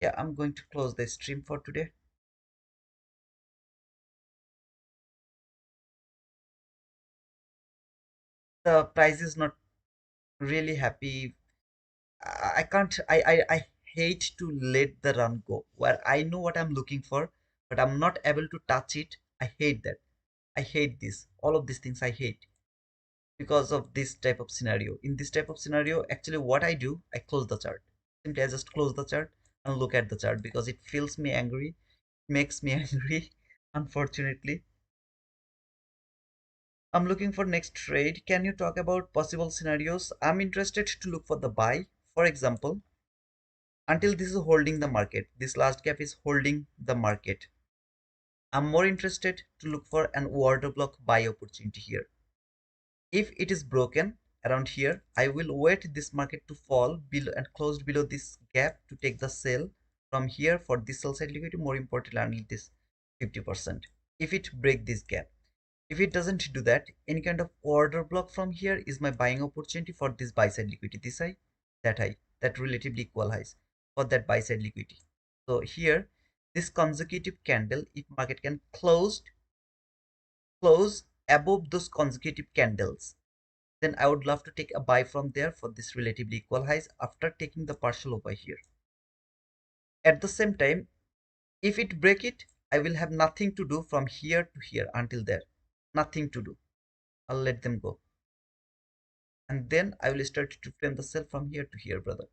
[SPEAKER 1] yeah, I'm going to close the stream for today. The price is not really happy. I can't. I hate to let the run go where I know what I'm looking for, but I'm not able to touch it. I hate that. I hate this. All of these things I hate because of this type of scenario. In this type of scenario, actually, what I do, I close the chart. Simply, I just close the chart and look at the chart because it feels me angry, makes me angry. Unfortunately, I'm looking for next trade. Can you talk about possible scenarios? I'm interested to look for the buy. For example, until this is holding the market, this last gap is holding the market. I'm more interested to look for an order block buy opportunity here. If it is broken around here, I will wait this market to fall below and closed below this gap to take the sell from here for this sell side liquidity. More importantly, until this 50%. If it break this gap, if it doesn't do that, any kind of order block from here is my buying opportunity for this buy side liquidity. This high, that relatively equal highs for that buy side liquidity. So here, this consecutive candle, if market can close above those consecutive candles, then I would love to take a buy from there for this relatively equal highs after taking the partial over here. At the same time, if it break it, I will have nothing to do from here to here until there. Nothing to do. I'll let them go. And then I will start to frame the sell from here to here, brother.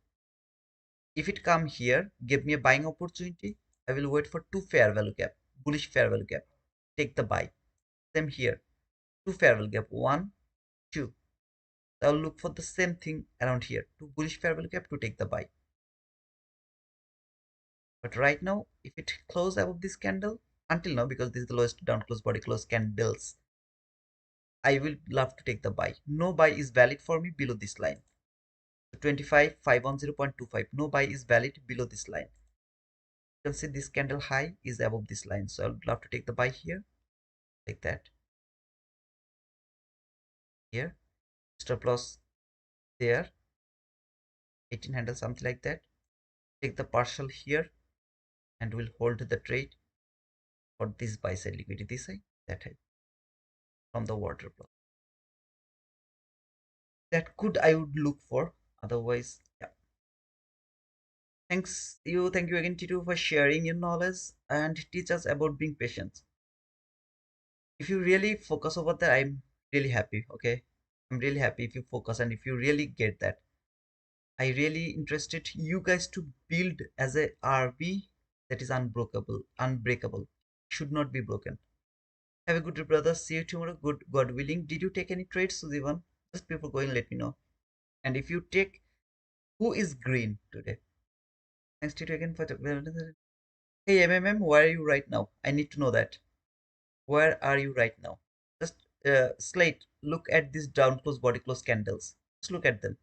[SPEAKER 1] If it come here, give me a buying opportunity, I will wait for two fair value gap, bullish fair value gap. Take the buy. Same here. Two fair value gap. One, two. I'll look for the same thing around here. Two bullish fair value gap to take the buy. But right now, if it close above this candle, until now, because this is the lowest down close body close candles, I will love to take the buy. No buy is valid for me below this line. 25,510.25. No buy is valid below this line. You can see this candle high is above this line. So I would love to take the buy here, like that. Here, stop loss there, 18 handle, something like that. Take the partial here and we'll hold the trade for this buy side liquidity, this side, that side, from the water block. That could I would look for. Otherwise, yeah. Thank you again, Titu, for sharing your knowledge and teach us about being patient. If you really focus over that, I'm really happy. Okay, I'm really happy if you focus and if you really get that. I really interested you guys to build as a RB that is unbreakable, should not be broken. Have a good day, brother. See you tomorrow. Good, God willing. Did you take any trades, Suzivan? Just before going, let me know. And if you take, who is green today? Thanks to you again for the. Hey, MMM, where are you right now? I need to know that. Where are you right now? Just Slate, look at these down close, body close candles. Just look at them.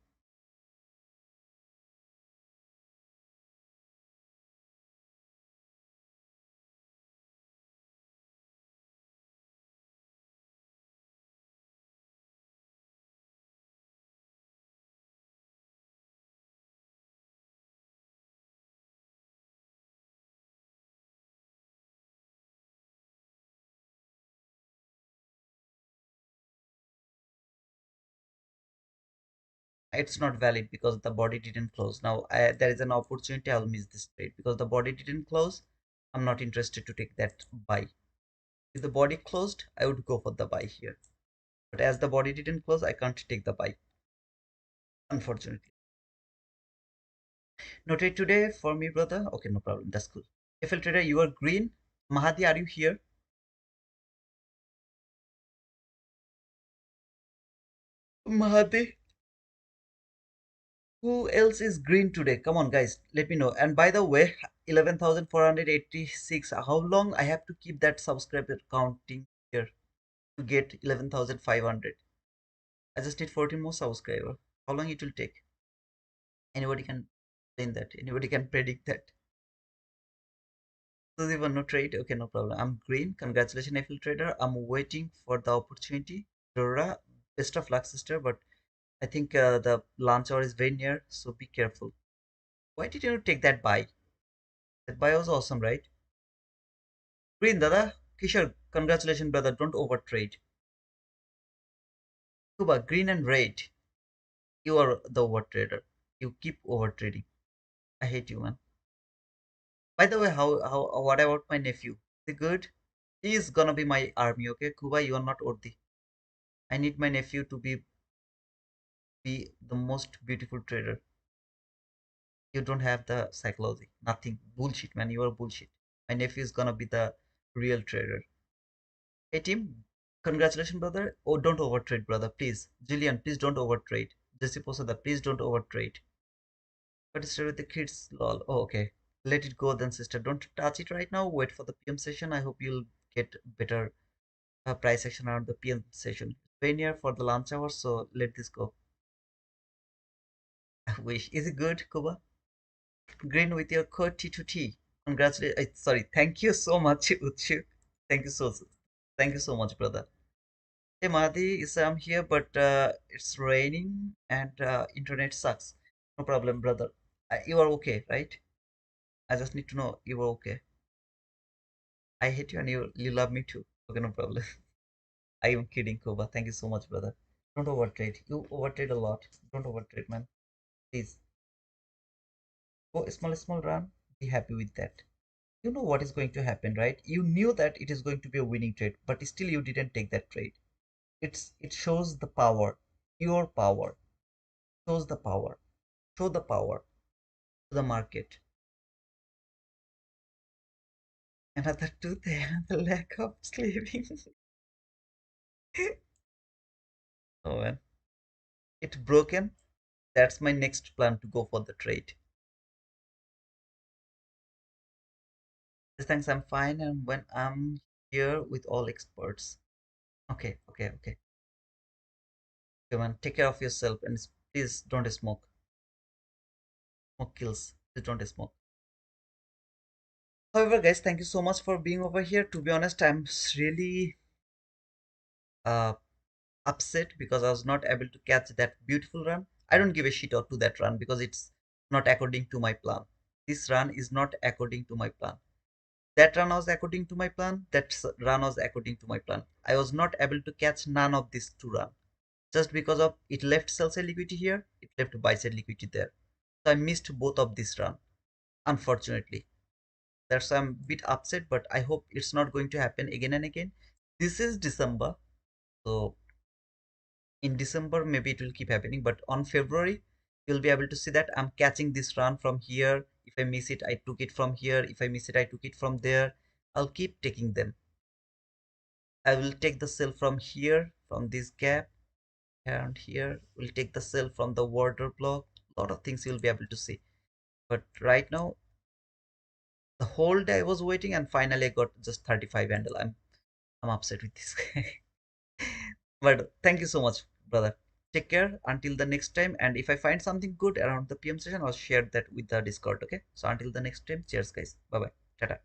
[SPEAKER 1] It's not valid because the body didn't close. Now there is an opportunity, I'll miss this trade because the body didn't close. I'm not interested to take that buy. If the body closed, I would go for the buy here, but as the body didn't close, I can't take the buy, unfortunately. No trade today for me, brother. Okay, no problem, that's cool. FL trader, you are green. Mahadi, are you here? Mahadi, who else is green today? Come on, guys, let me know. And by the way, 11,486. How long I have to keep that subscriber counting here to get 11,500? I just need 14 more subscriber. How long it will take? Anybody can explain that? Anybody can predict that? So even no trade. Okay, no problem. I'm green. Congratulations, FL trader. I'm waiting for the opportunity. Dora, best of luck, sister. But I think the launch hour is very near, so be careful. Why did you take that buy? That buy was awesome, right? Green, Dada. Kishore, congratulations, brother. Don't overtrade. Kuba, green and red. You are the overtrader. You keep overtrading. I hate you, man. By the way, what about my nephew? Is he good? He is gonna be my army, okay? Kuba, you are not worthy. I need my nephew to be the most beautiful trader. You don't have the psychology. Nothing. Bullshit, man. You are bullshit. My nephew is gonna be the real trader. Hey team, congratulations, brother. Oh, don't overtrade, brother. Please. Jillian, please don't overtrade. Jesse Posada, please don't overtrade. But stay with the kids, lol. Oh, okay. Let it go then, sister. Don't touch it right now. Wait for the PM session. I hope you'll get better price action around the PM session. Very near for the lunch hour, so let this go. I wish. Is it good, Kuba? Green with your code T2T. Congratulations. Sorry. Thank you so much, Uchu. Thank you thank you so much, brother. Hey Mahdi, yes, I'm here, but it's raining and internet sucks. No problem, brother. You are okay, right? I just need to know you are okay. I hate you and you love me too. Okay, no problem. I am kidding, Koba. Thank you so much, brother. Don't overtrade. You overtrade a lot. Don't overtrade, man. Please. Go small run. Be happy with that. You know what is going to happen, right? You knew that it is going to be a winning trade, but still you didn't take that trade. It shows the power, your power, shows the power, show the power to the market. Another tooth and the lack of sleeping. Oh man, it's broken. That's my next plan to go for the trade. Thanks, I'm fine, and when I'm here with all experts. Okay, okay, okay. Come on, take care of yourself and please don't smoke. Smoke kills. Please don't smoke. However, guys, thank you so much for being over here. To be honest, I'm really uh upset because I was not able to catch that beautiful run. I don't give a shit out to that run because it's not according to my plan. This run is not according to my plan. That run was according to my plan. That run was according to my plan. I was not able to catch none of these two run just because of it left sell side liquidity here, it left buy side liquidity there. So I missed both of this run, unfortunately. That's why I'm a bit upset, but I hope it's not going to happen again and again. This is December, so in December maybe it will keep happening, but on February you'll be able to see that I'm catching this run from here. If I miss it, I took it from here. If I miss it, I took it from there. I'll keep taking them. I will take the sell from here, from this gap, and here we'll take the sell from the water block. A lot of things you'll be able to see, but right now the whole day I was waiting and finally I got just 35 handle. I'm upset with this. But thank you so much, brother. Take care until the next time. And if I find something good around the PM session, I'll share that with the Discord. Okay. So until the next time, cheers, guys. Bye bye. Tata.